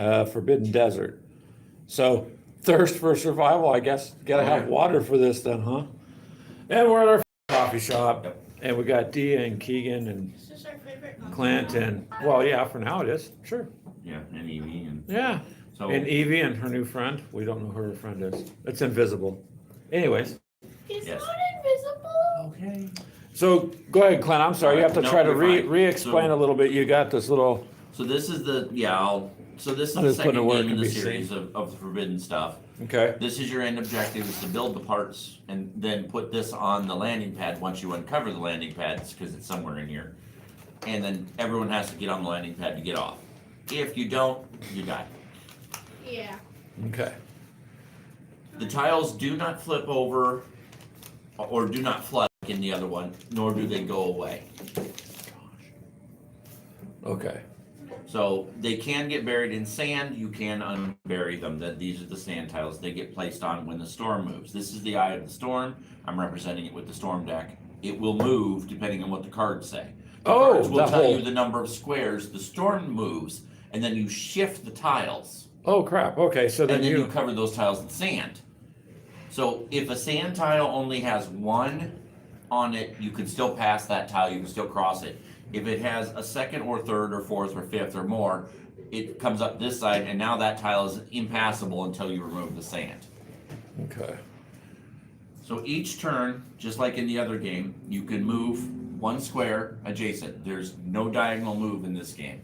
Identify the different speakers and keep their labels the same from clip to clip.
Speaker 1: Forbidden Desert. So thirst for survival, I guess. Gotta have water for this then, huh? And we're at our coffee shop, and we got Dia and Keegan and
Speaker 2: This is our favorite coffee
Speaker 1: Clint,
Speaker 2: shop.
Speaker 1: and well, yeah, for now it is, sure.
Speaker 3: Yeah, and Evie and
Speaker 1: Yeah,
Speaker 3: so
Speaker 1: and Evie and her new friend. We don't know who her friend is. It's invisible. Anyways,
Speaker 2: It's
Speaker 3: Yes.
Speaker 2: not invisible.
Speaker 3: okay.
Speaker 1: so go ahead, Clint. I'm sorry. You have to
Speaker 3: No,
Speaker 1: try to
Speaker 3: you're fine.
Speaker 1: re-explain
Speaker 3: So-
Speaker 1: a little bit. You got this little.
Speaker 3: So this is the so this is
Speaker 1: I'm
Speaker 3: the
Speaker 1: just putting
Speaker 3: second
Speaker 1: it where it
Speaker 3: game in
Speaker 1: can
Speaker 3: the
Speaker 1: be seen.
Speaker 3: series of the forbidden stuff.
Speaker 1: Okay.
Speaker 3: This is your end objective, is to build the parts and then put this on the landing pad once you uncover the landing pads, because it's somewhere in here. And then everyone has to get on the landing pad to get off. If you don't, you die.
Speaker 2: Yeah.
Speaker 1: Okay.
Speaker 3: The tiles do not flip over or do not flood like in the other one, nor do they go away.
Speaker 1: Okay.
Speaker 3: So they can get buried in sand, you can unbury them. These are the sand tiles they get placed on when the storm moves. This is the eye of the storm. I'm representing it with the storm deck. It will move depending on what the cards say. The
Speaker 1: Oh,
Speaker 3: cards will
Speaker 1: that
Speaker 3: tell
Speaker 1: whole-
Speaker 3: you the number of squares the storm moves, and then you shift the tiles,
Speaker 1: Oh crap. Okay. So then
Speaker 3: and then you
Speaker 1: you.
Speaker 3: cover those tiles in sand. So if a sand tile only has one on it, you can still pass that tile, you can still cross it. If it has a second or third or fourth or fifth or more, it comes up this side, and now that tile is impassable until you remove the sand.
Speaker 1: Okay.
Speaker 3: So each turn, just like in the other game, you can move one square adjacent. There's no diagonal move in this game.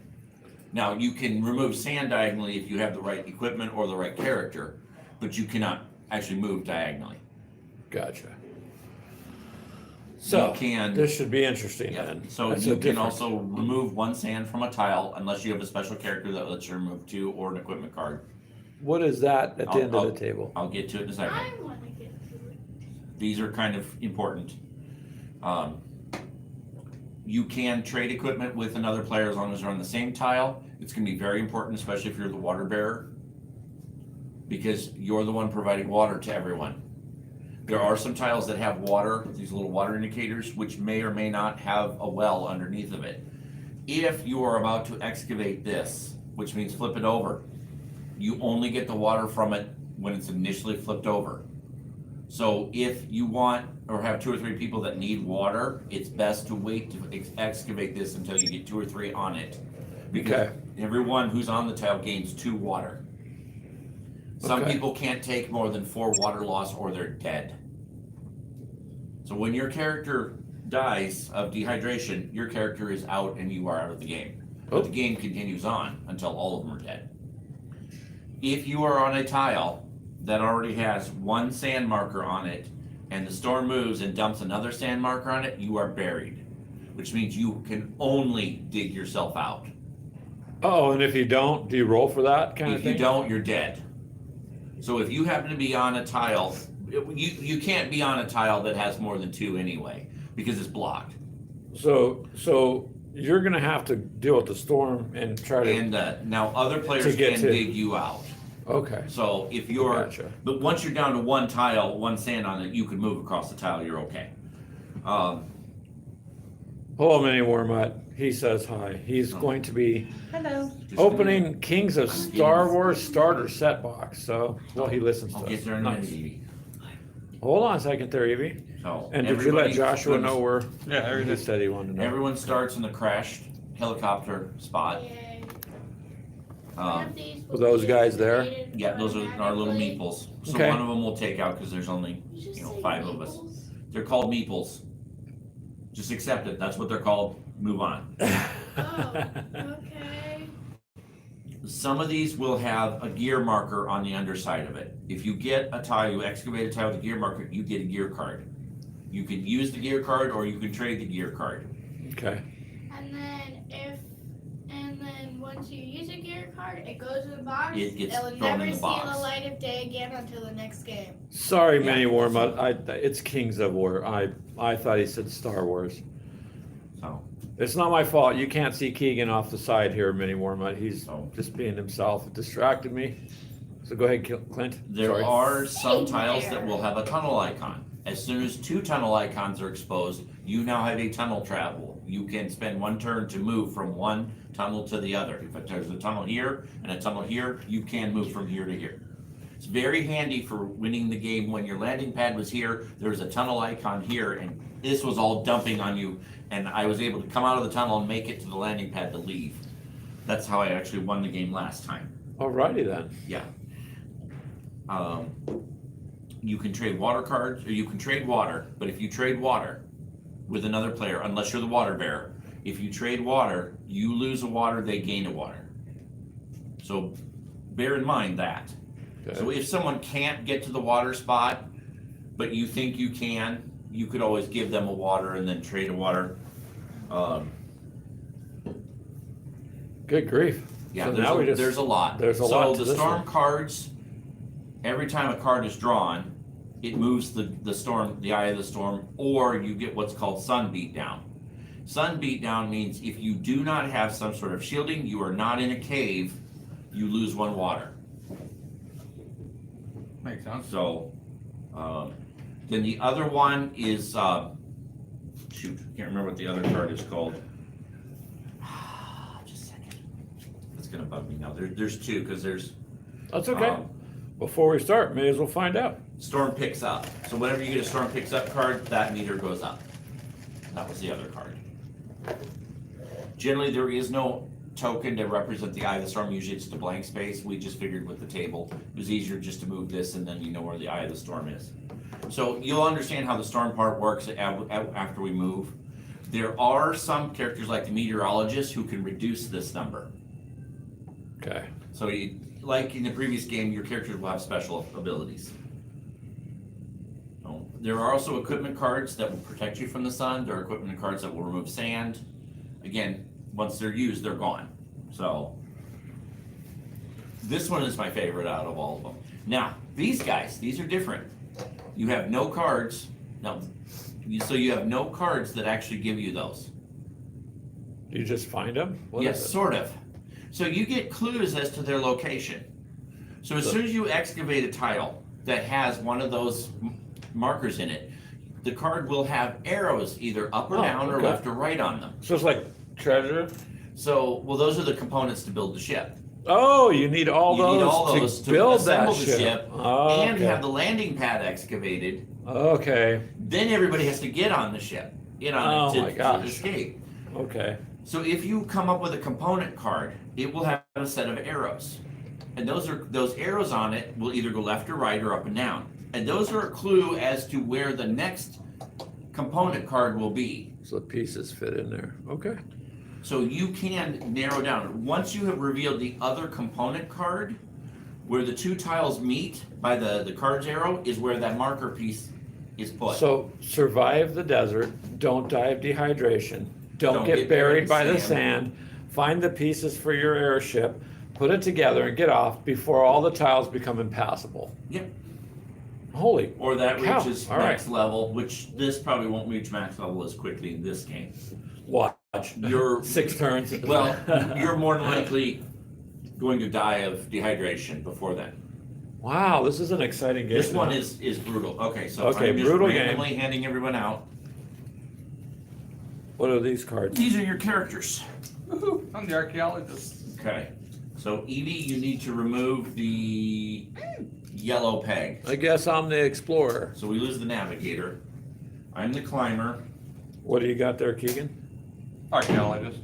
Speaker 3: Now, you can remove sand diagonally if you have the right equipment or the right character, but you cannot actually move diagonally.
Speaker 1: Gotcha. So
Speaker 3: can-
Speaker 1: this should be interesting
Speaker 3: Yeah,
Speaker 1: then.
Speaker 3: so
Speaker 1: That's
Speaker 3: you
Speaker 1: a
Speaker 3: can
Speaker 1: different-
Speaker 3: also remove one sand from a tile unless you have a special character that lets you remove two or an equipment card.
Speaker 1: What is that at the
Speaker 3: I'll-
Speaker 1: end of the table?
Speaker 3: I'll get to it in a second.
Speaker 2: I want to get to it.
Speaker 3: These are kind of important. You can trade equipment with another player as long as they're on the same tile. It's gonna be very important, especially if you're the water bearer, because you're the one providing water to everyone. There are some tiles that have water, these little water indicators, which may or may not have a well underneath of it. If you are about to excavate this, which means flip it over, you only get the water from it when it's initially flipped over. So if you want or have two or three people that need water, it's best to wait to excavate this until you get two or three on it. Because
Speaker 1: Okay.
Speaker 3: everyone who's on the tile gains 2 water. Some
Speaker 1: Okay.
Speaker 3: people can't take more than 4 water loss or they're dead. So when your character dies of dehydration, your character is out and you are out of the game. But the game continues on until all of them are dead. If you are on a tile that already has one sand marker on it and the storm moves and dumps another sand marker on it, you are buried, which means you can only dig yourself out.
Speaker 1: Oh, and if you don't, do you roll for that kind of
Speaker 3: If
Speaker 1: thing?
Speaker 3: you don't, you're dead. So if you happen to be on a tile, you can't be on a tile that has more than 2 anyway, because it's blocked.
Speaker 1: So you're gonna have to deal with the storm and try to.
Speaker 3: And now other players
Speaker 1: get
Speaker 3: can
Speaker 1: to-
Speaker 3: dig you out.
Speaker 1: Okay.
Speaker 3: So if you're,
Speaker 1: Gotcha.
Speaker 3: but once you're down to one tile, one sand on it, you can move across the tile, you're okay.
Speaker 1: Hello, Mini Warmut. He says hi. He's going to be
Speaker 2: Hello.
Speaker 3: Just
Speaker 1: opening Kings of Star Wars starter set box. So, well, he listens to
Speaker 3: I'll
Speaker 1: us.
Speaker 3: get there in a minute,
Speaker 1: Nice.
Speaker 3: Evie.
Speaker 1: Hold on a second there, Evie.
Speaker 3: So
Speaker 1: And did you let
Speaker 3: everybody-
Speaker 1: Joshua know where?
Speaker 4: Yeah, I
Speaker 1: He
Speaker 4: did.
Speaker 1: said he wanted to know.
Speaker 3: Everyone starts in the crashed helicopter spot.
Speaker 2: Yay.
Speaker 1: Were those guys there?
Speaker 3: Yeah, those are our little meeples. So
Speaker 1: Okay.
Speaker 3: one of them we'll take out because there's only, 5 of us. They're called meeples. Just accept it. That's what they're called. Move on.
Speaker 2: Oh, okay.
Speaker 3: Some of these will have a gear marker on the underside of it. If you get a tile, you excavate a tile with a gear marker, you get a gear card. You can use the gear card or you can trade the gear card.
Speaker 1: Okay.
Speaker 2: And then once you use a gear card, it goes in the box.
Speaker 3: It gets
Speaker 2: will
Speaker 3: thrown
Speaker 2: never
Speaker 3: in the
Speaker 2: see
Speaker 3: box.
Speaker 2: the light of day again until the next game.
Speaker 1: Sorry,
Speaker 3: Yeah.
Speaker 1: Mini Warmut. It's Kings of War. I thought he said Star Wars.
Speaker 3: So,
Speaker 1: It's not my fault. You can't see Keegan off the side here, Mini Warmut. He's
Speaker 3: Oh.
Speaker 1: just being himself. It distracted me. So go ahead, Clint.
Speaker 3: there
Speaker 1: Sorry.
Speaker 3: are some
Speaker 2: Hey
Speaker 3: tiles
Speaker 2: there.
Speaker 3: that will have a tunnel icon. As soon as 2 tunnel icons are exposed, you now have a tunnel travel You can spend one turn to move from one tunnel to the other. If there's a tunnel here and a tunnel here, you can move from here to here. It's very handy for winning the game. When your landing pad was here, there was a tunnel icon here, and this was all dumping on you, and I was able to come out of the tunnel and make it to the landing pad to leave. That's how I actually won the game last time.
Speaker 1: Alrighty then.
Speaker 3: Yeah. You can trade water cards, or you can trade water, but if you trade water with another player, unless you're the water bearer, if you trade water, you lose a water, they gain a water. So bear in mind that.
Speaker 1: Okay.
Speaker 3: So if someone can't get to the water spot, but you think you can, you could always give them a water and then trade a water.
Speaker 1: Good grief.
Speaker 3: Yeah,
Speaker 1: So
Speaker 3: there's,
Speaker 1: now we
Speaker 3: there's a lot.
Speaker 1: There's a
Speaker 3: so
Speaker 1: lot to
Speaker 3: the
Speaker 1: this
Speaker 3: storm
Speaker 1: one.
Speaker 3: cards, every time a card is drawn, it moves the storm, the eye of the storm, or you get what's called sun beatdown. Sun beatdown means if you do not have some sort of shielding, you are not in a cave, you lose one water.
Speaker 4: Makes sense.
Speaker 3: So, then the other one is, shoot, can't remember what the other card is called. Just a second. It's gonna bug me now. There's two, because there's
Speaker 1: That's okay. Before we start, may as well find out.
Speaker 3: Storm Picks Up. So whenever you get a Storm Picks Up card, that meter goes up. That was the other card. Generally, there is no token to represent the eye of the storm. Usually it's just a blank space. We just figured with the table, it was easier just to move this and then you know where the eye of the storm is. So you'll understand how the storm part works after we move. There are some characters like the Meteorologist who can reduce this number.
Speaker 1: Okay.
Speaker 3: So like in the previous game, your characters will have special abilities. There are also equipment cards that will protect you from the sun. There are equipment cards that will remove sand. Again, once they're used, they're gone. So this one is my favorite out of all of them. Now, these guys, these are different. You have no cards. No, so you have no cards that actually give you those.
Speaker 1: You just find them? What
Speaker 3: Yes,
Speaker 1: is it?
Speaker 3: sort of. So you get clues as to their location. So as soon as you excavate a tile that has one of those markers in it, the card will have arrows either up or down or
Speaker 1: okay.
Speaker 3: left or right on them.
Speaker 1: So it's like treasure?
Speaker 3: So, well, those are the components to build the ship.
Speaker 1: Oh, you need all
Speaker 3: You
Speaker 1: those,
Speaker 3: need all those to
Speaker 1: build
Speaker 3: assemble
Speaker 1: that
Speaker 3: the ship
Speaker 1: Oh,
Speaker 3: and
Speaker 1: okay.
Speaker 3: have the landing pad excavated.
Speaker 1: Okay.
Speaker 3: Then everybody has to get on the ship, get on
Speaker 1: Oh
Speaker 3: it
Speaker 1: my
Speaker 3: to
Speaker 1: gosh.
Speaker 3: escape.
Speaker 1: Okay.
Speaker 3: So if you come up with a component card, it will have a set of arrows. And those arrows on it will either go left or right or up and down. And those are a clue as to where the next component card will be.
Speaker 1: So the pieces fit in there. Okay.
Speaker 3: So you can narrow down. Once you have revealed the other component card, where the two tiles meet by the card's arrow is where that marker piece is put.
Speaker 1: So survive the desert, don't die of dehydration, don't get buried by the sand, find the pieces for your airship, put it together and get off before all the tiles become impassable.
Speaker 3: Yep.
Speaker 1: Holy
Speaker 3: Or that
Speaker 1: cow.
Speaker 3: reaches
Speaker 1: All
Speaker 3: max
Speaker 1: right.
Speaker 3: level, which this probably won't reach max level as quickly in this game.
Speaker 1: Watch.
Speaker 3: You're
Speaker 1: 6 turns.
Speaker 3: well, you're more than likely going to die of dehydration before then.
Speaker 1: Wow, this is an exciting game.
Speaker 3: This one
Speaker 1: huh?
Speaker 3: is brutal. Okay, so
Speaker 1: Okay,
Speaker 3: I'm just
Speaker 1: brutal game.
Speaker 3: randomly handing everyone out.
Speaker 1: What are these cards?
Speaker 3: These are your characters.
Speaker 4: Woohoo, I'm the archaeologist.
Speaker 3: Okay, so Evie, you need to remove the yellow peg.
Speaker 1: I guess I'm the explorer.
Speaker 3: So we lose the navigator. I'm the climber.
Speaker 1: What do you got there, Keegan?
Speaker 4: Archaeologist.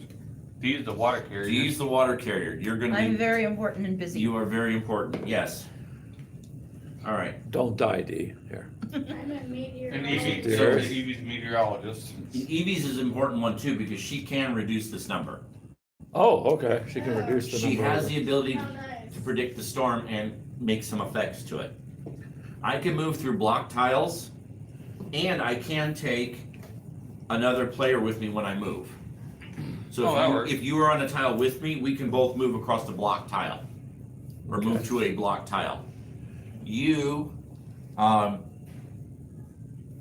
Speaker 4: D's the water carrier.
Speaker 3: D's the water carrier. You're gonna
Speaker 5: I'm
Speaker 3: be,
Speaker 5: very important and busy.
Speaker 3: you are very important, yes. All right,
Speaker 1: Don't die, D. Here.
Speaker 2: I'm a
Speaker 4: And
Speaker 2: meteorologist.
Speaker 4: Evie,
Speaker 1: Dear.
Speaker 4: so Evie's meteorologist.
Speaker 3: Evie's is an important one too because she can reduce this number.
Speaker 1: Oh, okay. She can reduce the
Speaker 3: She
Speaker 1: number.
Speaker 3: has the ability
Speaker 2: How nice.
Speaker 3: to predict the storm and make some effects to it. I can move through block tiles, and I can take another player with me when I move. So
Speaker 4: Oh, that works.
Speaker 3: if you are on a tile with me, we can both move across the block tile, or move
Speaker 1: Okay.
Speaker 3: to a block tile. You,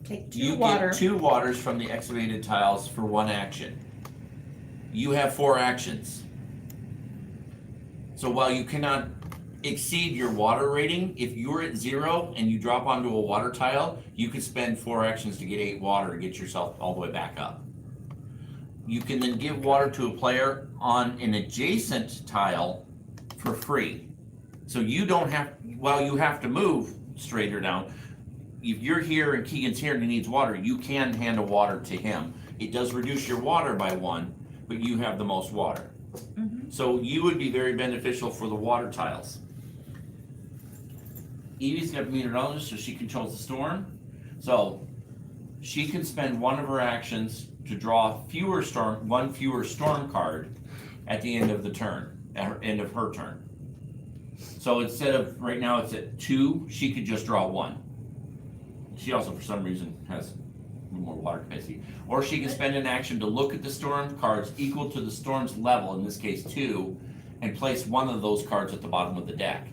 Speaker 5: Take 2
Speaker 3: you
Speaker 5: water.
Speaker 3: get 2 waters from the excavated tiles for 1 action. You have 4 actions. So while you cannot exceed your water rating, if you're at 0 and you drop onto a water tile, you can spend 4 actions to get 8 water to get yourself all the way back up. you can then give water to a player on an adjacent tile for free. So you don't have, well, you have to move straight or down. If you're here and Keegan's here and he needs water, you can hand a water to him. It does reduce your water by 1, but you have the most water. So you would be very beneficial for the water tiles. Evie's got a meteorologist, so she controls the storm. So she can spend one of her actions to draw one fewer storm card at the end of the turn, end of her turn. So instead of, right now it's at 2, she could just draw 1. She also, for some reason, has more water capacity. Or she can spend an action to look at the storm cards equal to the storm's level, in this case 2, and place one of those cards at the bottom of the deck.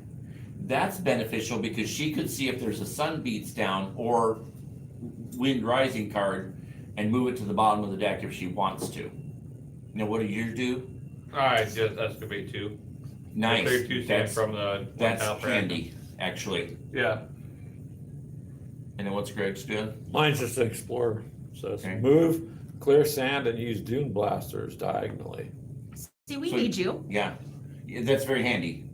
Speaker 3: That's beneficial because she could see if there's a sun beats down or wind rising card and move it to the bottom of the deck if she wants to. Now, what do you do?
Speaker 4: Alright, just excavate 2.
Speaker 3: Nice.
Speaker 4: Clear 2 sand from the
Speaker 3: That's
Speaker 4: tile for
Speaker 3: handy, actually.
Speaker 4: Yeah.
Speaker 3: And then what's Greg's doing?
Speaker 1: Mine's just an explorer. So it's
Speaker 3: Okay.
Speaker 1: move, clear sand, and use dune blasters diagonally.
Speaker 5: See, we
Speaker 3: So-
Speaker 5: need you
Speaker 3: Yeah, that's very handy.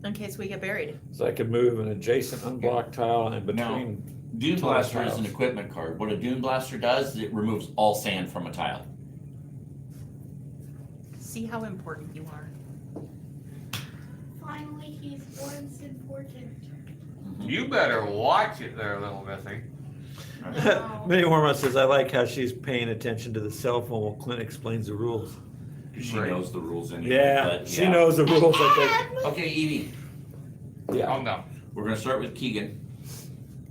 Speaker 5: in case we get buried.
Speaker 1: So I can move an adjacent unblocked tile in between.
Speaker 3: Dune
Speaker 1: Tile
Speaker 3: Blaster is an
Speaker 1: tiles.
Speaker 3: equipment card. What a Dune Blaster does is it removes all sand from a tile.
Speaker 5: See how important you are.
Speaker 2: Finally, he's once important.
Speaker 4: You better watch it there, little missy.
Speaker 2: Wow.
Speaker 1: Meteorologist says, I like how she's paying attention to the cell phone while Clint explains the rules.
Speaker 3: She
Speaker 4: Right.
Speaker 3: knows the rules anyway.
Speaker 1: Yeah,
Speaker 3: but
Speaker 1: she knows the rules, I
Speaker 3: Okay, Evie,
Speaker 1: think. Yeah.
Speaker 4: Calm down.
Speaker 3: we're gonna start with Keegan.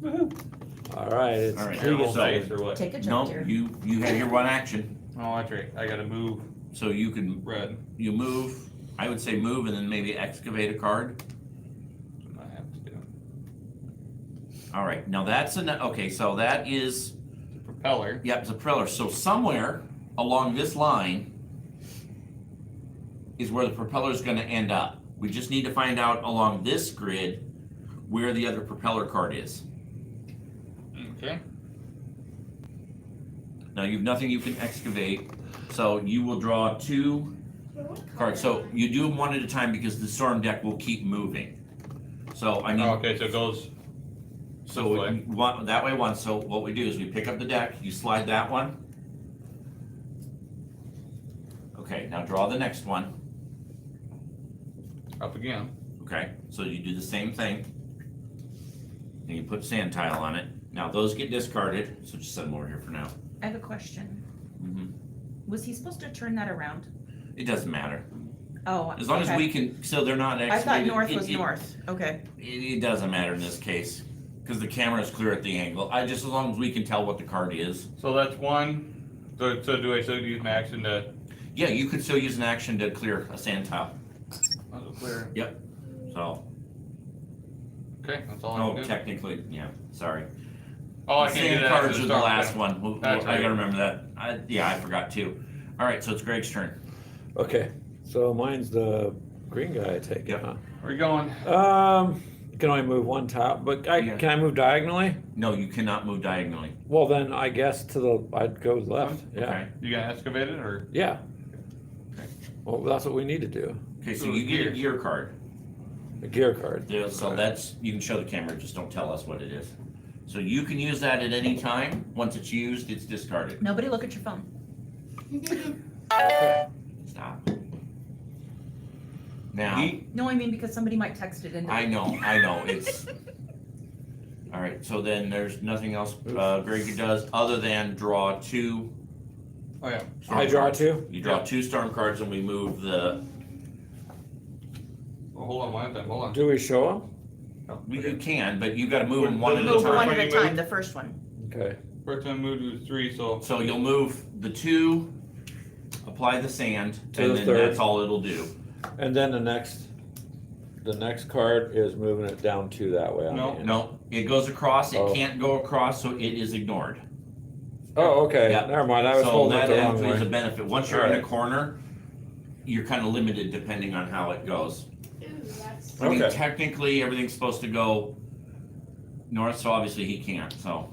Speaker 1: All right, it's
Speaker 3: All right.
Speaker 1: Keegan's
Speaker 3: So-
Speaker 4: Dice or what?
Speaker 5: Take a
Speaker 3: No,
Speaker 5: jump here.
Speaker 3: you have your one action,
Speaker 4: Oh, that's right. I gotta move
Speaker 3: so you can,
Speaker 4: red.
Speaker 3: you move, I would say move and then maybe excavate a card.
Speaker 4: I have to do.
Speaker 3: All right, now that's okay, so that is,
Speaker 4: The propeller.
Speaker 3: yep, it's a propeller. So somewhere along this line is where the propeller is gonna end up. We just need to find out along this grid where the other propeller card is.
Speaker 4: Okay.
Speaker 3: Now you've nothing you can excavate, so you will draw 2 cards. So you do them one at a time because the storm deck will keep moving. So I mean,
Speaker 4: Oh, okay, so it goes.
Speaker 3: so
Speaker 4: this way.
Speaker 3: that way once. So what we do is we pick up the deck, you slide that one. Okay, now draw the next one.
Speaker 4: Up again.
Speaker 3: Okay, so you do the same thing. And you put sand tile on it. Now those get discarded, so just set them over here for now.
Speaker 5: I have a question.
Speaker 3: Mhm.
Speaker 5: Was he supposed to turn that around?
Speaker 3: It doesn't matter.
Speaker 5: Oh,
Speaker 3: As long as
Speaker 5: okay.
Speaker 3: we can, so they're not
Speaker 5: I
Speaker 3: excavated.
Speaker 5: thought north was
Speaker 3: it-
Speaker 5: north. Okay.
Speaker 3: It doesn't matter in this case, because the camera is clear at the angle. Just as long as we can tell what the card is.
Speaker 4: So that's 1. So do I still use my action to?
Speaker 3: Yeah, you could still use an action to clear a sand tile.
Speaker 4: Oh, clear.
Speaker 3: So,
Speaker 4: Okay, that's all I
Speaker 3: oh,
Speaker 4: can do.
Speaker 3: technically, yeah, sorry.
Speaker 4: Oh, I can do
Speaker 3: Sand
Speaker 4: that.
Speaker 3: cards
Speaker 4: after
Speaker 3: are the
Speaker 4: storm
Speaker 3: last
Speaker 4: thing.
Speaker 3: one.
Speaker 4: That's
Speaker 3: I
Speaker 4: right.
Speaker 3: gotta remember that. I forgot too. All right, so it's Greg's turn.
Speaker 1: Okay, so mine's the green guy I take it,
Speaker 3: Yep.
Speaker 1: huh?
Speaker 4: Where you going?
Speaker 1: You can only move one tile, but
Speaker 3: Yeah.
Speaker 1: can I move diagonally?
Speaker 3: No, you cannot move diagonally.
Speaker 1: Well, then I guess I'd go left, yeah.
Speaker 3: Okay.
Speaker 4: You gonna excavate it or?
Speaker 1: Yeah.
Speaker 3: Okay.
Speaker 1: Well, that's what we need to do,
Speaker 3: Okay, so
Speaker 4: Ooh,
Speaker 3: you get a
Speaker 4: gears.
Speaker 3: gear card.
Speaker 1: a gear card.
Speaker 3: Yeah, so
Speaker 1: Okay.
Speaker 3: that's, you can show the camera, just don't tell us what it is. So you can use that at any time. Once it's used, it's discarded.
Speaker 5: Nobody look at your phone.
Speaker 3: Stop. Now,
Speaker 5: No, I mean because somebody might text it in.
Speaker 3: I know, it's, all right, so then there's nothing else Greg does other than draw 2.
Speaker 4: Oh, yeah.
Speaker 3: storm
Speaker 1: I draw
Speaker 3: cards.
Speaker 1: 2?
Speaker 3: You draw 2 storm cards and we move the,
Speaker 4: Well, hold on one time. Hold on.
Speaker 1: Do we show them?
Speaker 3: you can, but you gotta move them one at a
Speaker 5: Move one
Speaker 3: time.
Speaker 5: at a
Speaker 4: Move.
Speaker 5: time, the first one.
Speaker 1: Okay.
Speaker 4: First time move to 3, so.
Speaker 3: So you'll move the 2, apply the sand,
Speaker 1: To
Speaker 3: and
Speaker 1: the
Speaker 3: then
Speaker 1: third.
Speaker 3: that's all it'll do.
Speaker 1: And then the next card is moving it down 2 that way. on
Speaker 4: No.
Speaker 1: the end.
Speaker 3: No, it goes across, it
Speaker 1: Oh.
Speaker 3: can't go across, so it is ignored.
Speaker 1: Oh, okay,
Speaker 3: Yeah.
Speaker 1: never mind, I was
Speaker 3: So
Speaker 1: holding it
Speaker 3: that
Speaker 1: the wrong
Speaker 3: actually is a
Speaker 1: way.
Speaker 3: benefit. Once you're in a
Speaker 1: Alright.
Speaker 3: corner, you're kind of limited depending on how it goes.
Speaker 2: Ooh, that's
Speaker 3: I mean,
Speaker 1: Okay.
Speaker 3: technically, everything's supposed to go north, so obviously he can't, so.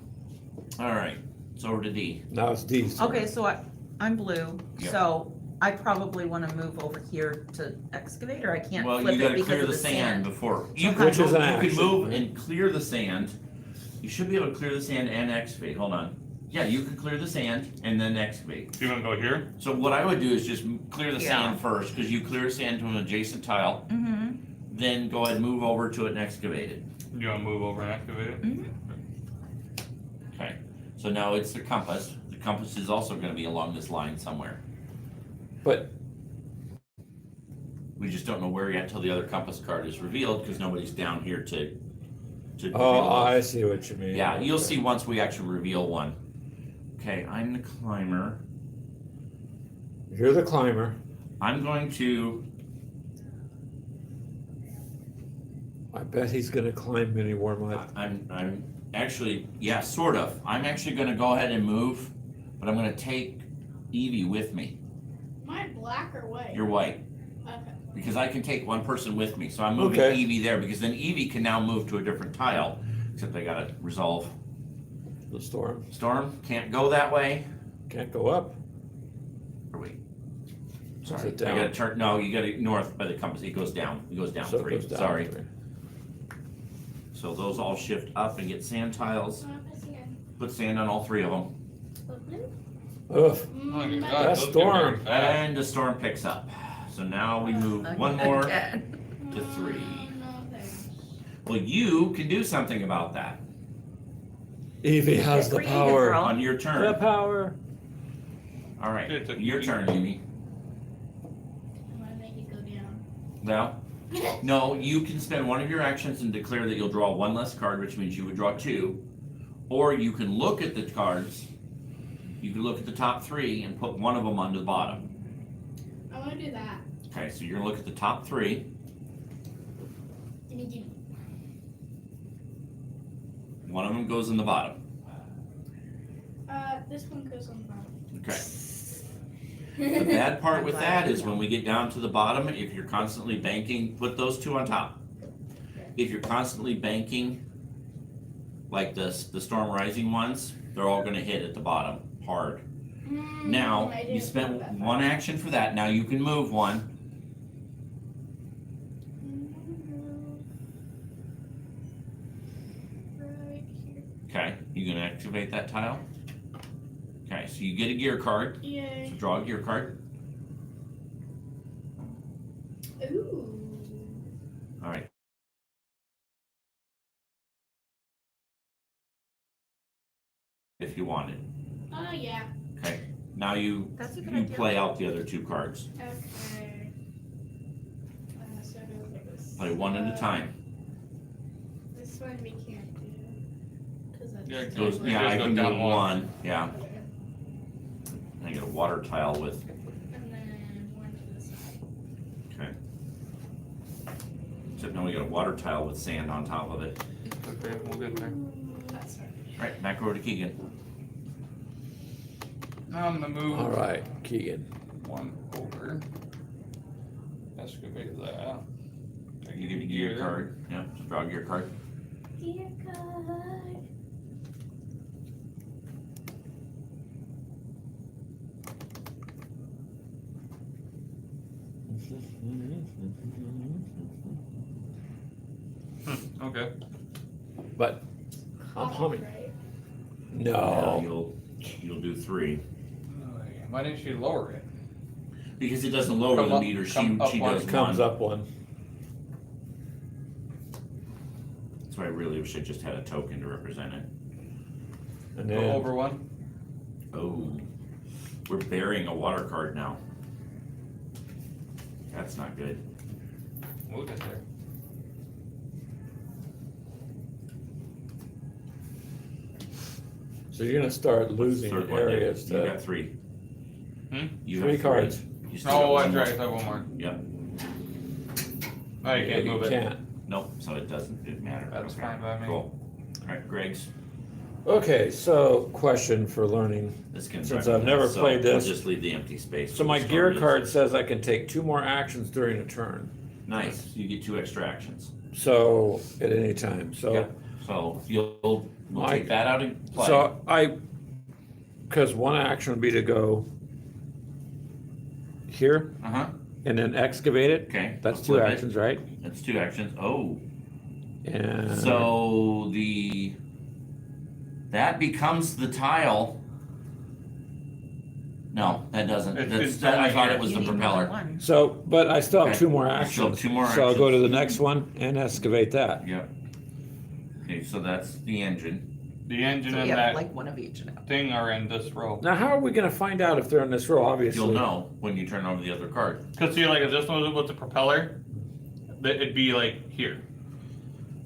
Speaker 3: All right, it's over to D.
Speaker 1: Now it's D's.
Speaker 5: Okay, so I I'm blue,
Speaker 3: Yeah.
Speaker 5: so I probably wanna move over here to excavate, or I can't
Speaker 3: Well,
Speaker 5: flip
Speaker 3: you
Speaker 5: it
Speaker 3: gotta
Speaker 5: because
Speaker 3: clear
Speaker 5: of
Speaker 3: the
Speaker 5: the
Speaker 3: sand
Speaker 5: sand.
Speaker 3: before.
Speaker 5: Okay.
Speaker 1: Which is an
Speaker 3: You can
Speaker 1: action,
Speaker 3: move
Speaker 1: right?
Speaker 3: and clear the sand. You should be able to clear the sand and excavate, hold on. Yeah, you can clear the sand and then excavate.
Speaker 4: You wanna go here?
Speaker 3: So what I would do is just clear the
Speaker 5: Yeah.
Speaker 3: sand first, cause you clear sand to an adjacent tile,
Speaker 5: Mm-hmm,
Speaker 3: then go ahead and move over to it and excavate it.
Speaker 4: You wanna move over and activate it?
Speaker 5: mm-hmm.
Speaker 3: Okay, so now it's the compass. The compass is also gonna be along this line somewhere.
Speaker 1: But
Speaker 3: We just don't know where yet till the other compass card is revealed, cause nobody's down here to reveal
Speaker 1: oh, I
Speaker 3: those.
Speaker 1: see what you mean.
Speaker 3: Yeah, you'll
Speaker 1: Okay.
Speaker 3: see once we actually reveal one. Okay, I'm the climber.
Speaker 1: You're the climber.
Speaker 3: I'm going to,
Speaker 1: I bet he's gonna climb many wormwood.
Speaker 3: I'm actually, yeah, sort of. I'm actually gonna go ahead and move, but I'm gonna take Evie with me.
Speaker 2: Am I black or white?
Speaker 3: You're white,
Speaker 2: Okay.
Speaker 3: because I can take one person with me. So I'm moving
Speaker 1: Okay.
Speaker 3: Evie there, because then Evie can now move to a different tile, except I gotta resolve.
Speaker 1: The storm
Speaker 3: Storm, can't go that way.
Speaker 1: can't go up.
Speaker 3: Or wait.
Speaker 1: Is
Speaker 3: Sorry,
Speaker 1: it
Speaker 3: I
Speaker 1: down?
Speaker 3: gotta turn, no, you gotta north by the compass. It goes down. It goes down
Speaker 1: So it
Speaker 3: 3,
Speaker 1: goes down
Speaker 3: sorry.
Speaker 1: 3.
Speaker 3: So those all shift up and get sand tiles. Put sand on all 3 of them.
Speaker 1: Ugh,
Speaker 4: Oh, your God,
Speaker 1: That
Speaker 4: those get
Speaker 1: storm.
Speaker 4: very fast.
Speaker 3: And the storm picks up. So now we move one more
Speaker 5: Again.
Speaker 3: to 3.
Speaker 2: No, thanks.
Speaker 3: Well, you can do something about that
Speaker 1: Evie has the
Speaker 5: Creative,
Speaker 1: power.
Speaker 5: girl.
Speaker 3: on your
Speaker 1: The
Speaker 3: turn.
Speaker 1: power.
Speaker 3: All right,
Speaker 4: It took
Speaker 3: your
Speaker 4: you-
Speaker 3: turn, Amy.
Speaker 2: I'm gonna make it go down.
Speaker 3: Now, no, you can spend one of your actions and declare that you'll draw 1 less card, which means you would draw 2. Or you can look at the cards. You can look at the top 3 and put one of them on the bottom.
Speaker 2: I wanna do that.
Speaker 3: Okay, so you're gonna look at the top 3.
Speaker 2: Gimme.
Speaker 3: One of them goes in the bottom.
Speaker 2: This one goes on the bottom.
Speaker 3: Okay. The bad part with that is when we get down to the bottom, if you're constantly banking, put those 2 on top. If you're constantly banking, like the storm rising ones, they're all gonna hit at the bottom hard. Now,
Speaker 2: I
Speaker 3: you
Speaker 2: didn't
Speaker 3: spent
Speaker 2: know that.
Speaker 3: one action for that, now you can move one.
Speaker 2: Right here.
Speaker 3: Okay, you gonna activate that tile? Okay, so you get a gear card, so
Speaker 2: Yay.
Speaker 3: draw a gear card.
Speaker 2: Ooh.
Speaker 3: Alright. If you wanted.
Speaker 2: Oh, yeah.
Speaker 3: Okay, now you
Speaker 5: That's a good
Speaker 3: you
Speaker 5: idea.
Speaker 3: play out the other 2 cards.
Speaker 2: Okay. So it goes like this.
Speaker 3: Play one at a time.
Speaker 2: This one we can't do. Cause that's
Speaker 4: Yeah, it
Speaker 3: Goes,
Speaker 4: Just
Speaker 3: yeah, I
Speaker 4: go
Speaker 3: can do
Speaker 4: down one.
Speaker 3: 1, yeah.
Speaker 2: Okay.
Speaker 3: I get a water tile with,
Speaker 2: And then one to the side.
Speaker 3: okay. Except now we got a water tile with sand on top of it.
Speaker 4: Okay, we'll get there.
Speaker 2: That's right.
Speaker 3: Alright, back over to Keegan.
Speaker 4: Now I'm gonna move
Speaker 1: All right, Keegan.
Speaker 4: 1 over. Excavate that. Take
Speaker 3: You get a gear card, yeah, so draw a gear card.
Speaker 2: Dear God.
Speaker 4: Okay.
Speaker 1: But I'm
Speaker 2: Cough,
Speaker 1: humming.
Speaker 2: right?
Speaker 1: No.
Speaker 3: You'll do 3.
Speaker 4: Why didn't she lower it?
Speaker 3: Because it doesn't lower
Speaker 4: Come
Speaker 3: the
Speaker 4: up-
Speaker 3: meter, she
Speaker 4: come up one.
Speaker 3: does
Speaker 1: It comes
Speaker 3: 1.
Speaker 1: up 1.
Speaker 3: That's why I really wish I just had a token to represent it.
Speaker 1: And
Speaker 4: Go
Speaker 1: then
Speaker 4: over 1.
Speaker 3: Oh, we're burying a water card now. That's not good.
Speaker 4: We'll get there.
Speaker 1: so you're gonna start losing
Speaker 3: Third one,
Speaker 1: areas
Speaker 3: you
Speaker 1: to
Speaker 3: got 3.
Speaker 4: Hmm?
Speaker 3: You
Speaker 1: 3
Speaker 3: have
Speaker 1: cards.
Speaker 3: You still
Speaker 4: Oh,
Speaker 3: got
Speaker 4: that's
Speaker 3: one
Speaker 4: right, I
Speaker 3: more.
Speaker 4: thought one more.
Speaker 3: Yep,
Speaker 4: No, you can't move it.
Speaker 1: Can't.
Speaker 3: nope, so it doesn't matter.
Speaker 4: That's
Speaker 3: Okay,
Speaker 4: fine by me.
Speaker 3: Cool. Alright, Greg's.
Speaker 1: Okay, so question for learning.
Speaker 3: This can
Speaker 1: Since
Speaker 3: drive
Speaker 1: I've
Speaker 3: me
Speaker 1: never
Speaker 3: nuts, so
Speaker 1: played this.
Speaker 3: We'll just leave the empty space.
Speaker 1: So my
Speaker 3: We'll
Speaker 1: gear
Speaker 3: start
Speaker 1: card says I can take 2 more actions during a turn.
Speaker 3: it. Nice, you get 2 extra actions.
Speaker 1: So at any time. So
Speaker 3: Yep. So we'll
Speaker 1: My-
Speaker 3: take that out and play.
Speaker 1: because one action would be to go here
Speaker 3: Uh-huh,
Speaker 1: and then excavate it.
Speaker 3: okay.
Speaker 1: That's
Speaker 3: I'll
Speaker 1: 2
Speaker 3: flip it.
Speaker 1: actions, right?
Speaker 3: That's 2 actions. Oh,
Speaker 1: And
Speaker 3: so that becomes the tile. No, that doesn't.
Speaker 4: It's
Speaker 3: I
Speaker 4: only
Speaker 3: thought
Speaker 4: here.
Speaker 3: it was
Speaker 5: You
Speaker 3: the
Speaker 5: need more than
Speaker 3: propeller.
Speaker 5: one.
Speaker 1: so, but I still have
Speaker 3: Okay.
Speaker 1: 2 more
Speaker 3: You still have
Speaker 1: actions.
Speaker 3: 2 more
Speaker 1: So I'll go to
Speaker 3: actions.
Speaker 1: the next one and excavate that.
Speaker 3: Yep. Okay, so that's the engine.
Speaker 4: The engine
Speaker 5: So
Speaker 4: and
Speaker 5: yeah,
Speaker 4: that
Speaker 5: like one of each now.
Speaker 4: thing are in this row.
Speaker 1: Now, how are we gonna find out if they're in this row? Obviously.
Speaker 3: You'll know when you turn over the other card.
Speaker 4: Cause see, like if this one was with the propeller, it'd be like here.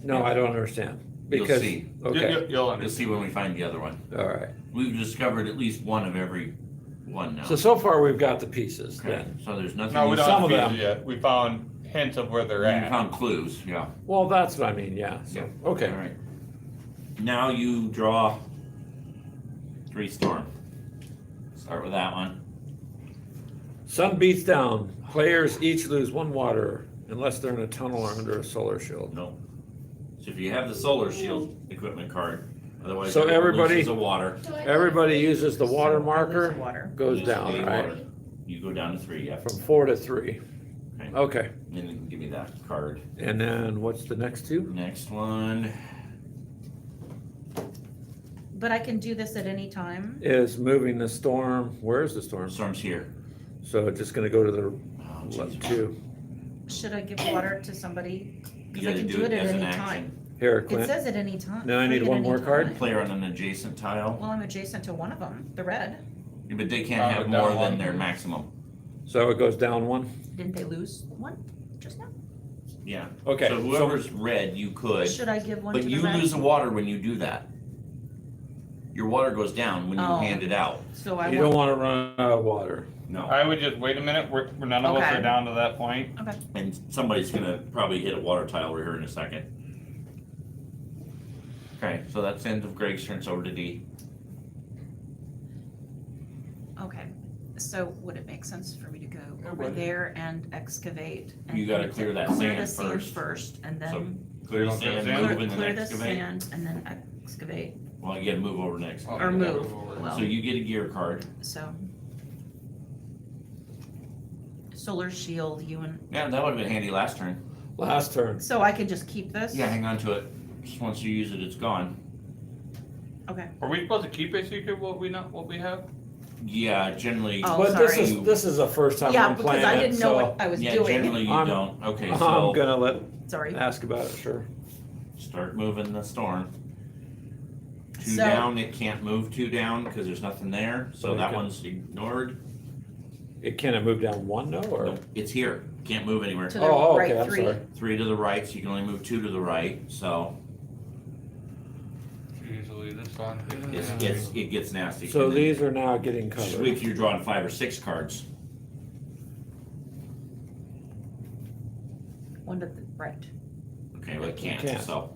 Speaker 1: No, I don't understand. Because,
Speaker 3: see.
Speaker 1: okay,
Speaker 4: You'll
Speaker 3: You'll
Speaker 4: understand.
Speaker 3: see when we find the other one.
Speaker 1: all right.
Speaker 3: We've discovered at least one of every one now.
Speaker 1: So far we've got the pieces
Speaker 3: Okay,
Speaker 1: then.
Speaker 3: so there's nothing.
Speaker 4: No, we don't
Speaker 1: Some
Speaker 4: have
Speaker 1: of
Speaker 4: pieces
Speaker 1: them.
Speaker 4: yet. We found hints of where they're
Speaker 3: You
Speaker 4: at.
Speaker 3: found clues, yeah.
Speaker 1: Well, that's what I mean, yeah, so, okay.
Speaker 3: All right. Now you draw 3 storm. Start with that one.
Speaker 1: Sun beats down. Players each lose 1 water unless they're in a tunnel or under a solar shield.
Speaker 3: No. So if you have the solar shield equipment card, otherwise
Speaker 1: So
Speaker 3: everyone
Speaker 1: everybody-
Speaker 3: loses a water.
Speaker 2: So I
Speaker 1: Everybody uses the water
Speaker 5: So, I lose
Speaker 1: marker,
Speaker 5: water.
Speaker 1: goes
Speaker 3: A
Speaker 1: down, right?
Speaker 3: water. You go down to 3, yeah.
Speaker 1: From 4 to 3.
Speaker 3: Okay.
Speaker 1: Okay,
Speaker 3: And then you can give me that card.
Speaker 1: and then what's the next 2?
Speaker 3: Next one.
Speaker 5: But I can do this at any time.
Speaker 1: Is moving the storm. Where's the storm?
Speaker 3: Storm's here.
Speaker 1: So it's just gonna go to the
Speaker 3: Oh,
Speaker 1: left
Speaker 3: geez.
Speaker 1: 2.
Speaker 5: Should I give water to somebody?
Speaker 3: You
Speaker 5: Because I
Speaker 3: gotta
Speaker 5: can
Speaker 3: do
Speaker 5: do
Speaker 3: it
Speaker 5: it at
Speaker 3: as an
Speaker 5: any
Speaker 3: action.
Speaker 5: time.
Speaker 1: Here,
Speaker 5: It
Speaker 1: Clint.
Speaker 5: says at any time.
Speaker 1: Now I need
Speaker 5: free at
Speaker 1: one
Speaker 5: any
Speaker 1: more card?
Speaker 5: time.
Speaker 3: Player on an adjacent tile.
Speaker 5: Well, I'm adjacent to one of them, the red.
Speaker 3: Yeah, but they can't have
Speaker 4: down
Speaker 3: more
Speaker 4: one.
Speaker 3: than their maximum.
Speaker 1: So it goes down 1?
Speaker 5: Didn't they lose one just now?
Speaker 3: Yeah.
Speaker 1: Okay,
Speaker 3: So whoever's red, you could.
Speaker 5: Should I give one to
Speaker 3: But
Speaker 5: the
Speaker 3: you
Speaker 5: red?
Speaker 3: lose the water when you do that. Your water goes down when you
Speaker 5: Oh.
Speaker 3: hand it out.
Speaker 5: So I
Speaker 1: You don't
Speaker 5: want,
Speaker 1: wanna run out of water.
Speaker 3: No.
Speaker 4: I would just wait a minute. We're none of us
Speaker 5: Okay.
Speaker 4: are down to that point.
Speaker 3: And somebody's gonna probably hit a water tile over here in a second. Okay, so that's the end of Greg's turn, it's over to D.
Speaker 5: okay. So would it make sense for me to go
Speaker 1: Yeah,
Speaker 5: over
Speaker 1: buddy.
Speaker 5: there and excavate? and
Speaker 3: You gotta
Speaker 5: then
Speaker 3: clear that
Speaker 5: clear
Speaker 3: sand
Speaker 5: the sand
Speaker 3: first.
Speaker 5: first, and
Speaker 3: So
Speaker 5: then
Speaker 3: clear the
Speaker 4: Clear
Speaker 3: sand,
Speaker 4: the sand.
Speaker 3: move and
Speaker 5: clear
Speaker 3: then
Speaker 5: the
Speaker 3: excavate.
Speaker 5: sand and then excavate,
Speaker 3: Well, you gotta move over next.
Speaker 4: Oh,
Speaker 5: or
Speaker 4: you gotta
Speaker 5: move,
Speaker 4: over.
Speaker 5: well,
Speaker 3: So you get a gear card.
Speaker 5: so. Solar shield, you and,
Speaker 3: Yeah, that would've been handy last turn.
Speaker 1: Last turn.
Speaker 5: so I can just keep this?
Speaker 3: Yeah, hang on to it. Just once you use it, it's gone.
Speaker 5: Okay,
Speaker 4: Are we supposed to keep a secret what we have?
Speaker 3: Yeah, generally.
Speaker 5: Oh,
Speaker 1: But
Speaker 5: sorry.
Speaker 1: this is the first time
Speaker 5: yeah,
Speaker 1: I'm
Speaker 5: because
Speaker 1: playing
Speaker 5: I
Speaker 1: it,
Speaker 5: didn't know
Speaker 1: so
Speaker 5: what I was
Speaker 3: Yeah,
Speaker 5: doing,
Speaker 3: generally you
Speaker 1: I'm-
Speaker 3: don't. Okay,
Speaker 1: I'm
Speaker 3: so
Speaker 1: gonna let,
Speaker 5: sorry.
Speaker 1: ask about it, sure.
Speaker 3: start moving the storm. 2
Speaker 5: So-
Speaker 3: down, it can't move 2 down because there's nothing there, so
Speaker 1: Okay.
Speaker 3: that one's ignored.
Speaker 1: Can it move down 1 no, or?
Speaker 3: Nope, it's here, can't move anywhere.
Speaker 5: To the
Speaker 1: Oh, okay,
Speaker 5: right
Speaker 1: I'm
Speaker 5: 3.
Speaker 1: sorry.
Speaker 3: 3 to the right, so you can only move 2 to the right, so
Speaker 4: Usually this one.
Speaker 3: it gets nasty.
Speaker 1: So
Speaker 3: And then
Speaker 1: these are now getting
Speaker 3: If
Speaker 1: covered.
Speaker 3: you're drawing 5 or 6 cards,
Speaker 5: One to the right.
Speaker 3: okay, well it
Speaker 1: Can't.
Speaker 3: can't, so.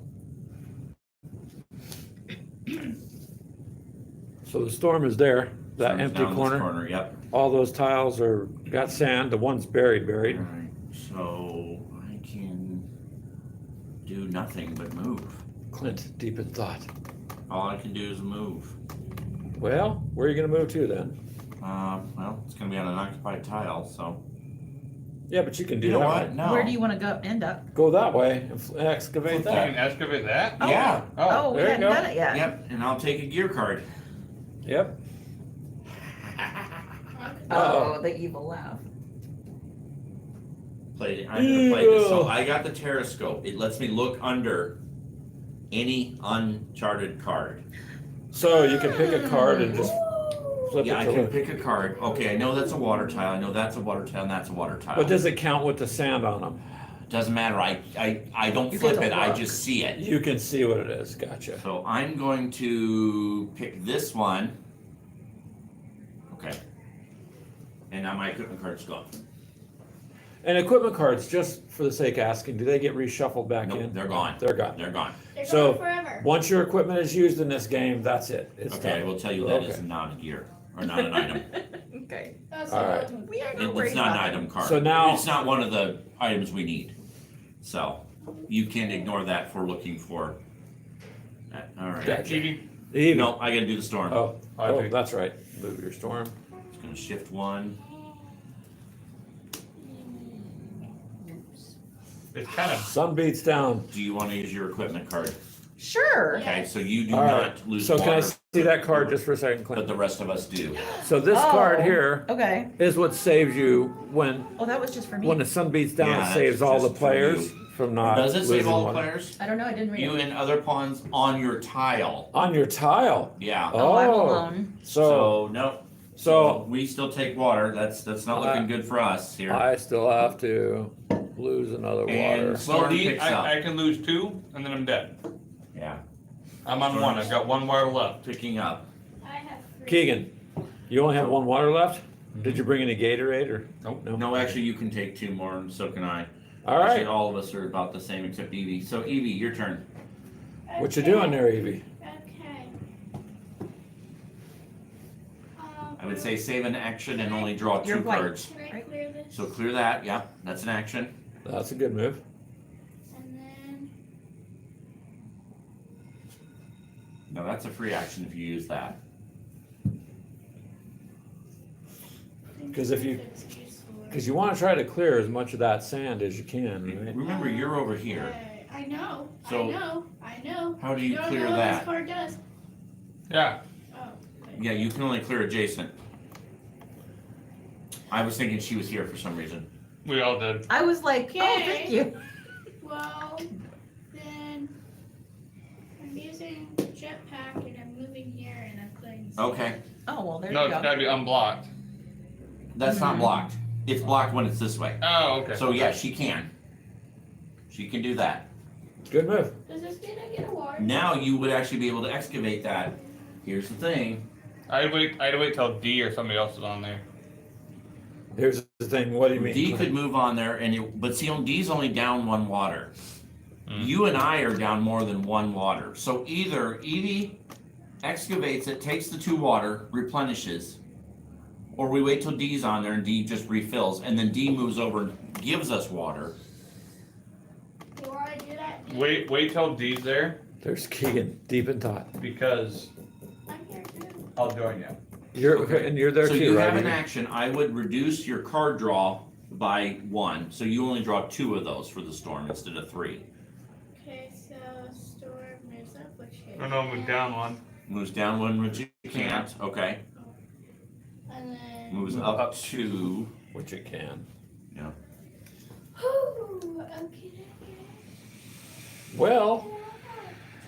Speaker 1: So the storm is there, that
Speaker 3: Storm's
Speaker 1: empty
Speaker 3: down this
Speaker 1: corner.
Speaker 3: Corner, yep.
Speaker 1: All those tiles are, got sand, the one's buried.
Speaker 3: Alright, so I can do nothing but move.
Speaker 1: Clint, deep in thought.
Speaker 3: All I can do is move.
Speaker 1: Well, where are you gonna move to then?
Speaker 3: Well, it's gonna be on an occupied tile, so.
Speaker 1: Yeah, but you can do
Speaker 3: You know
Speaker 1: that.
Speaker 3: what?
Speaker 1: Right?
Speaker 3: No.
Speaker 5: Where do you wanna go, end up?
Speaker 1: Go that way and excavate
Speaker 4: You
Speaker 1: that.
Speaker 4: can excavate that?
Speaker 3: Yeah,
Speaker 5: Oh, we
Speaker 1: there you
Speaker 5: hadn't
Speaker 1: go.
Speaker 5: done it yet.
Speaker 3: yep, and I'll take a gear card.
Speaker 1: Yep.
Speaker 5: Oh, the evil laugh.
Speaker 3: I'm gonna play this. So
Speaker 1: Ew.
Speaker 3: I got the Terrascope. It lets me look under any uncharted card.
Speaker 1: So you can pick a card and just flip
Speaker 3: Yeah, I
Speaker 1: it to
Speaker 3: can
Speaker 1: look.
Speaker 3: pick a card. Okay, I know that's a water tile. I know that's a water tile, and that's a water tile.
Speaker 1: But does it count with the sand on them?
Speaker 3: Doesn't matter. I don't
Speaker 5: You
Speaker 3: flip
Speaker 5: get
Speaker 3: it.
Speaker 5: to
Speaker 3: I
Speaker 5: look.
Speaker 3: just see it.
Speaker 1: You can see what it is. Gotcha.
Speaker 3: So I'm going to pick this one. Okay. And now my equipment card's gone.
Speaker 1: And equipment cards, just for the sake of asking, do they get reshuffled back
Speaker 3: Nope,
Speaker 1: in?
Speaker 3: they're gone.
Speaker 1: They're gone.
Speaker 3: They're gone.
Speaker 2: They're
Speaker 1: So,
Speaker 2: gone forever.
Speaker 1: Once your equipment is used in this game, that's it. It's
Speaker 3: Okay, I
Speaker 1: done.
Speaker 3: will tell you that
Speaker 1: Okay.
Speaker 3: is not a gear or not an item.
Speaker 5: Okay.
Speaker 2: That's
Speaker 1: All
Speaker 2: the
Speaker 1: right.
Speaker 2: ultimate.
Speaker 5: We are not
Speaker 3: It's
Speaker 5: worried
Speaker 3: not an
Speaker 5: about
Speaker 3: item
Speaker 5: it.
Speaker 3: card.
Speaker 1: So now-
Speaker 3: It's not one of the items we need. So you can ignore that for looking for that. All right.
Speaker 1: Gotcha.
Speaker 4: Cheating?
Speaker 1: Even.
Speaker 3: No, I gotta do the storm.
Speaker 1: Oh,
Speaker 4: I
Speaker 1: oh,
Speaker 4: think-
Speaker 1: that's right. Move your storm.
Speaker 3: It's gonna shift 1.
Speaker 4: It's kind of,
Speaker 1: Sun beats down.
Speaker 3: Do you want to use your equipment card?
Speaker 5: Sure.
Speaker 3: Okay, so you do
Speaker 1: All
Speaker 3: not
Speaker 1: right.
Speaker 3: lose
Speaker 1: So can I
Speaker 3: water,
Speaker 1: see that card just for a second,
Speaker 3: but
Speaker 1: Clint?
Speaker 3: the rest of us do.
Speaker 1: So this card
Speaker 5: Oh,
Speaker 1: here
Speaker 5: Okay.
Speaker 1: is what saves you when
Speaker 5: Oh, that was just for me.
Speaker 1: the sun beats down.
Speaker 3: Yeah,
Speaker 1: It
Speaker 3: that's
Speaker 1: saves all the
Speaker 3: just for
Speaker 1: players
Speaker 3: you.
Speaker 1: from not
Speaker 3: Does it save
Speaker 1: losing
Speaker 3: all the
Speaker 1: water.
Speaker 3: players?
Speaker 5: I don't know, I didn't read
Speaker 3: You
Speaker 5: it.
Speaker 3: and other pawns on your tile.
Speaker 1: On your tile.
Speaker 3: Yeah.
Speaker 5: Oh, I'm
Speaker 1: Oh.
Speaker 5: alone.
Speaker 1: So
Speaker 3: No.
Speaker 1: so
Speaker 3: We still take water. That's not looking good for us here.
Speaker 1: I still have to lose another
Speaker 3: And-
Speaker 1: water.
Speaker 4: well,
Speaker 3: Storm picks up.
Speaker 4: I can lose 2 and then I'm dead.
Speaker 3: Yeah.
Speaker 4: I'm on 1. I've got 1 water left.
Speaker 3: Picking up.
Speaker 2: I have 3.
Speaker 1: Keegan, you only have 1 water left? Did you bring any Gatorade or?
Speaker 4: Nope.
Speaker 3: No, actually, you can take 2 more, and so can I.
Speaker 1: All
Speaker 3: Actually,
Speaker 1: right.
Speaker 3: all of us are about the same except Evie. So Evie, your turn.
Speaker 1: What you doing there, Evie?
Speaker 2: Okay.
Speaker 3: I would say save an action and only draw 2
Speaker 5: You're white.
Speaker 3: cards.
Speaker 2: Can I clear this?
Speaker 3: So clear that. Yep, that's an action.
Speaker 1: That's a good move.
Speaker 2: And then
Speaker 3: No, that's a free action if you use that.
Speaker 1: Because if you-
Speaker 2: it's useful.
Speaker 1: Because you want to try to clear as much of that sand as you can, right?
Speaker 3: Remember, you're over here.
Speaker 2: Okay, I know.
Speaker 3: So-
Speaker 2: I know.
Speaker 3: How do you
Speaker 2: don't
Speaker 3: clear
Speaker 2: know what
Speaker 3: that?
Speaker 2: this card does.
Speaker 4: Yeah.
Speaker 2: Oh. okay.
Speaker 3: Yeah, you can only clear adjacent. I was thinking she was here for some reason.
Speaker 4: We all did.
Speaker 5: I was like, oh,
Speaker 2: Okay.
Speaker 5: thank you.
Speaker 2: Well, then I'm using jetpack and I'm moving here and I'm playing.
Speaker 3: Okay,
Speaker 5: Oh, well, there
Speaker 4: No,
Speaker 5: you
Speaker 4: it's
Speaker 5: go.
Speaker 4: gotta be unblocked.
Speaker 3: that's not blocked. It's blocked when it's this way.
Speaker 4: Oh, okay.
Speaker 3: So yeah, she can. She can do that.
Speaker 1: Good move.
Speaker 2: Does this mean I get a water?
Speaker 3: Now you would actually be able to excavate that. Here's the thing.
Speaker 4: I'd wait till D or somebody else is on there.
Speaker 1: Here's the thing. What do you mean?
Speaker 3: D
Speaker 1: Clint?
Speaker 3: could move on there, but see, D's only down 1 water.
Speaker 4: Mm.
Speaker 3: You and I are down more than 1 water. So either Evie excavates it, takes the 2 water, replenishes, or we wait till D's on there and D just refills, and then D moves over and gives us water.
Speaker 2: Do I do that?
Speaker 4: Wait till D's there
Speaker 1: There's Keegan, deep in thought.
Speaker 4: because
Speaker 2: I'm here too.
Speaker 4: I'll join you.
Speaker 1: And you're there
Speaker 3: So
Speaker 1: too,
Speaker 3: you
Speaker 1: right?
Speaker 3: have an
Speaker 1: Evie?
Speaker 3: action. I would reduce your card draw by 1, so you only draw 2 of those for the storm instead of 3.
Speaker 2: Okay, so storm moves up, which
Speaker 4: Oh no, move down 1.
Speaker 3: Moves down 1, which you can't. Okay.
Speaker 2: And then.
Speaker 3: Moves up 2.
Speaker 1: Which you can.
Speaker 2: Whew, okay.
Speaker 1: Well,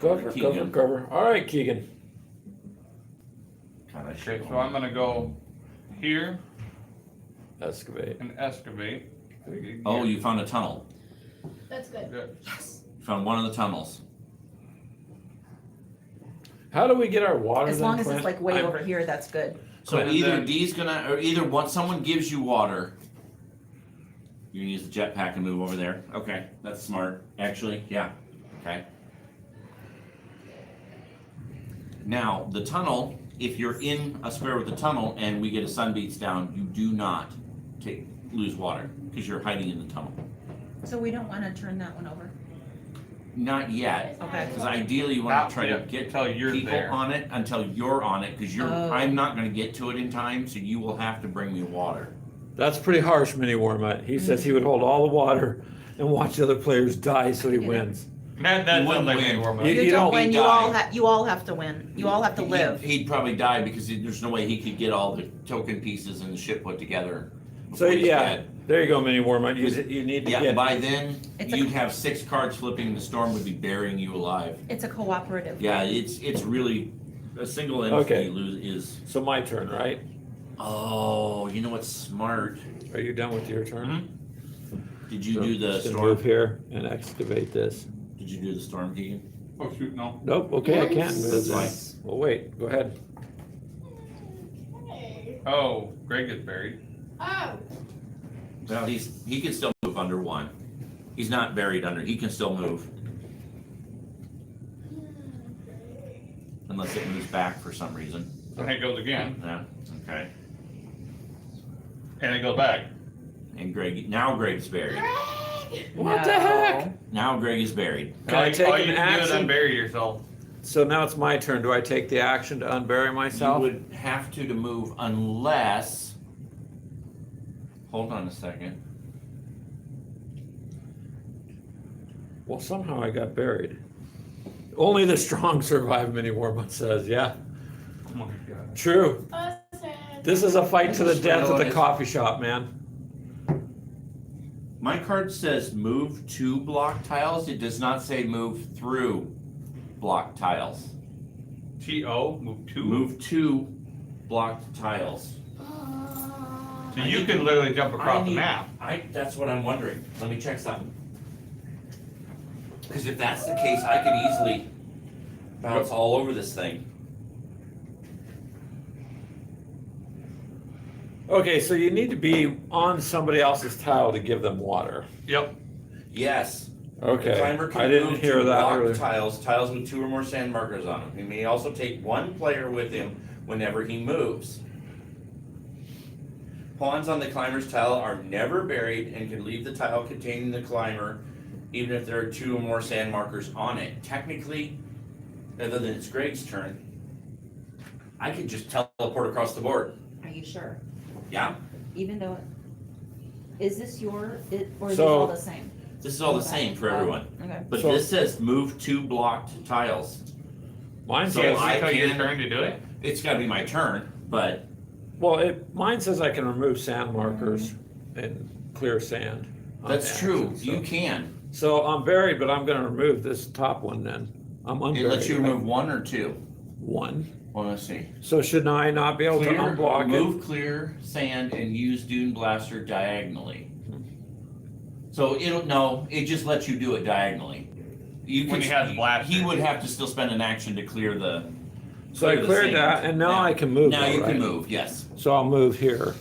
Speaker 1: cover.
Speaker 3: Keegan.
Speaker 1: All right, Keegan.
Speaker 3: God, I
Speaker 4: Okay,
Speaker 3: should
Speaker 4: so I'm gonna go here
Speaker 1: Excavate.
Speaker 4: and excavate.
Speaker 3: Oh, you found a tunnel.
Speaker 2: That's good.
Speaker 4: Good.
Speaker 3: You found one of the tunnels.
Speaker 1: How do we get our water
Speaker 5: As
Speaker 1: then,
Speaker 5: long as
Speaker 1: Clint?
Speaker 5: it's like way
Speaker 3: I'm-
Speaker 5: over here, that's good.
Speaker 3: So
Speaker 4: And
Speaker 3: either
Speaker 4: then-
Speaker 3: D's gonna, or either once someone gives you water, you can use the jetpack and move over there. Okay, that's smart. Actually, yeah. Okay. Now the tunnel, if you're in a square with the tunnel and we get a sun beats down, you do not lose water because you're hiding in the tunnel.
Speaker 5: So we don't want to turn that one over.
Speaker 3: Not yet,
Speaker 5: Okay.
Speaker 3: because ideally you want
Speaker 4: Not
Speaker 3: to try to
Speaker 4: yet,
Speaker 3: get
Speaker 4: until you're
Speaker 3: people
Speaker 4: there.
Speaker 3: on it until you're on it, because
Speaker 5: Oh.
Speaker 3: I'm not going to get to it in time, so you will have to bring me water.
Speaker 1: That's pretty harsh, Mini Warmut. He says he would hold all the water and watch the other players die so he
Speaker 5: Yeah.
Speaker 1: wins.
Speaker 4: That
Speaker 3: You wouldn't
Speaker 4: sounds like
Speaker 3: win.
Speaker 4: me warm up.
Speaker 1: You
Speaker 5: You don't
Speaker 1: don't
Speaker 5: win.
Speaker 3: be
Speaker 5: You all
Speaker 3: dying.
Speaker 5: you all have to win. You all have to live.
Speaker 3: He'd probably die because there's no way he could get all the token pieces and the ship put together.
Speaker 1: So
Speaker 3: before he's
Speaker 1: yeah,
Speaker 3: dead.
Speaker 1: there you go, Mini Warmut. You need to
Speaker 3: Yeah,
Speaker 1: get.
Speaker 3: by then
Speaker 5: It's a-
Speaker 3: you'd have 6 cards flipping. The storm would be burying you alive.
Speaker 5: It's a cooperative.
Speaker 3: Yeah, it's really a single
Speaker 1: Okay.
Speaker 3: entity is.
Speaker 1: So my turn, right?
Speaker 3: Oh, you know what's smart?
Speaker 1: Are you done with your turn?
Speaker 3: Mhm. Did you
Speaker 1: So
Speaker 3: do the
Speaker 1: just gonna
Speaker 3: storm?
Speaker 1: move here and excavate this.
Speaker 3: Did you do the storm, Keegan?
Speaker 4: Oh shoot, no.
Speaker 1: Nope. Okay, I can't.
Speaker 3: That's
Speaker 1: That's Well, wait. Go ahead.
Speaker 2: Okay.
Speaker 4: Oh, Greg is buried.
Speaker 2: Oh,
Speaker 3: Well, he can still move under 1. He's not buried under. He can still move unless it moves back for some reason.
Speaker 4: And it goes again,
Speaker 3: Yeah. Okay.
Speaker 4: and it goes back.
Speaker 3: And Greg's buried.
Speaker 2: Greg!
Speaker 1: What the heck?
Speaker 3: Now Greg is buried.
Speaker 1: Can I take
Speaker 4: all
Speaker 1: an
Speaker 4: you can do is
Speaker 1: action?
Speaker 4: unbury yourself.
Speaker 1: So now it's my turn. Do I take the action to unbury
Speaker 3: You
Speaker 1: myself?
Speaker 3: would have to move unless. Hold on a second.
Speaker 1: Well, somehow I got buried. Only the strong survive, Mini Warmont says. Yeah,
Speaker 4: Oh my God.
Speaker 1: true.
Speaker 2: Awesome.
Speaker 1: This is a fight to the
Speaker 3: just
Speaker 1: death at the
Speaker 3: realized-
Speaker 1: coffee shop, man.
Speaker 3: My card says move to block tiles. It does not say move through block tiles.
Speaker 4: T-O, move to.
Speaker 3: Move to blocked tiles.
Speaker 4: So you can literally jump across the map.
Speaker 3: That's what I'm wondering. Let me check something. Because if that's the case, I could easily bounce all over this thing.
Speaker 1: Okay, so you need to be on somebody else's tile to give them water.
Speaker 4: Yep.
Speaker 3: Yes. The
Speaker 1: Okay,
Speaker 3: climber can
Speaker 1: I didn't
Speaker 3: move
Speaker 1: hear
Speaker 3: to
Speaker 1: that
Speaker 3: blocked
Speaker 1: earlier.
Speaker 3: tiles with 2 or more sand markers on them. He may also take 1 player with him whenever he moves. Pawns on the climber's tile are never buried and can leave the tile containing the climber even if there are 2 or more sand markers on it. Technically, other than it's Greg's turn, I could just teleport across the board.
Speaker 5: Are you sure?
Speaker 3: Yeah?
Speaker 5: Even though, is this or is this
Speaker 1: So-
Speaker 5: all the same?
Speaker 3: This is all the same for everyone.
Speaker 5: Okay.
Speaker 3: But
Speaker 1: So-
Speaker 3: this says move 2 blocked tiles.
Speaker 1: Mine
Speaker 3: So
Speaker 1: says,
Speaker 3: I
Speaker 4: Wait till your
Speaker 3: can-
Speaker 4: turn to do it?
Speaker 3: It's gotta be my turn, but
Speaker 1: well, mine says I can remove sand markers and clear sand. on
Speaker 3: that's true.
Speaker 1: actions,
Speaker 3: You
Speaker 1: so.
Speaker 3: can.
Speaker 1: So I'm buried, but I'm gonna remove this top one then. I'm
Speaker 3: It
Speaker 1: unburied.
Speaker 3: lets you remove 1 or 2.
Speaker 1: One.
Speaker 3: Well, let's see.
Speaker 1: So should I not be able to unblock it?
Speaker 3: Remove clear sand and use Dune Blaster diagonally. So it just lets you do it diagonally.
Speaker 4: When he has blaster.
Speaker 3: He would have to still spend an action to clear the.
Speaker 1: So I
Speaker 3: clear the
Speaker 1: cleared
Speaker 3: sand.
Speaker 1: that, and now
Speaker 3: Yeah.
Speaker 1: I can move.
Speaker 3: Now
Speaker 1: though,
Speaker 3: you
Speaker 1: right?
Speaker 3: can move, yes.
Speaker 1: So I'll move here.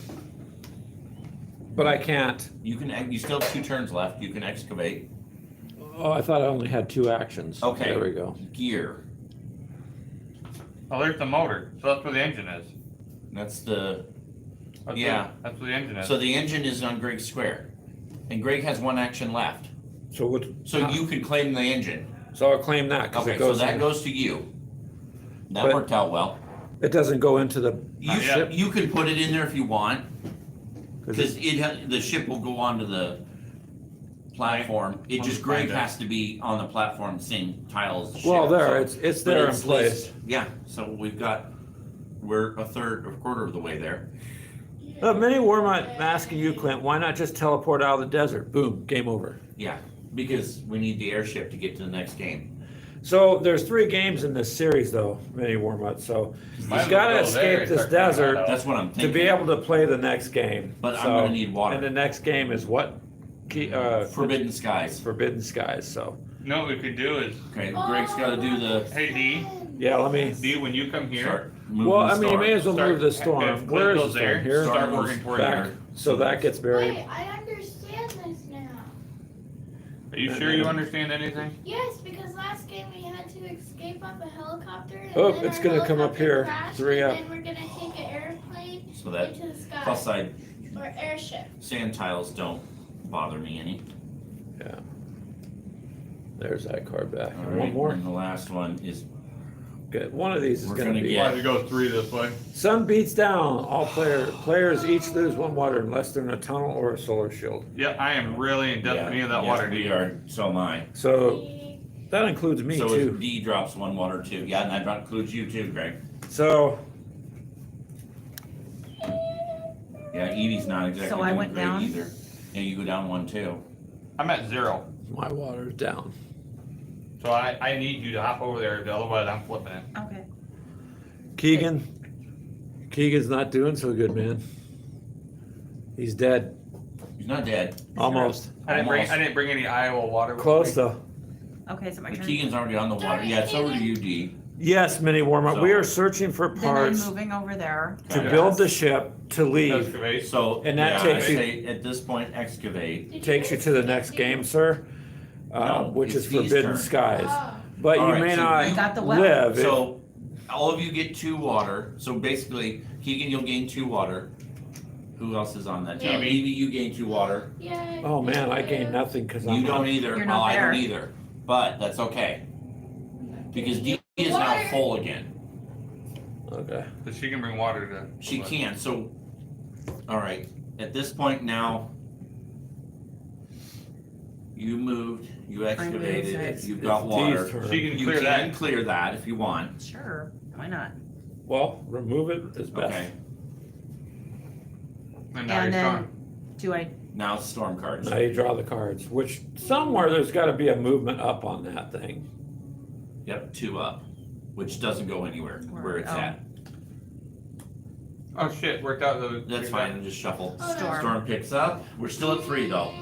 Speaker 1: But I can't.
Speaker 3: You still have 2 turns left. You can excavate.
Speaker 1: Oh, I thought I only had 2 actions.
Speaker 3: Okay.
Speaker 1: There we go.
Speaker 3: Gear.
Speaker 4: Oh, there's the motor. So that's where the engine is.
Speaker 3: That's the.
Speaker 4: That's
Speaker 3: Yeah.
Speaker 4: That's where the engine is.
Speaker 3: So the engine is on Greg's square. And Greg has 1 action left.
Speaker 1: So what?
Speaker 3: So you can claim the engine.
Speaker 1: So I'll claim that because
Speaker 3: Okay,
Speaker 1: it
Speaker 3: so
Speaker 1: goes.
Speaker 3: that
Speaker 1: in-
Speaker 3: goes to you. That
Speaker 1: But-
Speaker 3: worked out well.
Speaker 1: It doesn't go into the
Speaker 3: You
Speaker 1: ship.
Speaker 3: you can put it in there if you want,
Speaker 1: 'Cause
Speaker 3: because the ship will go onto the platform. It
Speaker 4: On
Speaker 3: just
Speaker 4: the
Speaker 3: Greg
Speaker 4: finder.
Speaker 3: has to be on the platform, same tile as the ship.
Speaker 1: Well, there,
Speaker 3: so-
Speaker 1: it's
Speaker 3: but
Speaker 1: there in
Speaker 3: it's
Speaker 1: place.
Speaker 3: listed. Yeah, so we're a quarter of the way there.
Speaker 1: Many Warmont asking you, Clint, why not just teleport out of the desert? Boom, game over.
Speaker 3: Yeah, because we need the airship to get to the next game.
Speaker 1: So there's 3 games in this series though, Many Warmont, so
Speaker 4: Might
Speaker 1: you've gotta
Speaker 4: as well go there
Speaker 1: escape
Speaker 4: and
Speaker 1: this
Speaker 4: start clearing that
Speaker 1: desert
Speaker 4: out.
Speaker 3: That's what I'm
Speaker 1: to
Speaker 3: thinking.
Speaker 1: be able to play the next game.
Speaker 3: But I'm
Speaker 1: So-
Speaker 3: gonna need water.
Speaker 1: And the next game is what?
Speaker 3: Forbidden Skies.
Speaker 1: Forbidden Skies, so,
Speaker 4: You know what we could do is,
Speaker 3: Okay, Greg's gotta do the
Speaker 4: hey D,
Speaker 1: yeah, let me,
Speaker 4: D, when you come here,
Speaker 3: start moving
Speaker 1: well,
Speaker 3: the
Speaker 1: I mean, you
Speaker 3: storm.
Speaker 1: may as well
Speaker 4: Start-
Speaker 1: move the storm.
Speaker 4: if
Speaker 1: Where is the
Speaker 4: goes there,
Speaker 1: storm? Here?
Speaker 4: start
Speaker 3: Storm
Speaker 4: working
Speaker 3: goes
Speaker 4: toward
Speaker 1: Back,
Speaker 4: here.
Speaker 1: so that gets buried.
Speaker 2: Wait, I understand this now.
Speaker 4: Are you sure you understand anything?
Speaker 2: Yes, because last game we had to escape up a helicopter. And
Speaker 1: Oh,
Speaker 2: then
Speaker 1: it's
Speaker 2: our
Speaker 1: gonna come up
Speaker 2: helicopter
Speaker 1: here.
Speaker 2: crashed,
Speaker 1: 3
Speaker 2: and
Speaker 1: up.
Speaker 2: then we're gonna take an airplane
Speaker 3: So that
Speaker 2: into the sky.
Speaker 3: plus side
Speaker 2: Or airship.
Speaker 3: sand tiles don't bother me any.
Speaker 1: Yeah. There's that card back.
Speaker 3: All
Speaker 1: And
Speaker 3: right,
Speaker 1: one more.
Speaker 3: and the last one is
Speaker 1: Good. One of these is
Speaker 3: We're
Speaker 1: gonna
Speaker 3: gonna
Speaker 1: be.
Speaker 3: get-
Speaker 4: Why to go 3 this way?
Speaker 1: Sun beats down. All players each lose 1 water unless they're in a tunnel or a solar shield.
Speaker 4: Yeah, I am really in desperate need of that
Speaker 3: yes,
Speaker 4: water,
Speaker 3: we
Speaker 4: D.
Speaker 3: are. So am I.
Speaker 1: So that includes me
Speaker 3: so
Speaker 1: too.
Speaker 3: if D drops 1 water too. Yeah, and that includes you too, Greg.
Speaker 1: So
Speaker 3: Yeah, Edie's not exactly
Speaker 5: So I
Speaker 3: doing
Speaker 5: went
Speaker 3: great
Speaker 5: down?
Speaker 3: either. Yeah, you go down 1 too.
Speaker 4: I'm at 0.
Speaker 1: my water's down.
Speaker 4: So I need you to hop over there, otherwise I'm flipping it.
Speaker 5: Okay.
Speaker 1: Keegan's not doing so good, man. He's dead.
Speaker 3: He's not dead.
Speaker 1: Almost.
Speaker 4: I didn't
Speaker 3: Almost.
Speaker 4: bring any Iowa water with
Speaker 1: Close
Speaker 4: me.
Speaker 1: though.
Speaker 5: Okay, so my
Speaker 3: But
Speaker 5: turn.
Speaker 3: Keegan's already on the water. Yeah, it's over to you, D.
Speaker 1: Yes, mini warm-up.
Speaker 3: So-
Speaker 1: We are searching for
Speaker 5: Then I'm
Speaker 1: parts
Speaker 5: moving over there.
Speaker 1: to
Speaker 3: Okay.
Speaker 1: build the ship to leave.
Speaker 4: Excavate.
Speaker 3: So
Speaker 1: And that
Speaker 3: yeah,
Speaker 1: takes
Speaker 3: I
Speaker 1: you-
Speaker 3: say at this point excavate.
Speaker 1: Takes you to the next game, sir,
Speaker 3: No,
Speaker 1: which
Speaker 3: it's
Speaker 1: is
Speaker 3: Dee's
Speaker 1: Forbidden
Speaker 3: turn.
Speaker 1: Skies.
Speaker 2: Ah.
Speaker 1: But
Speaker 3: All
Speaker 1: you
Speaker 3: right,
Speaker 1: may
Speaker 3: so
Speaker 1: not
Speaker 3: you
Speaker 5: got the well.
Speaker 1: live.
Speaker 3: So all of you get 2 water. So basically, Keegan, you'll gain 2 water. Who else is on that team?
Speaker 2: Me.
Speaker 3: Evie, you gain 2 water.
Speaker 2: Yay.
Speaker 1: Oh man, I gained nothing because I'm
Speaker 3: You don't
Speaker 1: on.
Speaker 3: either.
Speaker 5: You're
Speaker 3: Well,
Speaker 5: not
Speaker 3: I don't
Speaker 5: there.
Speaker 3: either. But that's okay. Because D is now
Speaker 2: Water.
Speaker 3: full again.
Speaker 1: Okay.
Speaker 4: But she can bring water to.
Speaker 3: She can. So, all right. At this point now, You moved, you excavated,
Speaker 5: next.
Speaker 3: you've got
Speaker 1: It's
Speaker 3: water.
Speaker 1: Dee's turn.
Speaker 4: So you can
Speaker 3: You
Speaker 4: clear
Speaker 3: can
Speaker 4: that.
Speaker 3: clear that if you want.
Speaker 5: Sure, why not?
Speaker 1: Well, remove it as best.
Speaker 3: Okay,
Speaker 4: And now
Speaker 5: And
Speaker 4: you're
Speaker 5: then,
Speaker 4: storm.
Speaker 5: do I,
Speaker 3: now it's storm cards.
Speaker 1: Now you draw the cards, which somewhere there's gotta be a movement up on that thing.
Speaker 3: Yep, 2 up, which doesn't go anywhere where it's
Speaker 5: Oh.
Speaker 3: at.
Speaker 4: Oh shit, worked out the.
Speaker 3: That's fine, just shuffle.
Speaker 2: Oh, no.
Speaker 5: Storm.
Speaker 3: Storm picks up. We're still at 3 though.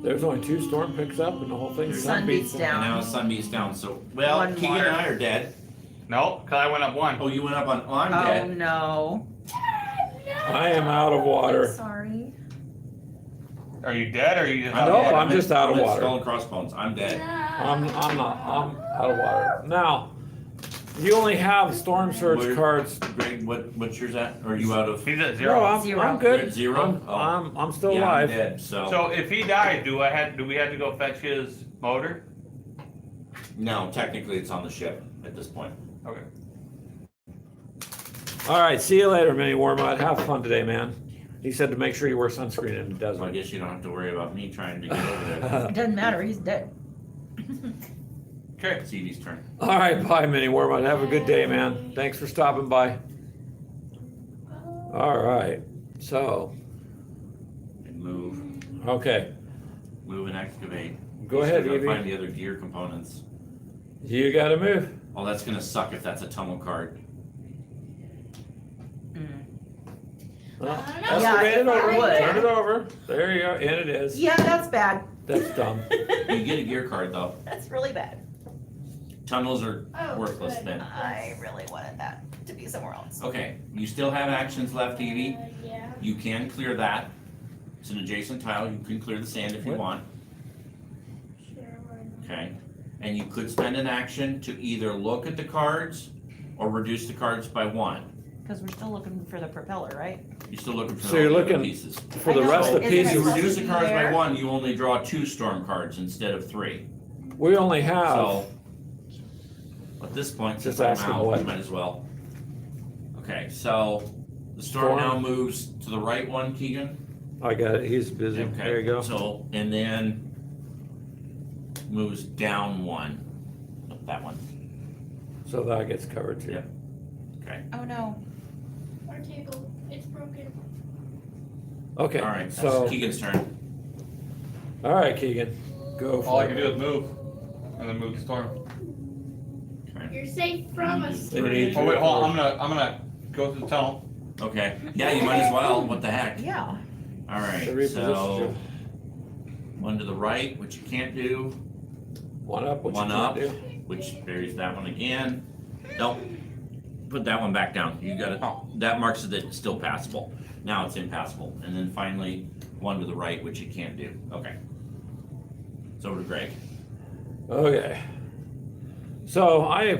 Speaker 1: There's only 2 storm picks up and the whole thing.
Speaker 5: Sun beats
Speaker 3: And
Speaker 5: down.
Speaker 3: now sun beats down, so, well,
Speaker 5: One
Speaker 3: Keegan
Speaker 5: water.
Speaker 3: and I are dead.
Speaker 4: No, cause I went up 1.
Speaker 3: Oh, you went up on, I'm
Speaker 5: Oh,
Speaker 3: dead.
Speaker 5: no.
Speaker 1: I am out of water.
Speaker 5: Sorry.
Speaker 4: Are you dead or are you just?
Speaker 1: I know,
Speaker 4: out of
Speaker 1: I'm
Speaker 4: water?
Speaker 1: just out of
Speaker 3: at
Speaker 1: water.
Speaker 3: Skull and crossbones, I'm dead.
Speaker 1: I'm not, I'm out of water. Now, you only have storm surge
Speaker 3: Where-
Speaker 1: cards.
Speaker 3: Greg, what's yours at? Are you out of?
Speaker 4: He's at
Speaker 1: No,
Speaker 4: 0.
Speaker 1: I'm
Speaker 5: Zero.
Speaker 1: good.
Speaker 3: You're at 0? Oh.
Speaker 1: I'm still
Speaker 3: Yeah, I'm
Speaker 1: alive.
Speaker 3: dead, so.
Speaker 4: So if he died, do we have to go fetch his motor?
Speaker 3: No, technically it's on the ship at this point.
Speaker 4: Okay.
Speaker 1: All right, see you later, Mini Warmud. Have fun today, man. He said to make sure you wear sunscreen in the
Speaker 3: So I
Speaker 1: desert.
Speaker 3: guess you don't have to worry about me trying to get over there.
Speaker 5: It doesn't matter, he's dead.
Speaker 4: Okay.
Speaker 3: It's Evie's turn.
Speaker 1: All right, bye, Mini Warmud. Have a good day, man. Thanks for stopping by. All right, so,
Speaker 3: And move,
Speaker 1: okay,
Speaker 3: move and excavate.
Speaker 1: go
Speaker 3: You
Speaker 1: ahead,
Speaker 3: still gotta Find
Speaker 1: Evie.
Speaker 3: the other gear components.
Speaker 1: You gotta move.
Speaker 3: Oh, that's gonna suck if that's a tunnel card.
Speaker 1: Well,
Speaker 2: Yeah,
Speaker 1: excavate it
Speaker 5: it
Speaker 1: over,
Speaker 5: would.
Speaker 1: turn it over. There you go, and it is.
Speaker 5: Yeah, that's bad.
Speaker 1: That's dumb.
Speaker 3: You get a gear card though.
Speaker 5: That's really bad.
Speaker 3: Tunnels are
Speaker 2: Oh,
Speaker 3: worthless
Speaker 2: good.
Speaker 3: then.
Speaker 5: I really wanted that to be somewhere else.
Speaker 3: Okay, you still have actions left, Evie.
Speaker 2: Yeah.
Speaker 3: You can clear that. It's an adjacent tile. You can clear the sand if you
Speaker 1: What?
Speaker 3: want.
Speaker 2: Sure, why not?
Speaker 3: Okay, and you could spend an action to either look at the cards or reduce the cards by 1.
Speaker 5: Because we're still looking for the propeller, right?
Speaker 3: You're still looking for
Speaker 1: So you're
Speaker 3: the other
Speaker 1: looking-
Speaker 3: pieces.
Speaker 1: For the
Speaker 5: I know,
Speaker 1: rest of the
Speaker 5: isn't it
Speaker 3: If you
Speaker 1: pieces,
Speaker 5: supposed
Speaker 3: reduce
Speaker 5: to
Speaker 3: the
Speaker 5: be
Speaker 3: cards by
Speaker 5: there?
Speaker 3: 1, you only draw 2 storm cards instead of 3.
Speaker 1: we only have,
Speaker 3: So, at this point, since
Speaker 1: Just
Speaker 3: I'm
Speaker 1: asking
Speaker 3: out,
Speaker 1: what?
Speaker 3: you might as well. Okay, so the storm
Speaker 1: Storm.
Speaker 3: now moves to the right one, Keegan.
Speaker 1: I got it, he's busy.
Speaker 3: Okay,
Speaker 1: There you go.
Speaker 3: So, and then moves down 1. That one.
Speaker 1: So that gets covered too.
Speaker 3: Yeah. Okay.
Speaker 5: Oh, no.
Speaker 2: Our table, it's broken.
Speaker 1: Okay,
Speaker 3: All right.
Speaker 1: so,
Speaker 3: That's Keegan's turn.
Speaker 1: all right, Keegan, go
Speaker 4: All I
Speaker 1: for
Speaker 4: can
Speaker 1: it.
Speaker 4: do is move. And then move the storm.
Speaker 3: Okay.
Speaker 2: You're safe from us.
Speaker 1: Then you need
Speaker 4: Oh wait,
Speaker 1: to-
Speaker 4: hold on, I'm gonna go to the tunnel.
Speaker 3: Okay. Yeah, you might as well. What the heck?
Speaker 5: Yeah.
Speaker 3: All
Speaker 1: So
Speaker 3: right.
Speaker 1: reposition
Speaker 3: So
Speaker 1: you.
Speaker 3: 1 to the right, which you can't do.
Speaker 1: One up, what you
Speaker 3: 1
Speaker 1: can't
Speaker 3: up,
Speaker 1: do.
Speaker 3: which buries that one again. Nope. Put that one back down. You got it.
Speaker 4: Oh.
Speaker 3: That marks it it's still passable. Now it's impassable. And then finally 1 to the right, which you can't do. Okay. It's over to Greg.
Speaker 1: Okay. So I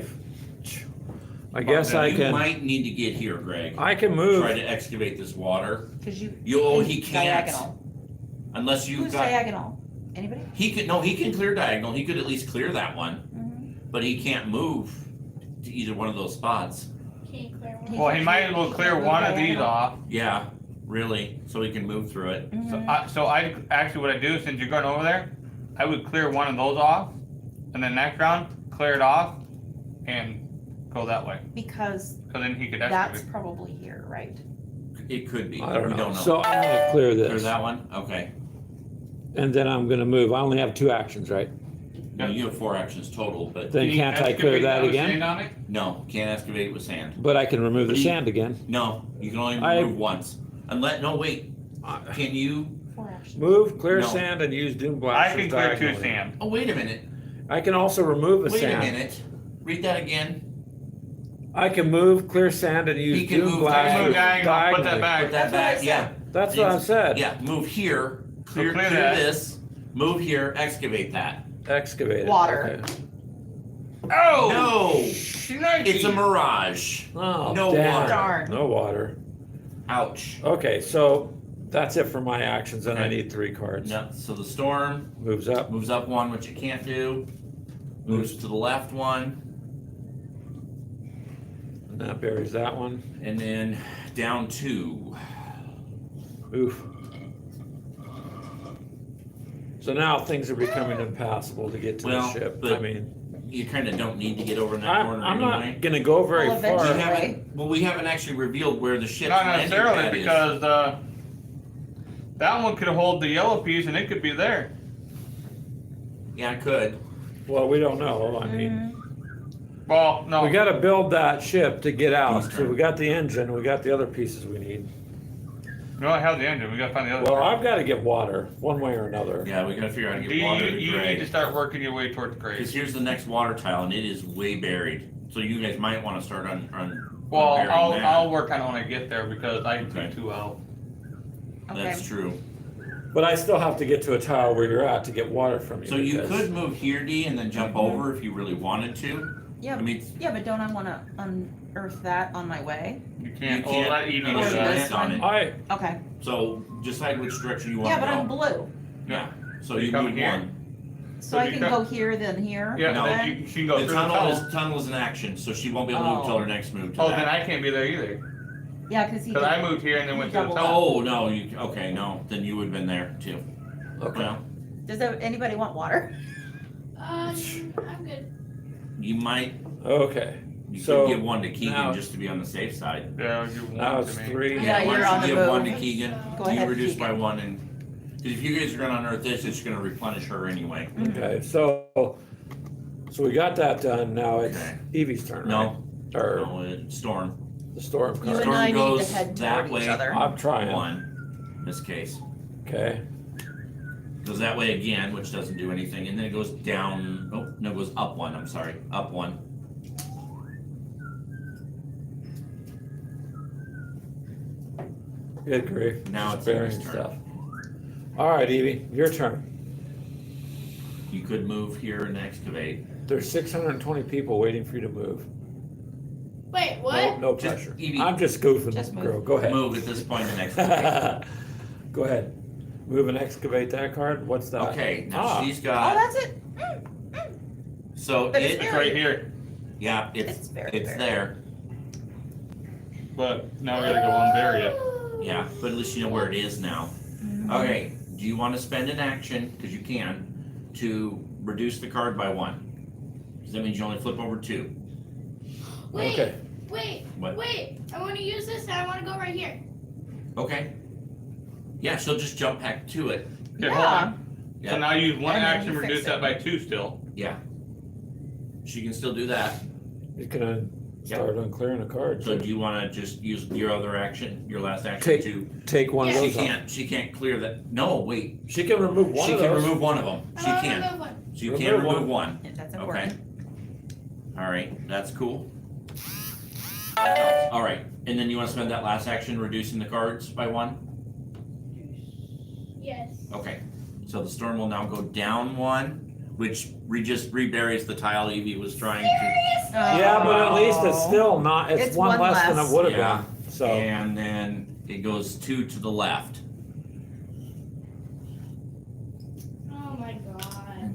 Speaker 1: guess
Speaker 3: Now,
Speaker 1: I
Speaker 3: you
Speaker 1: can,
Speaker 3: might need to get here, Greg.
Speaker 1: I can move.
Speaker 3: Try to excavate this water.
Speaker 5: Because you.
Speaker 3: He can't.
Speaker 5: Diagonal.
Speaker 3: Unless you've
Speaker 5: Who's
Speaker 3: got.
Speaker 5: diagonal? Anybody?
Speaker 3: He can clear diagonal. He could at least clear that one,
Speaker 5: Mm-hmm.
Speaker 3: but he can't move to either one of those spots.
Speaker 2: Can't clear one.
Speaker 4: Well, he might as well clear one of these off.
Speaker 3: Yeah, really, so he can move through it.
Speaker 4: So I actually what I do since you're going over there, I would clear one of those off, and then next round clear it off, and go that way.
Speaker 5: Because
Speaker 4: Then he could
Speaker 5: that's
Speaker 4: excavate.
Speaker 5: probably here, right?
Speaker 3: It could be.
Speaker 1: I don't
Speaker 3: We
Speaker 1: know.
Speaker 3: don't know.
Speaker 1: So I'm gonna clear
Speaker 3: Clear
Speaker 1: this,
Speaker 3: that one? Okay.
Speaker 1: and then I'm gonna move. I only have 2 actions, right?
Speaker 3: No, you have 4 actions total, but
Speaker 1: Then
Speaker 4: Can you
Speaker 1: can't I clear
Speaker 4: excavate
Speaker 1: that
Speaker 4: with
Speaker 1: again?
Speaker 4: sand on it?
Speaker 3: no, can't excavate with sand.
Speaker 1: But I can remove the
Speaker 3: But he-
Speaker 1: sand again.
Speaker 3: No, you can only
Speaker 1: I-
Speaker 3: move once. No, wait. Can you?
Speaker 5: 4 actions.
Speaker 1: Move, clear
Speaker 3: No.
Speaker 1: sand, and use Doom
Speaker 4: I
Speaker 1: Blasters
Speaker 4: can clear 2
Speaker 1: diagonally.
Speaker 4: sand.
Speaker 3: Oh, wait a minute.
Speaker 1: I can also remove the
Speaker 3: Wait a
Speaker 1: sand.
Speaker 3: minute. Read that again.
Speaker 1: I can move, clear sand, and use
Speaker 3: He can
Speaker 1: Doom
Speaker 3: move
Speaker 1: Blasters
Speaker 4: diagonal, put that
Speaker 1: diagonally.
Speaker 4: back.
Speaker 3: Put that
Speaker 5: That's what I
Speaker 3: back.
Speaker 5: said.
Speaker 3: Yeah.
Speaker 1: That's what I said.
Speaker 3: Yeah. Move here. Clear,
Speaker 4: clear
Speaker 3: clear
Speaker 4: that.
Speaker 3: this. Move here. Excavate that.
Speaker 1: Excavate it.
Speaker 5: Water.
Speaker 1: Okay.
Speaker 4: Oh!
Speaker 3: No.
Speaker 4: Shnikey.
Speaker 3: It's a mirage.
Speaker 1: Oh,
Speaker 3: No
Speaker 1: damn.
Speaker 3: water.
Speaker 5: Darn.
Speaker 1: No water.
Speaker 3: Ouch.
Speaker 1: Okay, so that's it for my actions, and I
Speaker 3: Okay.
Speaker 1: need 3 cards.
Speaker 3: Yeah. So the storm
Speaker 1: Moves up.
Speaker 3: moves up 1, which it can't do. Moves to the left 1,
Speaker 1: And that buries that one.
Speaker 3: and then down 2.
Speaker 1: Oof. So now things are becoming impassable to get to
Speaker 3: Well,
Speaker 1: the ship.
Speaker 3: but
Speaker 1: I mean,
Speaker 3: You kind of don't need to get over in that corner
Speaker 1: I'm
Speaker 3: anyway.
Speaker 1: not gonna go very
Speaker 5: Well,
Speaker 3: We
Speaker 5: eventually-
Speaker 1: far.
Speaker 3: we haven't actually revealed where the ship's
Speaker 4: Not
Speaker 3: landing
Speaker 4: necessarily,
Speaker 3: pad is.
Speaker 4: because that one could hold the yellow piece and it could be there.
Speaker 3: Yeah, I could.
Speaker 1: Well, we don't know. I mean,
Speaker 5: Mm,
Speaker 4: Well, no.
Speaker 1: we gotta build that ship to get out.
Speaker 3: Eastern.
Speaker 1: So we got the engine, we got the other pieces we need.
Speaker 4: We only have the engine. We gotta find the other.
Speaker 1: Well,
Speaker 4: part.
Speaker 1: I've gotta get water, one way or another.
Speaker 3: Yeah, we gotta figure out how to
Speaker 4: Do
Speaker 3: get water to
Speaker 4: you need to
Speaker 3: Greg.
Speaker 4: start working your way towards
Speaker 3: Because
Speaker 4: Greg.
Speaker 3: here's the next water tile, and it is way buried. So you guys might want to start on
Speaker 4: Well,
Speaker 3: burying
Speaker 4: I'll
Speaker 3: that.
Speaker 4: work on it when I get there because I
Speaker 3: Okay.
Speaker 4: do too well.
Speaker 5: okay.
Speaker 3: That's true.
Speaker 1: But I still have to get to a tile where you're at to get water from you.
Speaker 3: So you
Speaker 1: because-
Speaker 3: could move here, D, and then jump over if you really wanted to.
Speaker 5: Yeah,
Speaker 3: I mean,
Speaker 5: yeah, but don't I wanna unearth that on my way?
Speaker 4: You can't.
Speaker 3: You
Speaker 4: Well,
Speaker 3: can't-
Speaker 4: that Evie
Speaker 3: you
Speaker 5: Or
Speaker 4: does
Speaker 3: can't
Speaker 5: this
Speaker 4: that.
Speaker 3: land on
Speaker 5: one?
Speaker 3: it.
Speaker 5: Okay,
Speaker 3: So decide which direction you
Speaker 5: yeah,
Speaker 3: want
Speaker 5: but
Speaker 3: to
Speaker 5: I'm
Speaker 3: go.
Speaker 5: blue,
Speaker 3: Yeah. So
Speaker 4: Are you
Speaker 3: you
Speaker 4: coming
Speaker 3: move
Speaker 4: here?
Speaker 3: one.
Speaker 5: so
Speaker 4: So
Speaker 5: I
Speaker 4: you
Speaker 5: can
Speaker 4: got-
Speaker 5: go here, then here,
Speaker 4: Yeah,
Speaker 3: No.
Speaker 4: then you can go
Speaker 3: The
Speaker 4: through the
Speaker 3: tunnel
Speaker 4: tunnel.
Speaker 3: is in action, so she won't be able to move
Speaker 5: Oh.
Speaker 3: till her next move to
Speaker 4: Oh, then
Speaker 3: that.
Speaker 4: I can't be there either.
Speaker 5: yeah, cause he
Speaker 4: Because I
Speaker 5: did,
Speaker 4: moved here and then went to the
Speaker 5: Double
Speaker 4: tunnel.
Speaker 3: Oh no, okay, no, then you would have been there too.
Speaker 1: Okay.
Speaker 3: Well,
Speaker 5: does anybody want water?
Speaker 2: I'm good.
Speaker 3: you might.
Speaker 1: Okay.
Speaker 3: You
Speaker 1: So,
Speaker 3: could give one to Keegan
Speaker 1: now-
Speaker 3: just to be on the safe side.
Speaker 4: Yeah, you
Speaker 1: Now
Speaker 4: want
Speaker 1: it's
Speaker 4: to me.
Speaker 1: 3.
Speaker 5: Yeah,
Speaker 3: why
Speaker 5: you're
Speaker 3: don't
Speaker 5: on the
Speaker 3: you give
Speaker 5: move.
Speaker 3: one to Keegan.
Speaker 5: Go
Speaker 3: You
Speaker 5: ahead,
Speaker 3: reduce by
Speaker 5: Keegan.
Speaker 3: one, and because if you guys are gonna unearth this, it's gonna replenish her anyway.
Speaker 1: Okay, so we got that done. Now it's
Speaker 3: Okay.
Speaker 1: Evie's turn,
Speaker 3: No.
Speaker 1: right? Or
Speaker 3: No, Storm.
Speaker 1: the storm
Speaker 5: You
Speaker 1: card.
Speaker 5: and I need to
Speaker 3: goes
Speaker 5: head
Speaker 3: that
Speaker 5: toward each
Speaker 3: way.
Speaker 5: other.
Speaker 1: I'm trying.
Speaker 3: One, in this case.
Speaker 1: Okay.
Speaker 3: Goes that way again, which doesn't do anything, and then it goes down, oh, no, it goes up one, I'm sorry, up one.
Speaker 1: Good grief.
Speaker 3: Now
Speaker 1: Just
Speaker 3: it's
Speaker 1: burying
Speaker 3: Evie's turn.
Speaker 1: stuff. All right, Evie, your turn.
Speaker 3: You could move here and excavate.
Speaker 1: There's 620 people waiting for you to move.
Speaker 2: Wait,
Speaker 1: No,
Speaker 2: what?
Speaker 1: no
Speaker 3: Just,
Speaker 1: pressure.
Speaker 3: Evie,
Speaker 1: I'm just goofing,
Speaker 5: Just move.
Speaker 1: girl. Go ahead.
Speaker 3: Move at this point and excavate.
Speaker 1: Go ahead. Move and excavate that card. What's that?
Speaker 3: Okay, now
Speaker 1: Ah,
Speaker 3: she's
Speaker 5: Oh,
Speaker 3: got,
Speaker 5: that's it,
Speaker 3: so
Speaker 5: But it's
Speaker 3: it,
Speaker 4: It's right here.
Speaker 3: yeah,
Speaker 5: it's
Speaker 3: it's
Speaker 5: very,
Speaker 3: it's
Speaker 5: very.
Speaker 3: there.
Speaker 4: But now we gotta go unbury it.
Speaker 3: Yeah, but at least you know where it is now.
Speaker 5: Mhm.
Speaker 3: Okay, do you want to spend an action, because you can, to reduce the card by one? Because that means you only flip over two.
Speaker 2: Wait,
Speaker 1: Okay.
Speaker 2: wait,
Speaker 3: What?
Speaker 2: wait. I want to use this and I want to go right here.
Speaker 3: Okay. Yeah, she'll just jump back to it.
Speaker 4: Okay, hold
Speaker 5: Yeah.
Speaker 4: on.
Speaker 3: Yeah.
Speaker 4: So now use one
Speaker 5: And then
Speaker 4: action,
Speaker 5: you fix
Speaker 4: reduce
Speaker 5: it.
Speaker 4: that by two still.
Speaker 3: Yeah. She can still do that.
Speaker 1: You can start unclearing a card.
Speaker 3: So do you want to just use your other action, your last action
Speaker 1: Take
Speaker 3: to?
Speaker 1: Take one
Speaker 2: Yeah.
Speaker 1: of
Speaker 3: She
Speaker 1: those off.
Speaker 3: can't. She can't clear that. No, wait.
Speaker 1: She can remove one
Speaker 3: She
Speaker 1: of
Speaker 3: can
Speaker 1: those.
Speaker 3: remove one of them. She
Speaker 2: I wanna
Speaker 3: can.
Speaker 2: remove one.
Speaker 3: So you
Speaker 1: Remove
Speaker 3: can remove
Speaker 1: one.
Speaker 3: one.
Speaker 5: Yeah, that's
Speaker 3: Okay.
Speaker 5: important.
Speaker 3: All right. That's cool. All right. And then you want to spend that last action reducing the cards by one?
Speaker 2: Yes.
Speaker 3: Okay. So the storm will now go down one, which just reburies the tile Evie was trying to.
Speaker 2: Serious?
Speaker 1: Yeah, but at least it's
Speaker 5: Oh.
Speaker 1: still not. It's,
Speaker 5: It's
Speaker 1: one
Speaker 5: one
Speaker 1: less than
Speaker 5: less.
Speaker 1: it would have
Speaker 3: Yeah.
Speaker 1: been. So
Speaker 3: And then it goes two to the left.
Speaker 2: Oh my god.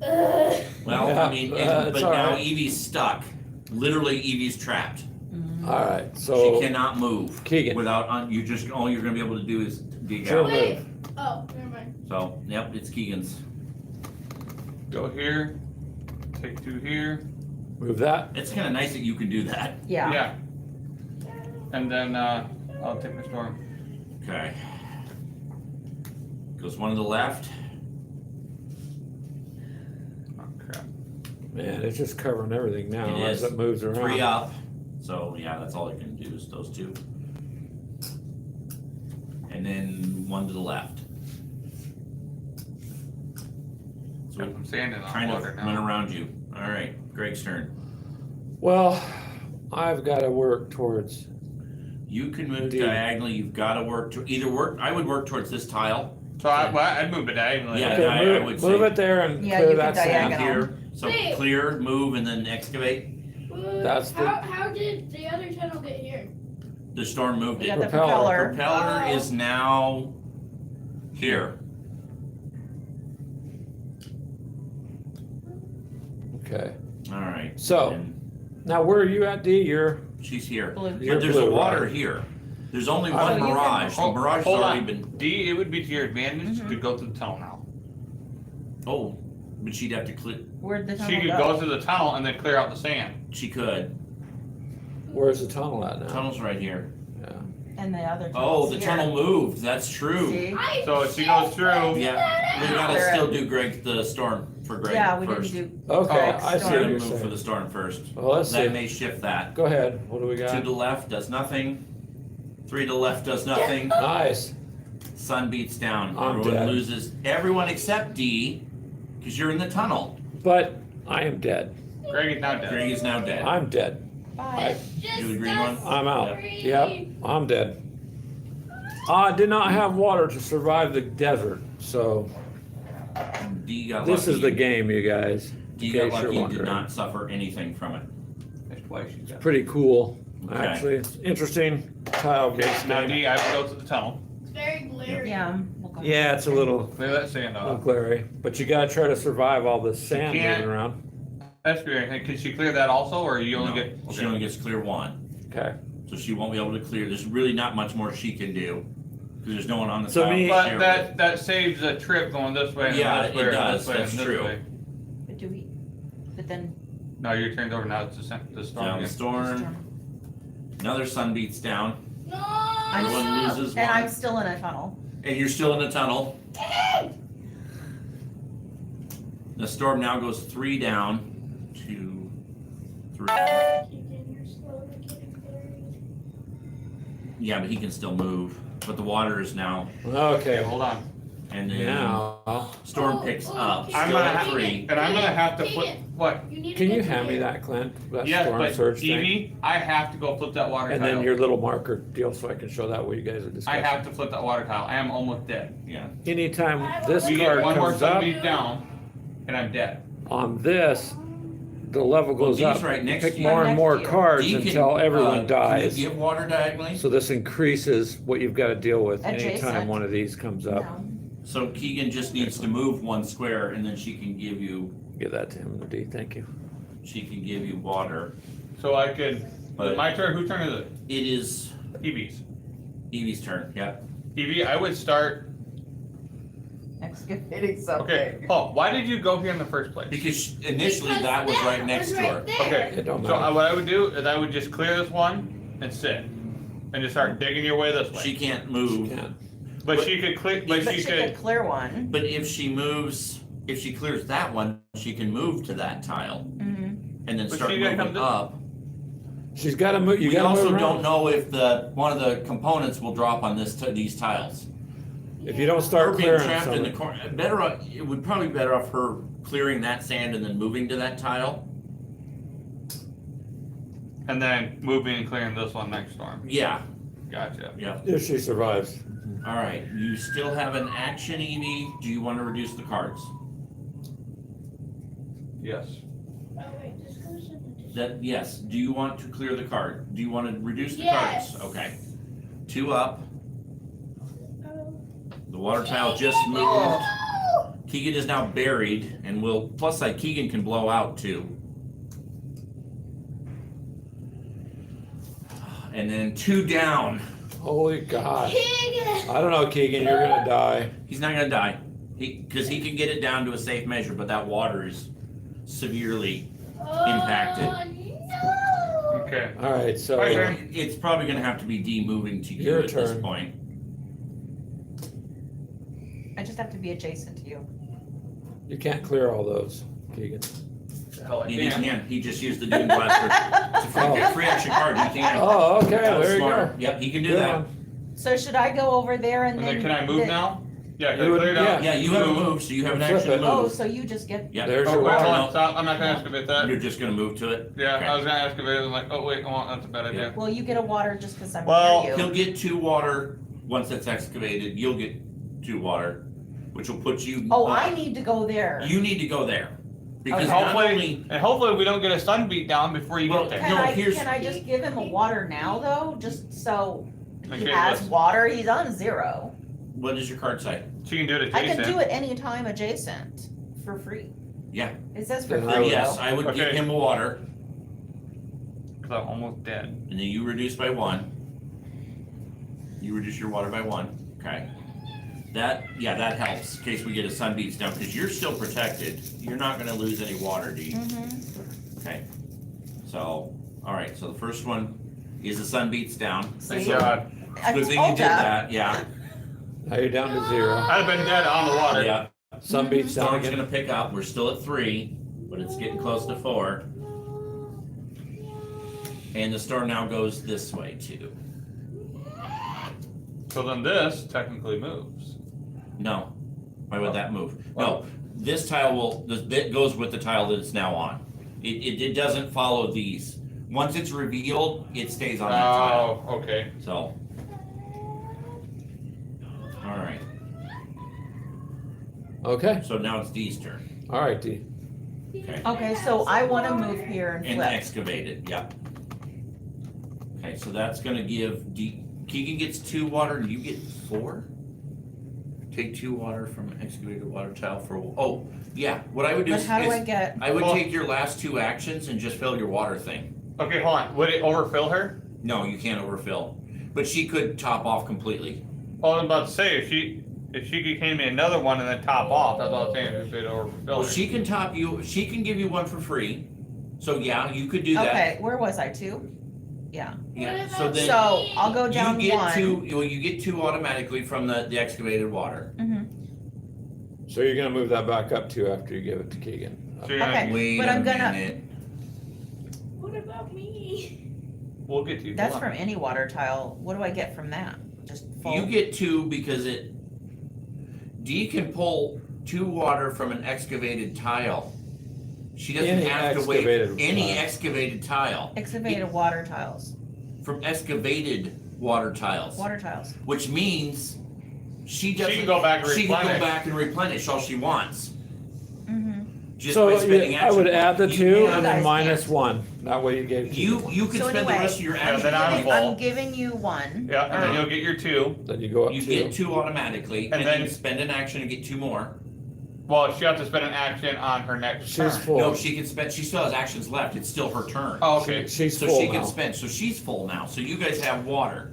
Speaker 2: Ugh.
Speaker 3: Well,
Speaker 1: Yeah,
Speaker 3: I mean,
Speaker 1: it's
Speaker 3: but
Speaker 1: all
Speaker 3: now
Speaker 1: right.
Speaker 3: Evie's stuck. Literally, Evie's trapped.
Speaker 5: Mhm.
Speaker 1: all right.
Speaker 3: She
Speaker 1: So
Speaker 3: cannot move
Speaker 1: Keegan.
Speaker 3: without. You just all you're gonna be able to do is dig
Speaker 1: She'll
Speaker 3: out.
Speaker 1: move.
Speaker 2: Wait. Oh, never mind.
Speaker 3: So, yep, it's Keegan's.
Speaker 4: Go here. Take two here.
Speaker 1: Move that.
Speaker 3: It's kind of nice that you can do that.
Speaker 5: Yeah,
Speaker 4: And then I'll take my storm.
Speaker 3: Okay. Goes one to the left.
Speaker 4: Oh crap.
Speaker 1: Man, it's just covering everything now
Speaker 3: It
Speaker 1: as
Speaker 3: is.
Speaker 1: it moves around.
Speaker 3: Three up. So yeah, that's all I can do is those two. And then one to the left. So
Speaker 4: I'm standing on
Speaker 3: kind of
Speaker 4: water
Speaker 3: run
Speaker 4: now.
Speaker 3: around you. All right, Greg's turn.
Speaker 1: Well, I've got to work towards.
Speaker 3: You can move
Speaker 1: Indeed.
Speaker 3: diagonally. You've got to work to either work. I would work towards this tile.
Speaker 4: So I'd move it diagonally.
Speaker 3: Yeah.
Speaker 1: Okay,
Speaker 3: I
Speaker 1: move,
Speaker 3: would
Speaker 1: move
Speaker 3: say-
Speaker 1: it there and
Speaker 5: Yeah,
Speaker 1: clear
Speaker 5: you
Speaker 1: that
Speaker 5: can
Speaker 1: sand.
Speaker 5: diagonal.
Speaker 3: Here. So
Speaker 2: Wait.
Speaker 3: clear, move, and then excavate.
Speaker 1: That's the-
Speaker 2: How did the other tunnel get here?
Speaker 3: The storm moved
Speaker 5: we
Speaker 3: it.
Speaker 5: got the
Speaker 1: Propeller.
Speaker 5: propeller.
Speaker 3: Propeller
Speaker 2: Oh.
Speaker 3: is now here.
Speaker 1: Okay.
Speaker 3: All right.
Speaker 1: So
Speaker 3: And
Speaker 1: now where are you at, D? You're
Speaker 3: she's here.
Speaker 5: Blue.
Speaker 1: You're
Speaker 3: But there's
Speaker 1: blue,
Speaker 3: a water
Speaker 1: right?
Speaker 3: here. There's only
Speaker 1: I
Speaker 3: one
Speaker 5: don't-
Speaker 3: Mirage. The Mirage has
Speaker 4: Hold
Speaker 3: already
Speaker 4: on.
Speaker 3: been.
Speaker 4: D, it would be to your advantage to go through the tunnel now.
Speaker 3: Oh, but she'd have to clear.
Speaker 5: Where'd the tunnel
Speaker 4: She could go through the tunnel and then clear out the sand.
Speaker 3: She could.
Speaker 1: Where's the tunnel at now?
Speaker 3: Tunnel's right here.
Speaker 1: Yeah.
Speaker 5: And the other
Speaker 3: Oh,
Speaker 5: tunnel's
Speaker 3: the
Speaker 5: here.
Speaker 3: tunnel moved. That's true.
Speaker 5: See?
Speaker 4: So if she goes through,
Speaker 3: Yeah, we gotta
Speaker 5: Clear it.
Speaker 3: still do Greg the storm for Greg
Speaker 5: Yeah, we
Speaker 3: first.
Speaker 5: didn't
Speaker 1: Okay,
Speaker 5: Oh,
Speaker 1: I see
Speaker 5: storm.
Speaker 1: what
Speaker 3: Gotta
Speaker 1: you're
Speaker 3: move for the
Speaker 1: saying.
Speaker 3: storm first.
Speaker 1: Well, let's
Speaker 3: That
Speaker 1: see.
Speaker 3: may shift that.
Speaker 1: Go ahead. What do we
Speaker 3: To
Speaker 1: got?
Speaker 3: the left does nothing. 3 to the left does nothing.
Speaker 1: Nice.
Speaker 3: Sun beats down.
Speaker 1: I'm
Speaker 3: Everyone
Speaker 1: dead.
Speaker 3: loses. Everyone except D, because you're in the tunnel.
Speaker 1: But I am dead.
Speaker 4: Greg is now dead.
Speaker 3: Greg is now dead.
Speaker 1: I'm dead.
Speaker 5: Bye.
Speaker 3: Do the green one?
Speaker 1: I'm out. Yep, I'm dead. I did not have water to survive the desert, so
Speaker 3: D got
Speaker 1: this
Speaker 3: lucky.
Speaker 1: is the game, you guys.
Speaker 3: D
Speaker 1: in
Speaker 3: got
Speaker 1: case you're
Speaker 3: lucky. Did
Speaker 1: wondering.
Speaker 3: not suffer anything from it.
Speaker 4: That's twice she's dead.
Speaker 1: Pretty cool,
Speaker 3: Okay.
Speaker 1: actually. It's interesting tile
Speaker 4: Okay,
Speaker 1: based
Speaker 4: now
Speaker 1: game.
Speaker 4: D, I would go to the tunnel.
Speaker 2: It's very glary.
Speaker 5: Yeah, we'll go.
Speaker 1: Yeah, it's a little
Speaker 4: Clear that sand off.
Speaker 1: glary, but you gotta try to survive all this sand
Speaker 4: can't-
Speaker 1: moving around.
Speaker 4: That's great. Can she clear that also, or you only
Speaker 3: No,
Speaker 4: get?
Speaker 3: She only gets clear 1.
Speaker 1: Okay.
Speaker 3: So she won't be able to clear. There's really not much more she can do. Because there's no one on the
Speaker 1: So
Speaker 3: tile
Speaker 1: me-
Speaker 3: to
Speaker 4: But
Speaker 3: share
Speaker 4: that saves a trip going this way and
Speaker 3: Yeah,
Speaker 4: this way
Speaker 3: it
Speaker 4: and
Speaker 3: does.
Speaker 4: this way
Speaker 3: That's
Speaker 4: and this
Speaker 3: true.
Speaker 4: way.
Speaker 5: But do we, but then.
Speaker 4: No, your turn's over now. It's the storm.
Speaker 3: Down the
Speaker 4: again.
Speaker 3: storm. Another sun beats down.
Speaker 2: No!
Speaker 3: Everyone loses
Speaker 5: And I'm
Speaker 3: one.
Speaker 5: still in a tunnel.
Speaker 3: And you're still in the tunnel. The storm now goes 3 down. 2, 3.
Speaker 2: You're slowly getting buried.
Speaker 3: Yeah, but he can still move. But the water is now.
Speaker 4: Okay,
Speaker 1: Okay.
Speaker 4: hold on.
Speaker 3: And then
Speaker 1: Now,
Speaker 3: storm picks up.
Speaker 2: I'm
Speaker 3: Still
Speaker 4: gonna
Speaker 3: at
Speaker 4: have-
Speaker 3: 3.
Speaker 4: And I'm gonna have to flip. What?
Speaker 2: You need to
Speaker 1: can you
Speaker 2: get
Speaker 1: hand me
Speaker 2: to
Speaker 1: that, Clint? That
Speaker 4: Yes,
Speaker 1: storm
Speaker 4: but
Speaker 1: surge thing?
Speaker 4: Evie, I have to go flip that water
Speaker 1: And
Speaker 4: tile.
Speaker 1: then your little marker deal so I can show that what you guys are
Speaker 4: I
Speaker 1: discussing.
Speaker 4: have to flip that water tile. I am almost dead.
Speaker 3: Yeah.
Speaker 1: Anytime this
Speaker 4: You
Speaker 1: card
Speaker 4: get one more
Speaker 1: comes up
Speaker 4: sunbeam down, and I'm dead.
Speaker 1: on this, the level
Speaker 3: Well,
Speaker 1: goes
Speaker 3: Dee's
Speaker 1: up.
Speaker 3: right
Speaker 1: You
Speaker 3: next
Speaker 1: pick
Speaker 3: to you.
Speaker 1: more and more
Speaker 5: Next to you.
Speaker 1: cards
Speaker 3: D can,
Speaker 1: until everyone
Speaker 3: can
Speaker 1: dies.
Speaker 3: you give water diagonally?
Speaker 1: So this increases what you've got to deal with anytime
Speaker 5: Adjacent.
Speaker 1: one of these comes up.
Speaker 5: No.
Speaker 3: So Keegan just needs to move 1 square and then she can give you
Speaker 1: Give that to him, D. Thank you.
Speaker 3: water.
Speaker 4: So I could.
Speaker 3: But-
Speaker 4: My turn. Whose turn is it?
Speaker 3: It is
Speaker 4: Evie's.
Speaker 3: Evie's turn. Yeah.
Speaker 4: Evie, I would start.
Speaker 5: Excavating something.
Speaker 4: Okay. Paul, why did you go here in the first place?
Speaker 3: Because initially that was right next to her.
Speaker 4: Okay.
Speaker 1: It don't
Speaker 4: So
Speaker 1: matter.
Speaker 4: what I would do is I would just clear this one and sit, and just start digging your way this way.
Speaker 3: She can't move.
Speaker 1: Can't.
Speaker 4: But she could clear. But
Speaker 5: But
Speaker 4: she
Speaker 5: she could
Speaker 4: could.
Speaker 5: clear one.
Speaker 3: But if she clears that one, she can move to that tile
Speaker 5: Mm-hmm.
Speaker 3: and then
Speaker 4: But
Speaker 3: start
Speaker 4: she gotta
Speaker 3: moving
Speaker 4: come to-
Speaker 3: up.
Speaker 1: She's got to move. You
Speaker 3: We
Speaker 1: got to
Speaker 3: also
Speaker 1: move
Speaker 3: don't
Speaker 1: around.
Speaker 3: know if one of the components will drop on these tiles.
Speaker 1: If you don't
Speaker 3: Her
Speaker 1: start
Speaker 3: being
Speaker 1: clearing
Speaker 3: trapped in the
Speaker 1: some,
Speaker 3: corner, it would probably be better off her clearing that sand and then moving to that tile.
Speaker 4: And then moving and clearing this one next storm.
Speaker 3: Yeah,
Speaker 4: Gotcha.
Speaker 3: yeah.
Speaker 1: if she survives.
Speaker 3: All right, you still have an action, Evie. Do you want to reduce the cards?
Speaker 4: Yes.
Speaker 2: Oh, wait, this goes in addition.
Speaker 3: That yes. Do you want to clear the card? Do you want to reduce the
Speaker 2: Yes.
Speaker 3: cards? Okay. 2 up.
Speaker 2: Oh.
Speaker 3: The water tile just moved.
Speaker 2: No!
Speaker 3: Keegan is now buried, and plus side Keegan can blow out too. And then 2 down.
Speaker 1: Holy God.
Speaker 2: Keegan!
Speaker 1: I don't know, Keegan. You're gonna die.
Speaker 3: He's not gonna die. Because he can get it down to a safe measure, but that water is severely impacted.
Speaker 2: Oh, no!
Speaker 4: Okay.
Speaker 1: All right. So
Speaker 4: My turn.
Speaker 3: It's probably gonna have to be D moving to you
Speaker 1: Your
Speaker 3: at this
Speaker 1: turn.
Speaker 3: point.
Speaker 5: I just have to be adjacent to you.
Speaker 1: you can't clear all those, Keegan.
Speaker 4: Hell, I
Speaker 3: He
Speaker 4: can.
Speaker 3: can. He just used the Doom Blaster. It's a free action card. He can.
Speaker 1: Oh, okay.
Speaker 3: That was
Speaker 1: There you
Speaker 3: smart.
Speaker 1: go.
Speaker 3: Yep, he can do
Speaker 1: Good
Speaker 3: that.
Speaker 1: one.
Speaker 5: So should I go over there and
Speaker 4: And
Speaker 5: then?
Speaker 4: then can I move now? Yeah, can I
Speaker 1: You would-
Speaker 4: clear it out?
Speaker 3: Yeah, you haven't moved, so you have an
Speaker 1: Flip
Speaker 3: action to
Speaker 1: it.
Speaker 5: Oh,
Speaker 3: move.
Speaker 5: so you just get,
Speaker 3: Yeah.
Speaker 1: There's
Speaker 4: Oh,
Speaker 1: your
Speaker 4: wait,
Speaker 1: water.
Speaker 4: hold on, stop. I'm not gonna excavate that.
Speaker 3: You're just gonna move to it?
Speaker 4: Yeah,
Speaker 3: Okay.
Speaker 4: I was gonna excavate it. I'm like, oh wait, that's a bad idea.
Speaker 5: well, you get a water just because I'm
Speaker 4: Well,
Speaker 5: near
Speaker 3: He'll
Speaker 5: you.
Speaker 3: get 2 water once it's excavated. You'll get 2 water, which will put you.
Speaker 5: Oh, I need to go there.
Speaker 3: You need to go there. Because
Speaker 5: Okay.
Speaker 3: not only.
Speaker 4: And hopefully we don't get a sun beat down before you
Speaker 3: Well,
Speaker 4: get there.
Speaker 5: Can
Speaker 3: No,
Speaker 5: I,
Speaker 3: here's-
Speaker 5: can I just give him a water now though, just so he
Speaker 4: Okay,
Speaker 5: has
Speaker 4: let's-
Speaker 5: water, he's on 0.
Speaker 3: What does your card say?
Speaker 4: She can do it
Speaker 5: I
Speaker 4: adjacent.
Speaker 5: can do it anytime adjacent, for free.
Speaker 3: Yeah.
Speaker 5: It says for
Speaker 1: Then
Speaker 5: free
Speaker 1: I would-
Speaker 3: Yes,
Speaker 5: though.
Speaker 3: I would give
Speaker 4: Okay.
Speaker 3: him a water,
Speaker 4: Cause I'm almost dead.
Speaker 3: and then you reduce by 1. You reduce your water by 1. Okay. That helps in case we get a sun beats down because you're still protected. You're not going to lose any water, do you? Okay. So, all right. So the first one is the sun beats down.
Speaker 4: Thank
Speaker 5: See?
Speaker 4: God.
Speaker 5: I
Speaker 3: Good thing you
Speaker 5: told
Speaker 3: did
Speaker 5: ya.
Speaker 3: that. Yeah.
Speaker 1: Now you're down to 0.
Speaker 4: I'd have been dead on the water.
Speaker 3: Yeah.
Speaker 1: Sun beats down
Speaker 3: Storm's
Speaker 1: again.
Speaker 3: going to pick up. We're still at 3, but it's getting close to 4. And the storm now goes this way too.
Speaker 4: So then this technically moves.
Speaker 3: No. Why would that move? No. This tile will. This bit goes with the tile that it's now on. It doesn't follow these. Once it's revealed, it stays on that tile.
Speaker 4: Oh, okay.
Speaker 3: So. All right.
Speaker 1: Okay.
Speaker 3: So now it's D's turn.
Speaker 1: All right, D.
Speaker 3: Okay.
Speaker 5: Okay, so I wanna move here and
Speaker 3: And
Speaker 5: flip.
Speaker 3: excavate it. Yep. Okay, so that's gonna give D. Keegan gets 2 water, and you get 4. Take 2 water from excavated water tile for. Oh, yeah. What I would do
Speaker 5: But
Speaker 3: is.
Speaker 5: how do I
Speaker 3: is
Speaker 5: get,
Speaker 3: I would
Speaker 4: Well-
Speaker 3: take your last 2 actions and just fill your water thing.
Speaker 4: Okay, hold on. Would it overfill her?
Speaker 3: No, you can't overfill. But she could top off completely.
Speaker 4: Oh, I was about to say, if she could hand me another one and then top off, that's all I'm saying, if it overfill
Speaker 3: Well,
Speaker 4: her.
Speaker 3: she can top you. She can give you 1 for free. So yeah, you could do that.
Speaker 5: okay, where was I, 2? Yeah,
Speaker 3: Yeah.
Speaker 2: What
Speaker 3: So
Speaker 2: about
Speaker 3: then
Speaker 5: so I'll go down
Speaker 3: you get
Speaker 5: 1.
Speaker 3: 2. Well, you get 2 automatically from the excavated water.
Speaker 1: So you're gonna move that back up 2 after you give it to Keegan.
Speaker 4: So you're gonna-
Speaker 5: Okay,
Speaker 3: Wait
Speaker 5: but
Speaker 3: a
Speaker 5: I'm gonna-
Speaker 3: minute.
Speaker 2: What about me?
Speaker 4: We'll get to you.
Speaker 5: That's
Speaker 4: Hold on.
Speaker 5: from any water tile. What do I get from that? Just full?
Speaker 3: You get 2 because it. D can pull 2 water from an excavated tile. She doesn't
Speaker 1: Any
Speaker 3: have to wait.
Speaker 1: excavated
Speaker 3: Any
Speaker 1: tile.
Speaker 3: excavated tile.
Speaker 5: Excavated water tiles,
Speaker 3: From excavated water tiles.
Speaker 5: water tiles.
Speaker 3: Which means she doesn't.
Speaker 4: can go back and
Speaker 3: She can go
Speaker 4: replenish.
Speaker 3: back and replenish all she wants. Just
Speaker 1: So
Speaker 3: by spending
Speaker 1: I
Speaker 3: action.
Speaker 1: would add the
Speaker 3: You
Speaker 1: 2
Speaker 3: can-
Speaker 1: and then
Speaker 5: guys
Speaker 1: minus
Speaker 5: can't.
Speaker 1: 1. That way you gave Keegan.
Speaker 3: You can
Speaker 5: So
Speaker 3: spend
Speaker 5: anyway,
Speaker 3: the rest of your
Speaker 4: Yeah,
Speaker 3: action.
Speaker 4: then I'm full.
Speaker 5: I'm giving you 1.
Speaker 4: Yeah, and then you'll get your 2.
Speaker 1: Then you go up
Speaker 3: You
Speaker 1: 2.
Speaker 3: get 2 automatically, and
Speaker 4: then-
Speaker 3: then spend an action and get 2 more.
Speaker 4: Well, she has to spend an action on her next
Speaker 1: She's
Speaker 4: turn.
Speaker 1: full.
Speaker 3: No, she can spend. She still has actions left. It's still her turn.
Speaker 4: Oh, okay.
Speaker 1: She's
Speaker 3: So
Speaker 1: full
Speaker 3: she can
Speaker 1: now.
Speaker 3: spend. So she's full now. So you guys have water.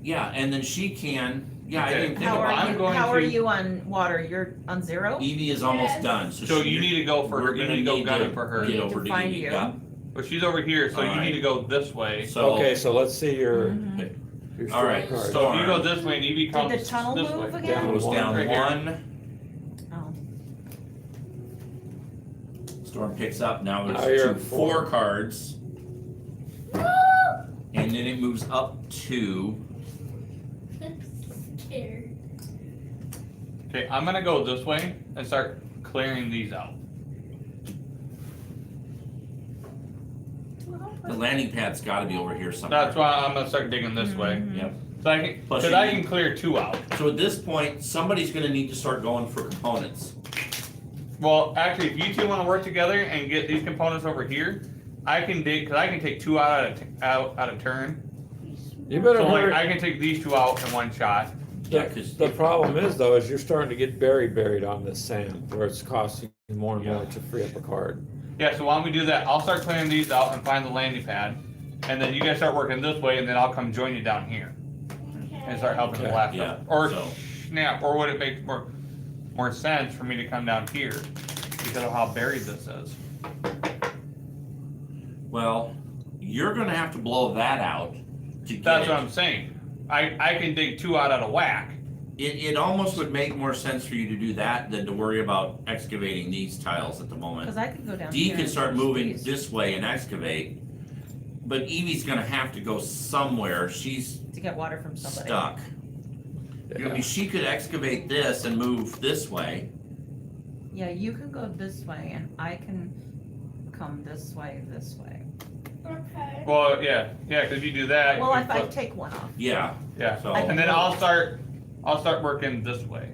Speaker 3: Yeah, and then she can. Yeah, I
Speaker 4: Okay.
Speaker 3: didn't think
Speaker 5: How
Speaker 3: about
Speaker 5: are
Speaker 4: I'm
Speaker 5: you,
Speaker 4: going
Speaker 5: how are
Speaker 4: to-
Speaker 5: you on water? You're on 0?
Speaker 3: Evie is almost
Speaker 2: Yes.
Speaker 3: done.
Speaker 4: So you need to go for
Speaker 3: We're
Speaker 4: her. You
Speaker 3: gonna
Speaker 4: need to go
Speaker 3: need
Speaker 4: gunning
Speaker 3: to
Speaker 4: for her.
Speaker 5: We
Speaker 3: Get
Speaker 5: need to
Speaker 3: over to
Speaker 5: find
Speaker 3: Evie.
Speaker 5: you.
Speaker 3: Yeah.
Speaker 4: But she's over here, so you
Speaker 3: Alright.
Speaker 4: need to go this way.
Speaker 3: So
Speaker 1: Okay, so let's see your
Speaker 3: all
Speaker 1: strong
Speaker 3: right.
Speaker 1: cards.
Speaker 4: So if you go this way and Evie comes
Speaker 5: Did the tunnel
Speaker 4: this
Speaker 5: move
Speaker 4: way.
Speaker 5: again?
Speaker 1: Down
Speaker 3: goes
Speaker 1: one.
Speaker 3: down
Speaker 4: Right here.
Speaker 3: 1.
Speaker 5: Oh.
Speaker 3: Storm picks up. Now
Speaker 1: Now
Speaker 3: there's
Speaker 1: you're
Speaker 3: 2
Speaker 1: at
Speaker 3: 4 cards, and then it moves up 2.
Speaker 2: I'm scared.
Speaker 4: Okay, I'm gonna go this way and start clearing these out.
Speaker 3: The landing pad's got to be over here somewhere.
Speaker 4: That's why I'm gonna start digging this way.
Speaker 3: Yep.
Speaker 4: So I can,
Speaker 3: Plus
Speaker 4: cause
Speaker 3: you
Speaker 4: I
Speaker 3: need-
Speaker 4: can clear 2 out.
Speaker 3: So at this point, somebody's going to need to start going for components.
Speaker 4: Well, actually, if you 2 wanna work together and get these components over here, I can dig, cause I can take 2 out at a turn.
Speaker 1: You better
Speaker 4: So like,
Speaker 1: hurry.
Speaker 4: I can take these 2 out in 1 shot.
Speaker 3: Yeah,
Speaker 1: The,
Speaker 3: 'cause
Speaker 1: the problem is though, is you're starting to get buried on this sand where it's costing you more and more
Speaker 3: Yeah.
Speaker 1: to free up a card.
Speaker 4: Yeah, so why don't we do that? I'll start clearing these out and find the landing pad. And then you guys start working this way and then I'll come join you down here and start helping the
Speaker 1: Okay.
Speaker 4: left.
Speaker 3: Yeah,
Speaker 4: Or
Speaker 3: so-
Speaker 4: snap, or would it make more sense for me to come down here because of how buried this is?
Speaker 3: Well, you're going to have to blow that out to get
Speaker 4: That's
Speaker 3: it.
Speaker 4: what I'm saying. I can dig 2 out of whack.
Speaker 3: It almost would make more sense for you to do that than to worry about excavating these tiles at the moment.
Speaker 5: Because I could go down
Speaker 3: D
Speaker 5: here.
Speaker 3: can
Speaker 5: and
Speaker 3: start
Speaker 5: fix
Speaker 3: moving
Speaker 5: these
Speaker 3: this way and excavate, but Evie's going to have to go somewhere. She's
Speaker 5: to get water from somebody.
Speaker 3: stuck. I mean, she could excavate this and move this way.
Speaker 5: Yeah, you can go this way and I can come this way.
Speaker 2: Okay.
Speaker 4: Well, yeah, because you do that.
Speaker 5: Well,
Speaker 4: you
Speaker 5: if I
Speaker 4: flip-
Speaker 5: take 1 off.
Speaker 3: Yeah.
Speaker 4: yeah,
Speaker 3: So-
Speaker 4: and then I'll start working this way.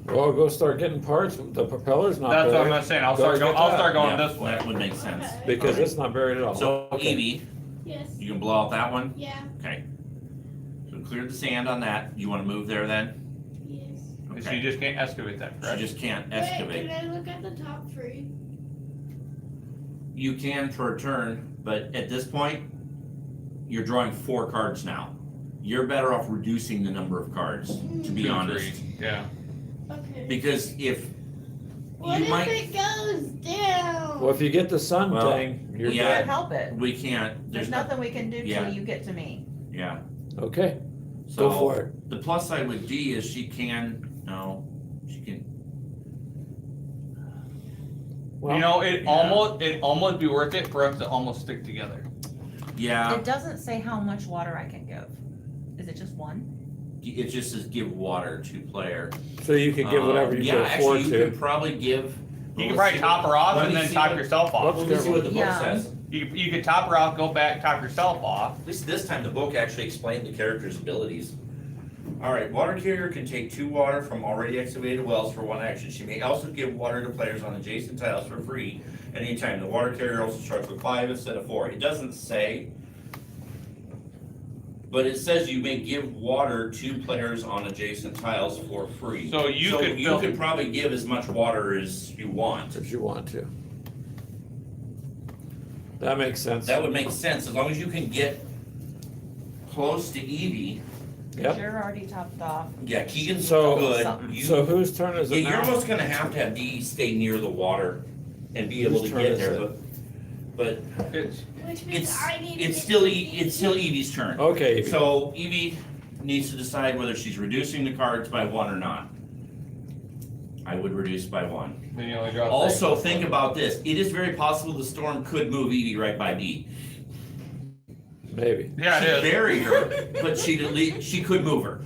Speaker 1: Well, go start getting parts. The propeller's not
Speaker 4: That's what I'm
Speaker 1: buried
Speaker 4: not saying. I'll
Speaker 1: Go
Speaker 4: start
Speaker 1: get
Speaker 4: going. I'll
Speaker 1: that.
Speaker 4: start going
Speaker 3: Yeah,
Speaker 4: this way.
Speaker 3: That would make sense.
Speaker 2: Okay.
Speaker 1: because it's not buried at all.
Speaker 3: So
Speaker 1: Okay.
Speaker 3: Evie,
Speaker 2: Yes.
Speaker 3: you can blow out that one.
Speaker 2: Yeah.
Speaker 3: Okay. So clear the sand on that. You want to move there then?
Speaker 2: Yes.
Speaker 4: So you just can't excavate that,
Speaker 3: She
Speaker 4: correct?
Speaker 3: just can't
Speaker 2: Wait,
Speaker 3: excavate.
Speaker 2: can I look at the top 3?
Speaker 3: You can for a turn, but at this point, you're drawing 4 cards now. You're better off reducing the number of cards, to be
Speaker 4: 2,
Speaker 3: honest.
Speaker 4: 3. Yeah.
Speaker 2: Okay.
Speaker 3: Because if
Speaker 2: What
Speaker 3: you
Speaker 2: if
Speaker 3: might,
Speaker 2: it goes down?
Speaker 1: Well, if you get the sun
Speaker 3: Well,
Speaker 1: thing, you're
Speaker 3: yeah.
Speaker 5: Can't help it.
Speaker 3: we can't,
Speaker 5: There's
Speaker 3: there's
Speaker 5: nothing we can do
Speaker 3: Yeah.
Speaker 5: till you get to me.
Speaker 3: yeah.
Speaker 1: okay.
Speaker 3: So
Speaker 1: Go for it.
Speaker 3: the plus side with D is she can,
Speaker 1: Well,
Speaker 4: You know, it
Speaker 3: Yeah.
Speaker 4: almost be worth it for us to almost stick together.
Speaker 3: yeah,
Speaker 5: It doesn't say how much water I can give. Is it just one?
Speaker 3: it just says give water to player.
Speaker 1: so you can give whatever you
Speaker 3: Yeah,
Speaker 1: can afford
Speaker 3: actually, you
Speaker 1: to.
Speaker 3: could probably give.
Speaker 4: You can probably top her off
Speaker 3: Let
Speaker 4: and
Speaker 3: me
Speaker 4: then
Speaker 3: see
Speaker 4: top
Speaker 3: what-
Speaker 4: yourself off.
Speaker 3: Let me see what the book
Speaker 5: Yeah.
Speaker 3: says.
Speaker 4: You could top her off, go back, top yourself off.
Speaker 3: At least this time the book actually explained the character's abilities. Alright, water carrier can take 2 water from already excavated wells for 1 action. She may also give water to players on adjacent tiles for free at any time. The water carrier also starts with 5 instead of 4. It doesn't say, but it says you may give water to players on adjacent tiles for free.
Speaker 4: So you could fill-
Speaker 3: could probably give as much water as you want.
Speaker 1: If you want to. That makes sense.
Speaker 3: That would make sense, as long as you can get close to Evie.
Speaker 1: Yep.
Speaker 5: You're already topped off.
Speaker 3: Yeah, Keegan's
Speaker 1: So-
Speaker 3: good.
Speaker 5: Something.
Speaker 3: You-
Speaker 1: So whose turn is
Speaker 3: Yeah,
Speaker 1: it
Speaker 3: you're
Speaker 1: now?
Speaker 3: almost gonna have to have Dee stay near the water and be able
Speaker 1: Whose
Speaker 3: to
Speaker 1: turn
Speaker 3: get
Speaker 1: is
Speaker 3: there,
Speaker 1: it?
Speaker 3: but
Speaker 4: It's
Speaker 2: Which means
Speaker 3: it's,
Speaker 2: I need to
Speaker 3: it's
Speaker 2: get
Speaker 3: still,
Speaker 2: to
Speaker 3: it's still Evie's turn.
Speaker 1: Okay, Evie.
Speaker 3: So Evie needs to decide whether she's reducing the cards by 1 or not. I would reduce by 1.
Speaker 4: then you only draw 3.
Speaker 3: Also, think about this, it is very possible the storm could move Evie right by Dee.
Speaker 1: maybe.
Speaker 4: Yeah,
Speaker 3: She'd
Speaker 4: it is.
Speaker 3: bury her, but she could move her.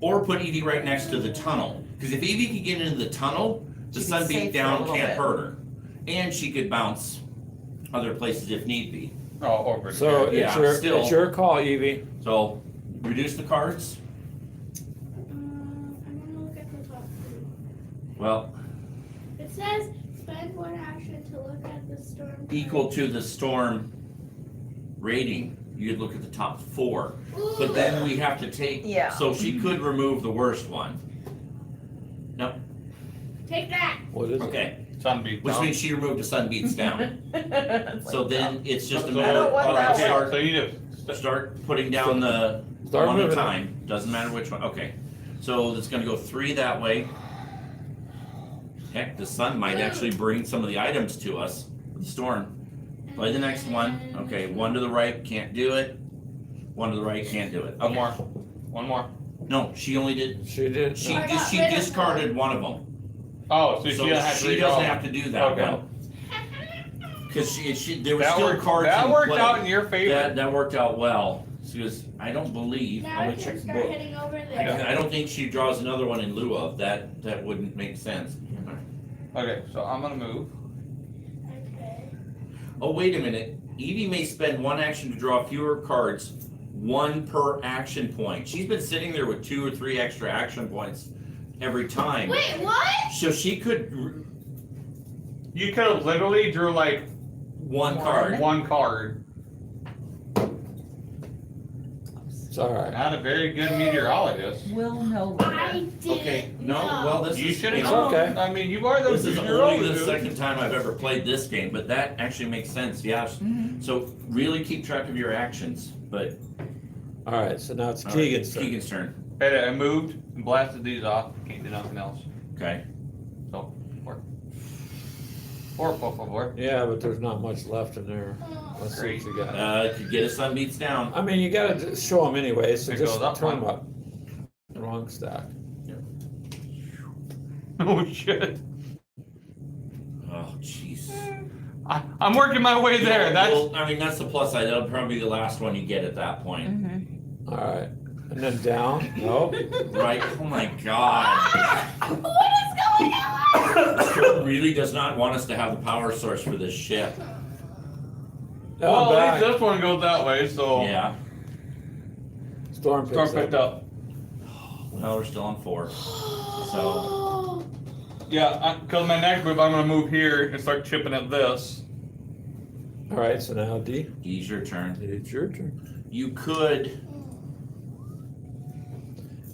Speaker 3: Or put Evie right next to the tunnel. Because if Evie could get into the tunnel, the
Speaker 5: She'd be
Speaker 3: sun
Speaker 5: safe
Speaker 3: beat
Speaker 5: for a
Speaker 3: down
Speaker 5: little
Speaker 3: can't
Speaker 5: bit.
Speaker 3: hurt her. And she could bounce other places if need be.
Speaker 4: Oh, over
Speaker 1: So
Speaker 4: there.
Speaker 3: Yeah, still.
Speaker 1: it's your call, Evie.
Speaker 3: So, reduce the cards.
Speaker 2: I'm gonna look at the top 3.
Speaker 3: Well,
Speaker 2: It says spend 1 action to look at the storm.
Speaker 3: equal to the storm rating. You'd look at the top 4.
Speaker 2: Ooh.
Speaker 3: But then we have to take,
Speaker 5: Yeah.
Speaker 3: so she could remove the worst one.
Speaker 2: Take that.
Speaker 1: What is it?
Speaker 3: Okay,
Speaker 4: Sun beat
Speaker 3: which
Speaker 4: down.
Speaker 3: means she removed the sun beats down.
Speaker 5: It's
Speaker 3: So
Speaker 5: like,
Speaker 3: then it's just a
Speaker 4: So-
Speaker 3: matter
Speaker 5: I don't want
Speaker 3: of
Speaker 5: that
Speaker 3: start,
Speaker 4: So you just
Speaker 3: start putting down the
Speaker 1: Start
Speaker 3: one at a
Speaker 1: moving it.
Speaker 3: time. Doesn't matter which one. Okay. So it's gonna go 3 that way. Heck, the sun might actually bring some of the items to us. The storm. Play the next one. Okay, 1 to the right, can't do it. 1 to the right, can't do it.
Speaker 4: one
Speaker 3: Okay.
Speaker 4: more. One more.
Speaker 3: No, she only did.
Speaker 1: She did.
Speaker 3: She
Speaker 2: I got
Speaker 3: she
Speaker 2: rid of
Speaker 3: discarded one of them.
Speaker 4: Oh, so
Speaker 3: So
Speaker 4: she doesn't have to
Speaker 3: she
Speaker 4: read
Speaker 3: doesn't
Speaker 4: all.
Speaker 3: have to do that
Speaker 4: Okay.
Speaker 3: one. Because there were
Speaker 4: That
Speaker 3: still
Speaker 4: worked,
Speaker 3: cards
Speaker 4: that
Speaker 3: in
Speaker 4: worked
Speaker 3: play.
Speaker 4: out in your favor.
Speaker 3: That worked out well. Because I don't believe.
Speaker 2: Now
Speaker 3: I'm
Speaker 2: I
Speaker 3: gonna check
Speaker 2: can
Speaker 3: the
Speaker 2: start
Speaker 3: book.
Speaker 2: heading over
Speaker 3: I
Speaker 2: there.
Speaker 3: don't think she draws another one in lieu of that. That wouldn't make sense.
Speaker 4: Okay, so I'm gonna move.
Speaker 2: Okay.
Speaker 3: Oh, wait a minute. Evie may spend 1 action to draw fewer cards, 1 per action point. She's been sitting there with 2 or 3 extra action points every time.
Speaker 2: Wait, what?
Speaker 3: So she could
Speaker 4: You could have literally drew like
Speaker 3: 1 card.
Speaker 4: one card.
Speaker 1: It's all right.
Speaker 4: Not a very good meteorologist.
Speaker 5: We'll know
Speaker 2: I
Speaker 5: later.
Speaker 2: didn't
Speaker 3: Okay. No.
Speaker 2: know.
Speaker 3: Well, this
Speaker 4: You
Speaker 3: is
Speaker 4: should have
Speaker 1: It's
Speaker 4: known.
Speaker 1: okay.
Speaker 4: I mean, you are the
Speaker 3: This is only the
Speaker 4: meteorologist.
Speaker 3: second time I've ever played this game, but that actually makes sense. Yeah.
Speaker 5: Mhm.
Speaker 3: So really keep track of your actions. But
Speaker 1: All right, so now it's
Speaker 3: all right,
Speaker 1: Keegan's turn.
Speaker 3: Keegan's turn.
Speaker 4: Hey, I moved and blasted these off. Can't do nothing else.
Speaker 3: Okay.
Speaker 4: So, four, por favor.
Speaker 1: Yeah, but there's not much left in there.
Speaker 2: Oh.
Speaker 1: Let's see what you got.
Speaker 3: Could get a sun beats down.
Speaker 1: I mean, you gotta show them anyway, so
Speaker 4: It
Speaker 1: just
Speaker 4: goes up
Speaker 1: turn them
Speaker 4: one.
Speaker 1: up. Wrong stack.
Speaker 4: Oh shit!
Speaker 3: Oh, jeez.
Speaker 4: I'm working my way there. That's
Speaker 3: Well, I mean, that's the plus side. That'll probably be the last one you get at that point.
Speaker 5: Mhm.
Speaker 1: All right, and then down. Nope.
Speaker 3: Right? Oh my god.
Speaker 2: What is going on?
Speaker 3: Kurt really does not want us to have the power source for this ship.
Speaker 1: Now
Speaker 4: well,
Speaker 1: I'm
Speaker 4: at
Speaker 1: back.
Speaker 4: least this one goes that way. So
Speaker 3: Yeah.
Speaker 1: Storm
Speaker 4: Storm
Speaker 1: picks
Speaker 4: picked
Speaker 1: up.
Speaker 4: up.
Speaker 3: Well, we're still on 4.
Speaker 2: So.
Speaker 4: Yeah, because my next move, I'm gonna move here and start chipping at this.
Speaker 1: All right, so now D.
Speaker 3: D's your turn.
Speaker 1: It's your turn.
Speaker 3: You could.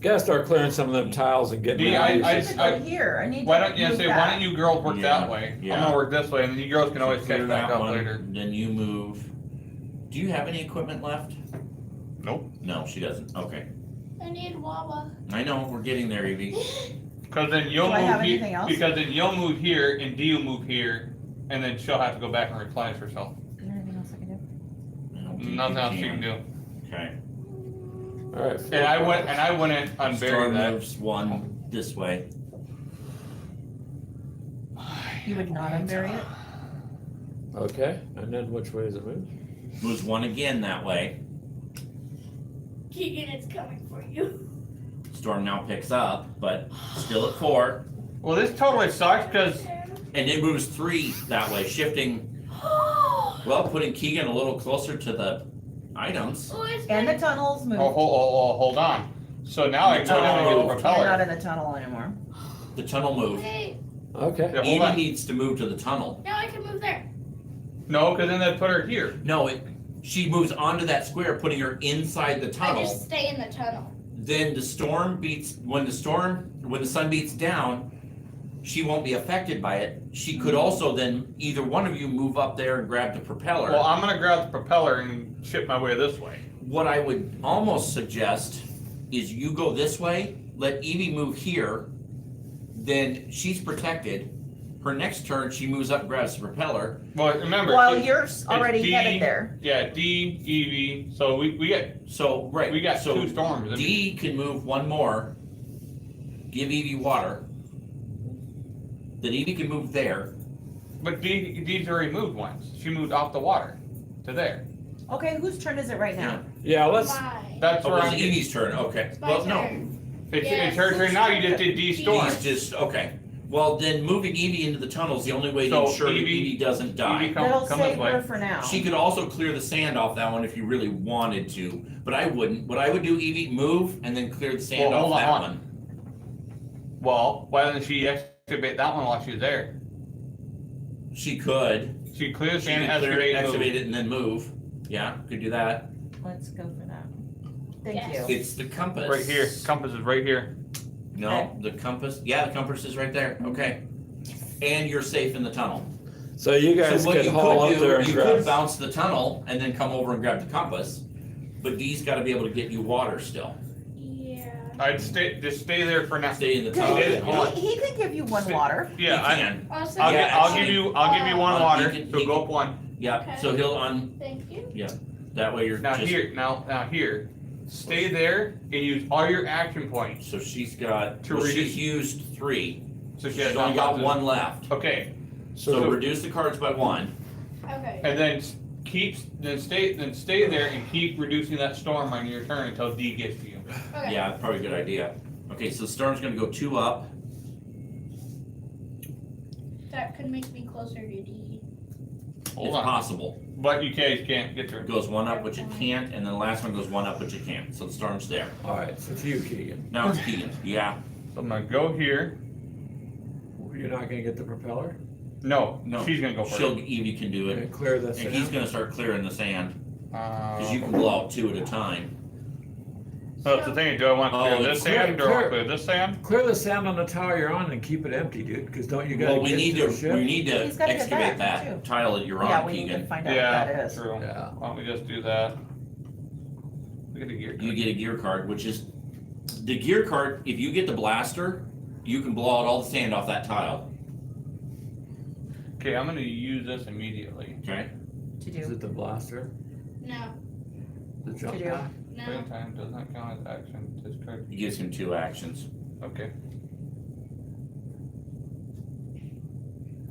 Speaker 1: Gotta start clearing some of them tiles and getting
Speaker 4: D,
Speaker 1: rid of
Speaker 4: I-
Speaker 1: these.
Speaker 5: I need to go here. I need
Speaker 4: Why
Speaker 5: to
Speaker 4: don't you
Speaker 5: move
Speaker 4: say?
Speaker 5: back.
Speaker 4: Why don't you girls work
Speaker 3: Yeah,
Speaker 4: that way?
Speaker 3: yeah.
Speaker 4: I'm gonna work this way, and then you girls can always
Speaker 3: Clear
Speaker 4: catch back
Speaker 3: that
Speaker 4: up
Speaker 3: one,
Speaker 4: later.
Speaker 3: Then you move Do you have any equipment left?
Speaker 4: Nope.
Speaker 3: No, she doesn't. Okay.
Speaker 2: I need lava.
Speaker 3: I know, we're getting there, Evie.
Speaker 4: Because then you'll
Speaker 5: Do I have
Speaker 4: move
Speaker 5: anything
Speaker 4: here,
Speaker 5: else?
Speaker 4: because then you'll move here and Dee will move here, and then she'll have to go back and replenish herself.
Speaker 5: Is there anything else I can do?
Speaker 3: I don't think
Speaker 4: Nothing
Speaker 3: you
Speaker 4: else you can do.
Speaker 3: Okay.
Speaker 1: All right.
Speaker 4: And I wouldn't unbury
Speaker 3: Storm
Speaker 4: that.
Speaker 3: moves one this way.
Speaker 5: You would not unbury it?
Speaker 1: Okay, and then which way does it move?
Speaker 3: Moves one again that way.
Speaker 2: Keegan, it's coming for you.
Speaker 3: Storm now picks up, but still at 4.
Speaker 4: Well, this totally sucks because
Speaker 3: And it moves 3 that way, shifting, well, putting Keegan a little closer to the items.
Speaker 5: And the tunnels move.
Speaker 4: hold on. So now I can go down and get the
Speaker 5: You're not
Speaker 4: propeller.
Speaker 5: in the tunnel anymore.
Speaker 3: The tunnel move.
Speaker 2: Wait,
Speaker 1: Okay.
Speaker 4: Yeah, hold
Speaker 3: Evie
Speaker 4: on.
Speaker 3: needs to move to the tunnel.
Speaker 2: now I can move there.
Speaker 4: No, because then they put her here.
Speaker 3: No, she moves onto that square, putting her inside the
Speaker 2: I
Speaker 3: tunnel.
Speaker 2: just stay in the tunnel.
Speaker 3: Then the storm beats, when the sun beats down, she won't be affected by it. She could also then, either one of you move up there and grab the propeller.
Speaker 4: Well, I'm gonna grab the propeller and ship my way this way.
Speaker 3: What I would almost suggest is you go this way, let Evie move here, then she's protected. Her next turn, she moves up and grabs the propeller.
Speaker 4: Well, remember.
Speaker 5: Well,
Speaker 4: it's-
Speaker 5: you're
Speaker 4: it's
Speaker 5: already
Speaker 4: D,
Speaker 5: headed there.
Speaker 4: Yeah, D, Evie. So we get
Speaker 3: So, right.
Speaker 4: we got
Speaker 3: so
Speaker 4: 2 storms. I mean,
Speaker 3: D can move one more, give Evie water. Then Evie can move there.
Speaker 4: but D's already moved once. She moved off the water to there.
Speaker 5: Okay, whose turn is it right now?
Speaker 1: Yeah, let's.
Speaker 2: Mine.
Speaker 4: That's
Speaker 3: Oh,
Speaker 4: where
Speaker 3: it's
Speaker 4: I'm getting.
Speaker 3: Evie's turn, okay.
Speaker 2: It's my
Speaker 3: Well, no,
Speaker 2: turn.
Speaker 4: It's her turn now. You just did D storm.
Speaker 3: Evie's just, okay. Well, then moving Evie into the tunnel is the only way to
Speaker 4: So
Speaker 3: ensure that
Speaker 4: Evie-
Speaker 3: Evie doesn't die.
Speaker 4: Evie,
Speaker 5: That'll
Speaker 4: come this
Speaker 5: save
Speaker 4: way.
Speaker 5: her for now.
Speaker 3: She could also clear the sand off that one if you really wanted to, but I wouldn't. What I would do, Evie, move and then clear the sand
Speaker 4: Well,
Speaker 3: off
Speaker 4: hold
Speaker 3: that
Speaker 4: on.
Speaker 3: one.
Speaker 4: Well, why doesn't she excavate that one while she's there?
Speaker 3: She could.
Speaker 4: She clears
Speaker 3: She
Speaker 4: sand,
Speaker 3: could clear
Speaker 4: excavate,
Speaker 3: it,
Speaker 4: and
Speaker 3: excavate
Speaker 4: move.
Speaker 3: it, and then move. Yeah, could do that.
Speaker 5: Let's go for that. Thank
Speaker 2: Yes.
Speaker 5: you.
Speaker 3: It's the compass.
Speaker 4: Right here. Compass is right here.
Speaker 3: No, the compass. Yeah, the compass is right there. Okay. And you're safe in the tunnel.
Speaker 1: So you guys
Speaker 3: So what
Speaker 1: could
Speaker 3: you
Speaker 1: haul
Speaker 3: could
Speaker 1: up
Speaker 3: do,
Speaker 1: there and
Speaker 3: you
Speaker 1: grab.
Speaker 3: could bounce the tunnel and then come over and grab the compass. But Dee's got to be able to get you water still.
Speaker 2: Yeah.
Speaker 4: I'd just stay there for now.
Speaker 3: Stay in the
Speaker 5: Yeah,
Speaker 3: tunnel.
Speaker 4: Stay- hold on.
Speaker 5: he can give you one water.
Speaker 3: He
Speaker 4: Yeah,
Speaker 3: can.
Speaker 2: Also,
Speaker 4: I'll
Speaker 3: Yeah,
Speaker 4: give you one
Speaker 3: he
Speaker 4: water.
Speaker 3: can-
Speaker 4: So
Speaker 3: he
Speaker 4: go
Speaker 3: can-
Speaker 4: up one.
Speaker 3: Yeah.
Speaker 2: Okay.
Speaker 3: So he'll on.
Speaker 2: Thank you.
Speaker 3: That way you're
Speaker 4: Now
Speaker 3: just.
Speaker 4: here. Stay there and use all your action points.
Speaker 3: So she's got.
Speaker 4: To
Speaker 3: Well,
Speaker 4: reduce-
Speaker 3: she's used 3.
Speaker 4: So she
Speaker 3: She's
Speaker 4: has
Speaker 3: only got
Speaker 4: left.
Speaker 3: 1 left.
Speaker 4: Okay,
Speaker 3: So
Speaker 1: So
Speaker 3: reduce the cards by 1.
Speaker 2: Okay.
Speaker 4: and then stay there and keep reducing that storm on your turn until D gets to you.
Speaker 2: Okay.
Speaker 3: Yeah, probably a good idea. Okay, so the storm's gonna go 2 up.
Speaker 2: That could make me closer to D.
Speaker 4: Hold
Speaker 3: It's
Speaker 4: on,
Speaker 3: possible.
Speaker 4: but you can't get to
Speaker 3: It
Speaker 4: it.
Speaker 3: goes 1 up, which it can't, and then the last one goes 1 up, which it can't. So the storm's there.
Speaker 1: all right, so it's you, Keegan.
Speaker 3: Now it's Keegan. Yeah.
Speaker 4: So I'm gonna go here.
Speaker 1: You're not gonna get the propeller.
Speaker 4: No,
Speaker 3: No.
Speaker 4: she's gonna go for
Speaker 3: She'll
Speaker 4: it.
Speaker 3: Evie can do
Speaker 1: And
Speaker 3: it.
Speaker 1: clear the
Speaker 3: And he's
Speaker 1: sand.
Speaker 3: gonna start clearing the sand. Because you
Speaker 4: Uh,
Speaker 3: can blow out 2 at a time.
Speaker 4: so that's the thing. Do I want to
Speaker 3: Oh,
Speaker 4: clear this sand or do I want to
Speaker 1: clear.
Speaker 4: clear this sand?
Speaker 1: Clear the sand on the tower you're on and keep it empty, dude. Because don't you gotta
Speaker 3: Well, we
Speaker 1: get
Speaker 3: need
Speaker 1: to the
Speaker 3: to
Speaker 1: ship?
Speaker 3: excavate
Speaker 5: back,
Speaker 3: that
Speaker 5: too.
Speaker 3: tile that you're
Speaker 5: Yeah,
Speaker 3: on,
Speaker 5: we need to
Speaker 3: Keegan.
Speaker 5: find out what that
Speaker 4: Yeah,
Speaker 5: is.
Speaker 4: true.
Speaker 1: Yeah.
Speaker 4: Why don't we just do that? Look at the gear.
Speaker 3: You get a gear card, which is the gear card. If you get the blaster, you can blow out all the sand off that tile.
Speaker 4: Okay, I'm gonna use this immediately.
Speaker 3: Okay.
Speaker 5: To
Speaker 1: Is
Speaker 5: do.
Speaker 1: it the blaster?
Speaker 2: No.
Speaker 1: The jump
Speaker 5: do.
Speaker 1: pack?
Speaker 2: No.
Speaker 4: Playing time does not count as action. Discard.
Speaker 3: It gives him 2 actions.
Speaker 4: Okay.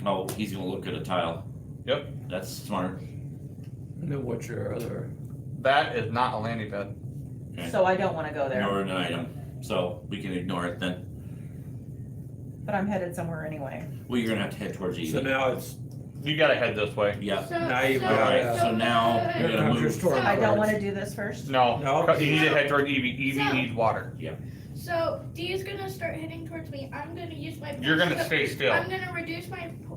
Speaker 3: Oh, he's gonna look at a tile.
Speaker 4: Yep.
Speaker 3: That's smart.
Speaker 1: And then what's your other?
Speaker 4: That is not a landing pad.
Speaker 3: Okay.
Speaker 5: So I don't wanna go there,
Speaker 3: Ignore an item, so we can ignore it then.
Speaker 5: but I'm headed somewhere anyway.
Speaker 3: Well, you're gonna have to head towards
Speaker 1: So
Speaker 3: Evie.
Speaker 1: now it's.
Speaker 4: You gotta head this way.
Speaker 3: Yeah.
Speaker 2: So,
Speaker 1: Now you've
Speaker 2: so,
Speaker 1: got,
Speaker 3: Alright, so now
Speaker 2: so-
Speaker 3: you're
Speaker 1: Here
Speaker 3: gonna
Speaker 1: comes your
Speaker 3: move.
Speaker 1: storm
Speaker 5: I don't
Speaker 1: cards.
Speaker 5: wanna do this first.
Speaker 4: No,
Speaker 1: No.
Speaker 4: you need to head toward Evie. Evie
Speaker 2: So-
Speaker 4: needs water.
Speaker 2: So D is gonna start heading towards me. I'm gonna use my.
Speaker 4: You're gonna stay still.
Speaker 2: I'm gonna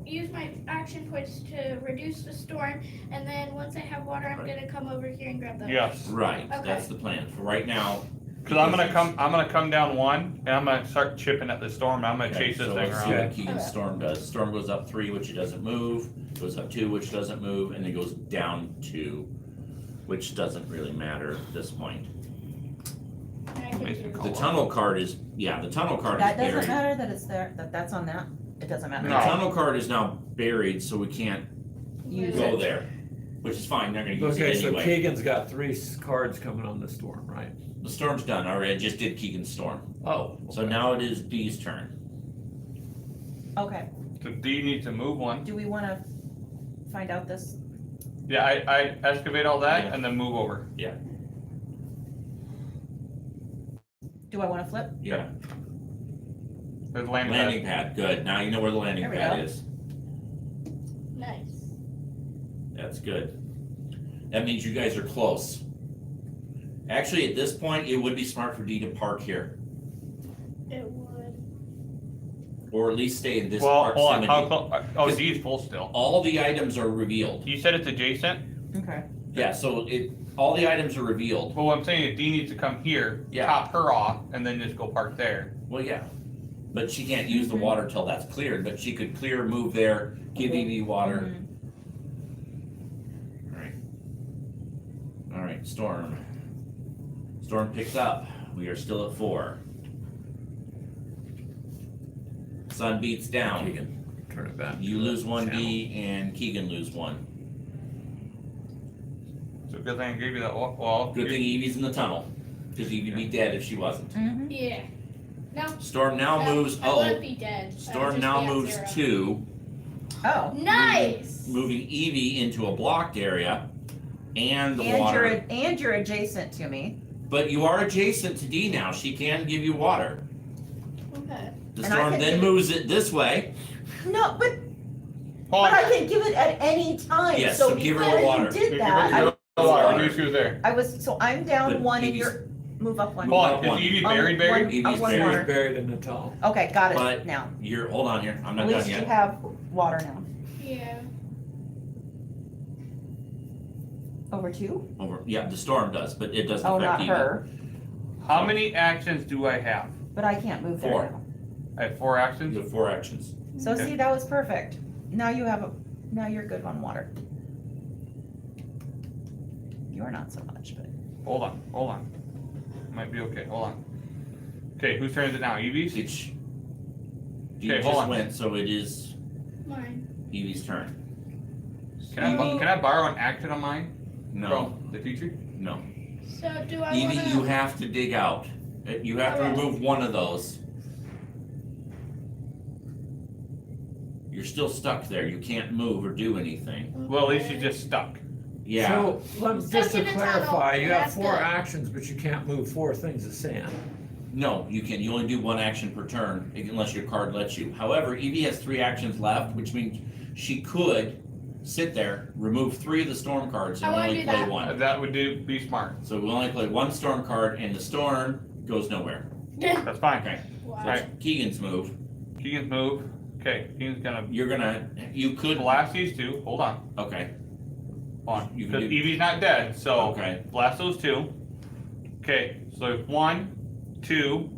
Speaker 2: use my action points to reduce the storm, and then once I have water, I'm gonna come over here and grab them.
Speaker 4: Yes.
Speaker 3: Right,
Speaker 2: Okay.
Speaker 3: that's the plan. For right now.
Speaker 4: Cause I'm gonna come down 1 and I'm gonna start chipping at the storm. I'm gonna
Speaker 3: Okay,
Speaker 4: chase this
Speaker 3: so
Speaker 4: thing
Speaker 3: let's see
Speaker 4: around.
Speaker 3: what Keegan's
Speaker 2: Okay.
Speaker 3: storm does. Storm goes up 3, which it doesn't move. Goes up 2, which doesn't move, and then goes down 2. which doesn't really matter at this point.
Speaker 2: I can do
Speaker 3: The
Speaker 2: that.
Speaker 3: tunnel card is, the tunnel card is
Speaker 5: That doesn't
Speaker 3: buried.
Speaker 5: matter that it's there, that's on that, it doesn't matter.
Speaker 3: The tunnel card is now buried, so we can't
Speaker 5: Use
Speaker 3: go
Speaker 5: it.
Speaker 3: there, which is fine, they're gonna use
Speaker 1: Okay,
Speaker 3: it
Speaker 1: so
Speaker 3: anyway.
Speaker 1: Keegan's got 3 cards coming on the storm, right?
Speaker 3: The storm's done, already, I just did Keegan's storm.
Speaker 1: Oh.
Speaker 3: So now it is Dee's turn.
Speaker 5: Okay,
Speaker 4: So D needs to move one.
Speaker 5: do we wanna find out this?
Speaker 4: Yeah, I excavate all that
Speaker 3: Yeah.
Speaker 4: and then move over.
Speaker 5: Do I wanna flip?
Speaker 3: Yeah,
Speaker 4: There's landing.
Speaker 3: landing pad, good, now you know where the landing
Speaker 5: There we
Speaker 3: pad
Speaker 5: go.
Speaker 3: is.
Speaker 2: Nice.
Speaker 3: That's good. That means you guys are close. Actually, at this point, it would be smart for Dee to park here,
Speaker 2: It would.
Speaker 3: or at least stay in this
Speaker 4: Well, hold on.
Speaker 3: proximity.
Speaker 4: Oh, D's full still.
Speaker 3: All the items are revealed.
Speaker 4: You said it's adjacent.
Speaker 5: Okay.
Speaker 3: Yeah, so all the items are revealed.
Speaker 4: Well, what I'm saying is D needs to come here,
Speaker 3: Yeah.
Speaker 4: top her off, and then just go park there.
Speaker 3: Well, yeah, but she can't use the water till that's cleared, but she could clear, move there, give Evie water. All right, Storm. Storm picks up. We are still at 4. Sun beats down.
Speaker 1: Keegan, turn it back.
Speaker 3: You
Speaker 1: to
Speaker 3: lose
Speaker 1: the
Speaker 3: 1
Speaker 1: channel.
Speaker 3: D and Keegan lose 1.
Speaker 4: So good thing I gave you that. Well,
Speaker 3: Good
Speaker 4: you-
Speaker 3: thing Evie's in the tunnel, because Evie'd be dead if she wasn't.
Speaker 5: Mm-hmm.
Speaker 2: Yeah. No.
Speaker 3: Storm now moves.
Speaker 2: I wouldn't be dead. I would
Speaker 3: Storm
Speaker 2: just
Speaker 3: now
Speaker 2: be at
Speaker 3: moves
Speaker 2: 0.
Speaker 3: 2,
Speaker 5: Oh.
Speaker 2: Nice.
Speaker 3: moving Evie into a blocked area, and the
Speaker 5: And
Speaker 3: water.
Speaker 5: you're adjacent to me.
Speaker 3: But you are adjacent to D now. She can give you water.
Speaker 2: Okay.
Speaker 3: The
Speaker 5: And I
Speaker 3: storm
Speaker 5: can
Speaker 3: then
Speaker 5: give it-
Speaker 3: moves it this way.
Speaker 5: No, but
Speaker 4: hold on.
Speaker 5: I can give it at any time,
Speaker 3: Yes,
Speaker 5: so
Speaker 3: so give her
Speaker 5: before
Speaker 3: the water.
Speaker 5: you did
Speaker 4: Give
Speaker 5: that,
Speaker 4: her
Speaker 5: I
Speaker 4: the water. Reduce you there.
Speaker 5: so I'm down
Speaker 3: But
Speaker 5: 1 and
Speaker 3: Evie's-
Speaker 5: you're, move up 1.
Speaker 3: Hold
Speaker 4: Hold
Speaker 3: on,
Speaker 4: on. Is
Speaker 3: one.
Speaker 4: Evie
Speaker 5: Um,
Speaker 4: buried?
Speaker 5: one-
Speaker 3: Evie's
Speaker 5: one
Speaker 3: buried.
Speaker 5: water.
Speaker 1: He's buried in the tunnel.
Speaker 5: Okay, got
Speaker 3: But-
Speaker 5: it now.
Speaker 3: Hold on here. I'm
Speaker 5: At
Speaker 3: not done
Speaker 5: least you
Speaker 3: yet.
Speaker 5: have water now.
Speaker 2: Yeah.
Speaker 5: Over 2?
Speaker 3: Yeah, the storm does, but it doesn't
Speaker 5: Oh,
Speaker 3: affect
Speaker 5: not
Speaker 3: Evie.
Speaker 5: her,
Speaker 4: How many actions do I have?
Speaker 5: but I can't move there
Speaker 3: 4.
Speaker 5: now.
Speaker 4: I have 4 actions.
Speaker 3: You have 4 actions.
Speaker 5: So
Speaker 4: Okay.
Speaker 5: see, that was perfect. Now now you're good on water. You're not so much, but.
Speaker 4: Hold on. Might be okay. Hold on. Okay, whose turn is it now? Evie's?
Speaker 3: It's
Speaker 4: Okay,
Speaker 3: you
Speaker 4: hold
Speaker 3: just
Speaker 4: on.
Speaker 3: went, so it is
Speaker 2: Mine.
Speaker 3: Evie's turn.
Speaker 4: Can I borrow an action on mine?
Speaker 3: No,
Speaker 4: From the teacher?
Speaker 3: no.
Speaker 2: So do I
Speaker 3: Evie,
Speaker 2: wanna?
Speaker 3: you have to dig out. You have to
Speaker 2: Okay.
Speaker 3: remove one of those. You're still stuck there. You can't move or do anything.
Speaker 4: Well, at least she's just stuck.
Speaker 3: Yeah.
Speaker 1: So, just
Speaker 2: Stuck
Speaker 1: to
Speaker 2: in a tunnel,
Speaker 1: clarify, you have
Speaker 2: that's
Speaker 1: 4
Speaker 2: good.
Speaker 1: actions, but you can't move 4 things of sand.
Speaker 3: No, you can. You only do 1 action per turn unless your card lets you. However, Evie has 3 actions left, which means she could sit there, remove 3 of the storm cards, and
Speaker 2: I wanna
Speaker 3: only
Speaker 2: do
Speaker 3: play
Speaker 2: that.
Speaker 3: 1.
Speaker 4: That would be smart.
Speaker 3: So we only play 1 storm card, and the storm goes nowhere.
Speaker 4: That's fine.
Speaker 3: Okay. So
Speaker 2: Wow.
Speaker 3: it's Keegan's move.
Speaker 4: Keegan's move. Okay, Keegan's gonna
Speaker 3: You could.
Speaker 4: blast these 2. Hold on.
Speaker 3: Okay.
Speaker 4: Hold on.
Speaker 3: You can
Speaker 4: Because
Speaker 3: do-
Speaker 4: Evie's not dead, so
Speaker 3: Okay.
Speaker 4: blast those 2. Okay, so there's 1, 2,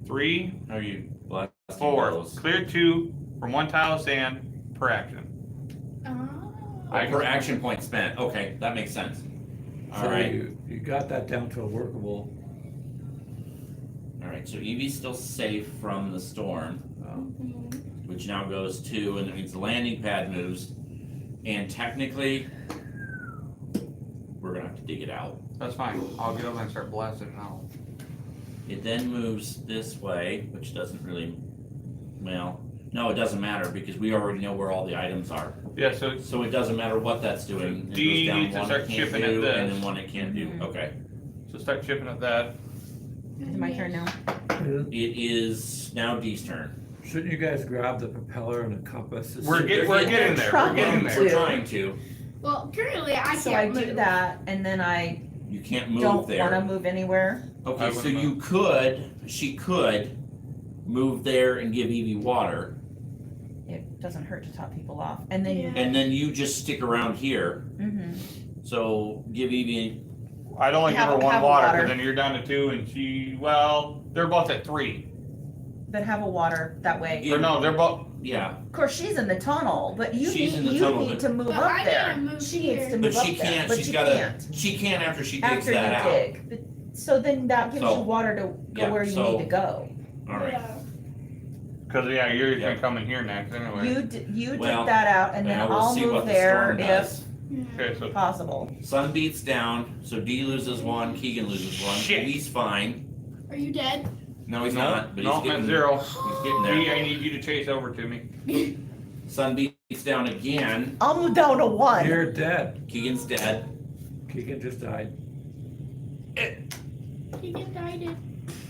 Speaker 4: 3,
Speaker 3: How are you blasting
Speaker 4: 4.
Speaker 3: those?
Speaker 4: Clear 2 from 1 tile of sand per action.
Speaker 2: Oh.
Speaker 3: Per action point spent. Okay, that makes sense. All
Speaker 1: So
Speaker 3: right.
Speaker 1: you got that down to a workable.
Speaker 3: All right. So Evie's still safe from the storm,
Speaker 2: Mhm.
Speaker 3: which now goes 2, and that means the landing pad moves. And technically, we're gonna have to dig it out.
Speaker 4: That's fine. I'll get over and start blasting it out.
Speaker 3: It then moves this way, which doesn't really. Well, no, it doesn't matter because we already know where all the items are.
Speaker 4: Yeah, so
Speaker 3: So it doesn't matter what that's doing. It
Speaker 4: D
Speaker 3: goes down
Speaker 4: needs to
Speaker 3: 1
Speaker 4: start
Speaker 3: it can't
Speaker 4: chipping at
Speaker 3: do, and
Speaker 4: this.
Speaker 3: then 1 it can't do.
Speaker 5: Mhm.
Speaker 3: Okay.
Speaker 4: start chipping at that.
Speaker 5: Is it my turn now?
Speaker 3: It is now D's turn.
Speaker 1: Shouldn't you guys grab the propeller and a compass?
Speaker 4: We're getting there. We're getting there.
Speaker 3: We're trying to.
Speaker 2: Well, currently I
Speaker 5: So I
Speaker 2: can't
Speaker 5: do
Speaker 2: move.
Speaker 5: that, and then I
Speaker 3: You can't move
Speaker 5: don't
Speaker 3: there.
Speaker 5: wanna move anywhere.
Speaker 3: Okay,
Speaker 4: I
Speaker 3: so
Speaker 4: wouldn't
Speaker 3: you could, she could move there and give Evie water,
Speaker 5: It doesn't hurt to top people off, and then
Speaker 2: Yeah.
Speaker 3: and then you just stick around here.
Speaker 5: Mhm.
Speaker 3: So give Evie,
Speaker 4: I'd only give her
Speaker 5: Have
Speaker 4: 1
Speaker 5: a
Speaker 4: water,
Speaker 5: water.
Speaker 4: because then you're down to 2, and they're both at 3.
Speaker 5: that have a water that way.
Speaker 3: Yeah.
Speaker 4: Or no, they're both.
Speaker 3: Yeah,
Speaker 5: Of course, she's in the tunnel, but you
Speaker 3: She's in
Speaker 5: need,
Speaker 3: the
Speaker 5: you
Speaker 3: tunnel,
Speaker 5: need
Speaker 3: but-
Speaker 5: to move
Speaker 2: But
Speaker 5: up
Speaker 2: I
Speaker 5: there.
Speaker 2: gotta move
Speaker 5: She
Speaker 2: here.
Speaker 5: needs to move
Speaker 3: but
Speaker 5: up
Speaker 3: she
Speaker 5: there,
Speaker 3: can't,
Speaker 5: but
Speaker 3: she's
Speaker 5: she
Speaker 3: gotta,
Speaker 5: can't.
Speaker 3: she can after she digs
Speaker 5: After you
Speaker 3: that out.
Speaker 5: dig. But- So then that gives
Speaker 3: So-
Speaker 5: you water to
Speaker 3: yeah,
Speaker 5: go where you
Speaker 3: so-
Speaker 5: need to go.
Speaker 3: Alright,
Speaker 2: Yeah.
Speaker 4: Because yeah, you're
Speaker 3: Yeah.
Speaker 4: gonna come in here next anyway.
Speaker 5: You
Speaker 3: Well,
Speaker 5: dig that out and then
Speaker 3: now we'll
Speaker 5: I'll
Speaker 3: see what
Speaker 5: move
Speaker 3: the
Speaker 5: there
Speaker 3: storm
Speaker 5: if
Speaker 3: does.
Speaker 4: Okay, so
Speaker 5: possible.
Speaker 3: Sun beats down, so D loses one, Keegan loses one,
Speaker 4: Shit.
Speaker 3: he's fine.
Speaker 2: Are you dead?
Speaker 3: No, he's
Speaker 4: no,
Speaker 3: not, but
Speaker 4: no,
Speaker 3: he's
Speaker 4: I'm at
Speaker 3: getting,
Speaker 4: 0.
Speaker 3: he's getting there.
Speaker 4: D, I need you to chase over to me.
Speaker 3: Sun beats down again,
Speaker 5: I'm down to 1.
Speaker 1: You're dead.
Speaker 3: Keegan's dead.
Speaker 1: Keegan just died.
Speaker 2: He get died.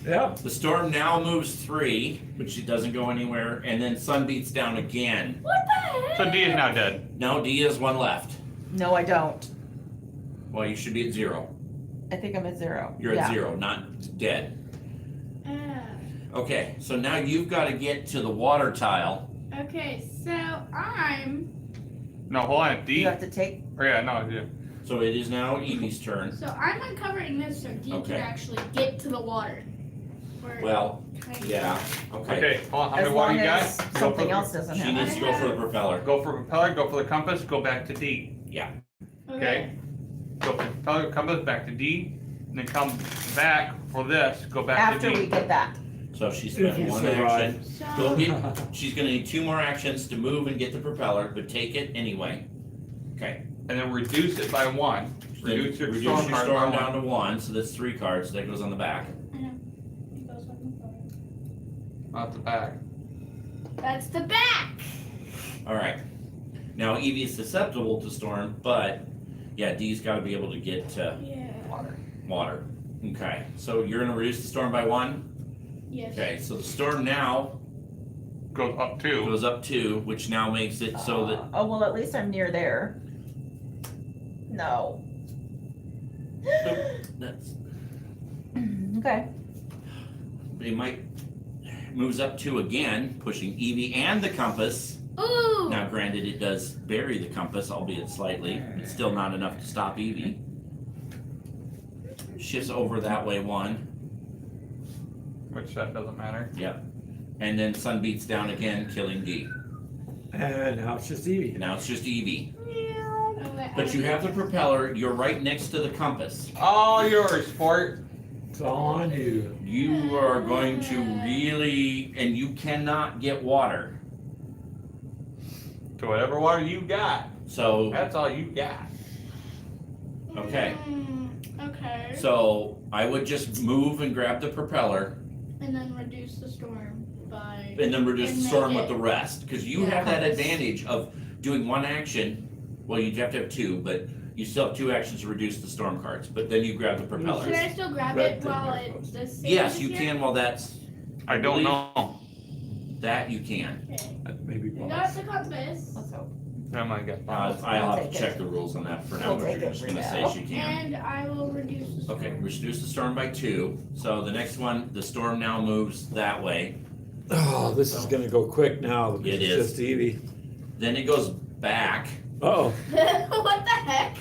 Speaker 1: Yeah.
Speaker 3: The storm now moves 3, but she doesn't go anywhere, and then Sun beats down again.
Speaker 2: What the heck?
Speaker 4: So D is now dead.
Speaker 3: No, D has one left.
Speaker 5: No, I don't.
Speaker 3: Well, you should be at 0.
Speaker 5: I think I'm at 0.
Speaker 3: You're
Speaker 5: yeah.
Speaker 3: at 0, not dead.
Speaker 2: Uh,
Speaker 3: Okay, so now you've got to get to the water tile.
Speaker 2: okay, so I'm.
Speaker 4: No, hold on. D.
Speaker 5: You have to take.
Speaker 4: Or yeah, no, I do.
Speaker 3: So it is now Evie's turn.
Speaker 2: So I'm uncovering this so D
Speaker 3: Okay.
Speaker 2: can actually get to the water. Or
Speaker 3: Well,
Speaker 2: kind of-
Speaker 3: yeah, okay.
Speaker 4: Okay, hold on. How
Speaker 5: As
Speaker 4: many water
Speaker 5: long
Speaker 4: you got?
Speaker 5: as
Speaker 4: Go for
Speaker 5: something
Speaker 4: the-
Speaker 5: else doesn't
Speaker 3: She
Speaker 5: happen.
Speaker 3: needs to go for the propeller.
Speaker 4: Go for propeller, go for the compass, go back to D. Okay? Go for propeller, compass, back to D, and then come back for this, go back
Speaker 5: After
Speaker 4: to D.
Speaker 5: we get that.
Speaker 3: So she's
Speaker 1: If
Speaker 3: spent
Speaker 1: you
Speaker 3: one
Speaker 1: survive.
Speaker 3: action. Go
Speaker 2: So
Speaker 3: get, she's gonna need 2 more actions to move and get the propeller, but take it anyway. Okay.
Speaker 4: And then reduce it by 1.
Speaker 3: Then
Speaker 4: Reduce your
Speaker 3: reduce
Speaker 4: storm
Speaker 3: your
Speaker 4: card
Speaker 3: storm
Speaker 4: by
Speaker 3: down
Speaker 4: 1.
Speaker 3: to 1, so that's 3 cards, that goes on the back.
Speaker 2: I know. It goes on the front.
Speaker 4: Not the back.
Speaker 2: That's the back.
Speaker 3: Alright. Now Evie's susceptible to storm, but yeah, D's gotta be able to get to
Speaker 2: Yeah.
Speaker 3: water. Okay, so you're gonna reduce the storm by 1?
Speaker 2: Yes.
Speaker 3: Okay, so the storm now
Speaker 4: Goes up 2.
Speaker 3: goes up 2, which now makes it so that,
Speaker 5: Oh, well, at least I'm near there. No.
Speaker 3: that's,
Speaker 5: Okay.
Speaker 3: it might, moves up 2 again, pushing Evie and the compass.
Speaker 2: Ooh.
Speaker 3: Now granted, it does bury the compass, albeit slightly, it's still not enough to stop Evie. Shifts over that way 1,
Speaker 4: Which that doesn't matter.
Speaker 3: and then Sun beats down again, killing D.
Speaker 1: And now it's just Evie.
Speaker 3: And now it's just Evie.
Speaker 2: Oh, wait,
Speaker 3: But you have the propeller, you're right next to the compass.
Speaker 4: All yours, sport.
Speaker 1: It's all on you.
Speaker 3: You are going to really, and you cannot get water.
Speaker 4: To whatever water you got.
Speaker 3: So,
Speaker 4: That's all you got.
Speaker 3: okay.
Speaker 2: Okay.
Speaker 3: So I would just move and grab the propeller
Speaker 2: And then reduce the storm by.
Speaker 3: and then reduce
Speaker 2: And
Speaker 3: the storm
Speaker 2: make
Speaker 3: with
Speaker 2: it-
Speaker 3: the rest. Because you
Speaker 5: Yeah.
Speaker 3: have that advantage of doing 1 action. Well, you'd have to have 2, but you still have 2 actions to reduce the storm cards. But then you grab the
Speaker 2: Can
Speaker 3: propeller.
Speaker 2: I still grab
Speaker 1: Red
Speaker 2: it
Speaker 1: thing
Speaker 2: while
Speaker 1: there,
Speaker 2: it's the same?
Speaker 3: Yes, you can while that's,
Speaker 4: I don't
Speaker 3: believe-
Speaker 4: know.
Speaker 3: that you can.
Speaker 2: Okay.
Speaker 1: Maybe
Speaker 2: I got
Speaker 1: boss.
Speaker 2: the compass.
Speaker 5: Let's hope.
Speaker 4: I might get
Speaker 3: I'll have
Speaker 5: take
Speaker 3: to
Speaker 5: it.
Speaker 3: check the rules on that for now,
Speaker 5: We'll
Speaker 3: but
Speaker 5: take
Speaker 3: you're
Speaker 5: it
Speaker 3: just
Speaker 5: for
Speaker 3: gonna say
Speaker 5: now.
Speaker 3: she can.
Speaker 2: And I will reduce the storm.
Speaker 3: Okay, reduce the storm by 2. So the next one, the storm now moves that way.
Speaker 1: Oh, this is gonna go quick now. Because
Speaker 3: It
Speaker 1: it's
Speaker 3: is.
Speaker 1: just Evie.
Speaker 3: Then it goes back.
Speaker 1: Oh,
Speaker 2: What the heck?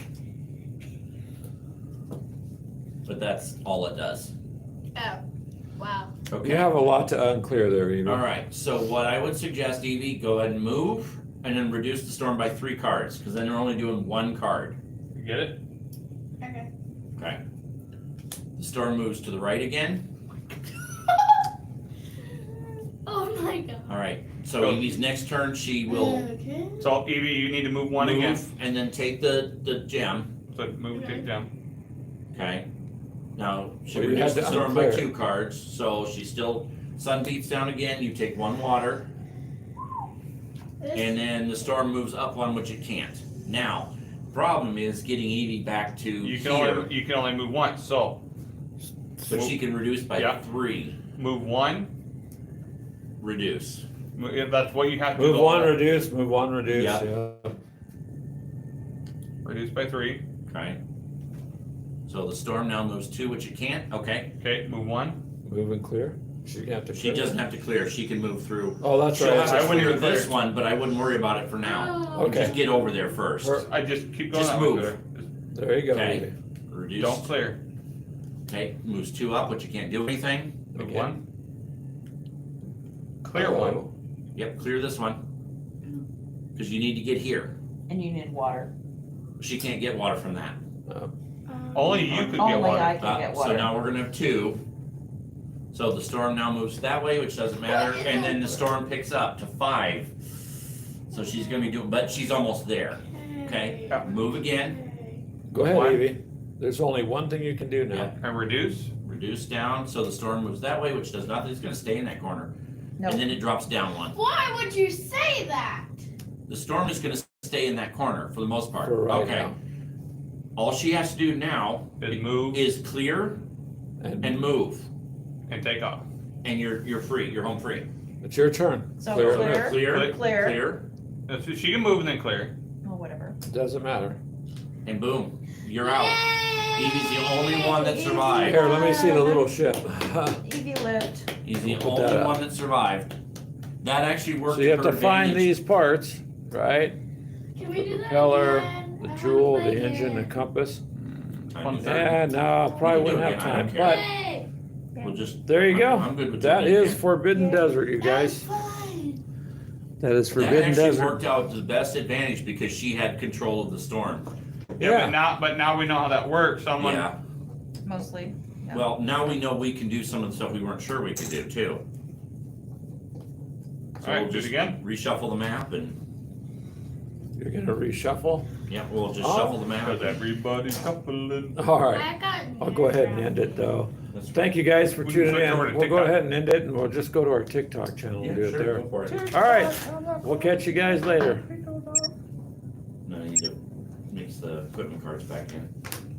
Speaker 3: But that's all it does.
Speaker 2: Oh. Wow.
Speaker 1: you have a lot to unclear there, Evie.
Speaker 3: All right. So what I would suggest, Evie, go ahead and move, and then reduce the storm by 3 cards, because then you're only doing 1 card.
Speaker 4: You get it?
Speaker 2: Okay.
Speaker 3: Okay. The storm moves to the right again.
Speaker 2: Oh my god.
Speaker 3: All right. So
Speaker 4: Go.
Speaker 3: Evie's next turn, she will
Speaker 2: Okay.
Speaker 4: So Evie, you need to move 1
Speaker 3: move
Speaker 4: again.
Speaker 3: and then take the gem.
Speaker 4: So move, take down.
Speaker 3: Okay. Now she
Speaker 1: Well, you
Speaker 3: reduced
Speaker 1: had
Speaker 3: the
Speaker 1: to
Speaker 3: storm by
Speaker 1: unclear
Speaker 3: 2 cards, so she's still sun beats down again. You take 1 water, and then the storm moves up 1, which it can't. Now, problem is getting Evie back to
Speaker 4: You can
Speaker 3: here,
Speaker 4: only you can only move once. So
Speaker 3: but she can reduce by
Speaker 4: Yeah.
Speaker 3: 3.
Speaker 4: move 1.
Speaker 3: Reduce.
Speaker 4: That's what you have to
Speaker 1: Move
Speaker 4: do.
Speaker 1: 1, reduce. Move 1, reduce.
Speaker 3: Yeah.
Speaker 1: Yeah.
Speaker 4: Reduce by 3.
Speaker 3: Okay. So the storm now moves 2, which it can't. Okay.
Speaker 4: Okay, move 1.
Speaker 1: Move and clear. She can have to.
Speaker 3: She
Speaker 1: clear.
Speaker 3: doesn't have to clear. She can move through.
Speaker 1: Oh, that's
Speaker 3: She'll
Speaker 1: right.
Speaker 3: have
Speaker 4: I
Speaker 3: to
Speaker 4: wouldn't
Speaker 3: clear
Speaker 4: even
Speaker 3: this
Speaker 4: clear.
Speaker 3: one, but I wouldn't worry about it for now.
Speaker 2: Oh.
Speaker 1: Okay.
Speaker 3: Just get over there first.
Speaker 4: I just keep going.
Speaker 3: Just
Speaker 4: that way,
Speaker 3: move.
Speaker 4: Peter.
Speaker 1: There you go.
Speaker 3: Okay.
Speaker 1: Evie.
Speaker 3: Reduce.
Speaker 4: Don't clear.
Speaker 3: Okay. Moves 2 up, which you can't do anything.
Speaker 4: Move
Speaker 1: Okay.
Speaker 4: 1. Clear one.
Speaker 3: Yep, clear this one. Because you need to get here.
Speaker 5: And you need water.
Speaker 3: She can't get water from that.
Speaker 4: Only you could get
Speaker 5: Only
Speaker 4: water.
Speaker 5: I can get
Speaker 3: So
Speaker 5: water.
Speaker 3: now we're gonna have 2. So the storm now moves that way, which doesn't matter, and then the storm picks up to 5. So she's gonna be doing, but she's almost there. Okay,
Speaker 4: Yeah.
Speaker 3: move again,
Speaker 1: Go ahead,
Speaker 4: One.
Speaker 1: Evie. There's only one thing you can do now.
Speaker 4: And reduce.
Speaker 3: reduce down, so the storm moves that way, which does nothing, it's gonna stay in that corner.
Speaker 5: Nope.
Speaker 3: And then it drops down 1.
Speaker 2: Why would you say that?
Speaker 3: The storm is gonna stay in that corner for the most part.
Speaker 1: For right
Speaker 3: Okay.
Speaker 1: now.
Speaker 3: All she has to do now
Speaker 4: Is move
Speaker 3: is clear and move,
Speaker 4: and take off.
Speaker 3: and you're free, you're home free.
Speaker 1: It's your turn.
Speaker 5: So
Speaker 1: Clear.
Speaker 5: clear.
Speaker 3: Clear,
Speaker 5: Clear.
Speaker 3: clear,
Speaker 4: So she can move and then clear.
Speaker 5: Oh, whatever.
Speaker 1: Doesn't matter.
Speaker 3: and boom, you're out.
Speaker 2: Yay!
Speaker 3: Evie's the only one that survived.
Speaker 1: Here, let me see the little ship.
Speaker 5: Evie lived.
Speaker 3: He's the
Speaker 1: We'll put
Speaker 3: only
Speaker 1: that
Speaker 3: one that survived. That actually worked.
Speaker 1: So you have
Speaker 3: her
Speaker 1: to find
Speaker 3: advantage.
Speaker 1: these parts, right?
Speaker 2: Can we do that
Speaker 1: Propeller,
Speaker 2: again?
Speaker 1: the
Speaker 2: I
Speaker 1: jewel,
Speaker 2: wanna
Speaker 1: the
Speaker 2: play
Speaker 1: engine, the
Speaker 2: here.
Speaker 1: compass.
Speaker 3: I do that.
Speaker 1: Yeah, no, probably
Speaker 3: We can do
Speaker 1: wouldn't
Speaker 3: it
Speaker 1: have
Speaker 3: again, I
Speaker 1: time,
Speaker 3: don't
Speaker 1: but
Speaker 2: Hey,
Speaker 3: We'll just.
Speaker 1: there you go.
Speaker 3: I'm good with
Speaker 1: That
Speaker 3: doing it
Speaker 1: is
Speaker 3: again.
Speaker 1: Forbidden
Speaker 5: Yeah.
Speaker 1: Desert, you
Speaker 2: that's
Speaker 1: guys.
Speaker 2: fine.
Speaker 1: That is
Speaker 3: That
Speaker 1: Forbidden
Speaker 3: actually
Speaker 1: Desert.
Speaker 3: worked out to the best advantage because she had control of the storm.
Speaker 1: Yeah.
Speaker 4: But now we know how that works. Someone.
Speaker 3: Yeah.
Speaker 5: Mostly. Yeah.
Speaker 3: Well, now we know we can do some of the stuff we weren't sure we could do too. So
Speaker 4: All right,
Speaker 3: we'll
Speaker 4: do it
Speaker 3: just
Speaker 4: again.
Speaker 3: reshuffle the map and,
Speaker 1: You're gonna reshuffle?
Speaker 3: yeah, we'll just
Speaker 1: Oh.
Speaker 3: shuffle the map.
Speaker 4: Because everybody's shuffling.
Speaker 1: All right.
Speaker 2: I got
Speaker 1: I'll go ahead and end it though.
Speaker 3: That's
Speaker 1: Thank you guys for
Speaker 4: We can
Speaker 1: tuning
Speaker 4: switch over to
Speaker 1: in. We'll go
Speaker 4: TikTok.
Speaker 1: ahead and end it and we'll just go to our TikTok channel
Speaker 3: Yeah,
Speaker 1: and do it
Speaker 3: sure,
Speaker 1: there.
Speaker 3: go for it.
Speaker 1: All right. We'll catch you guys later.
Speaker 3: No, you need to mix the equipment cards back in.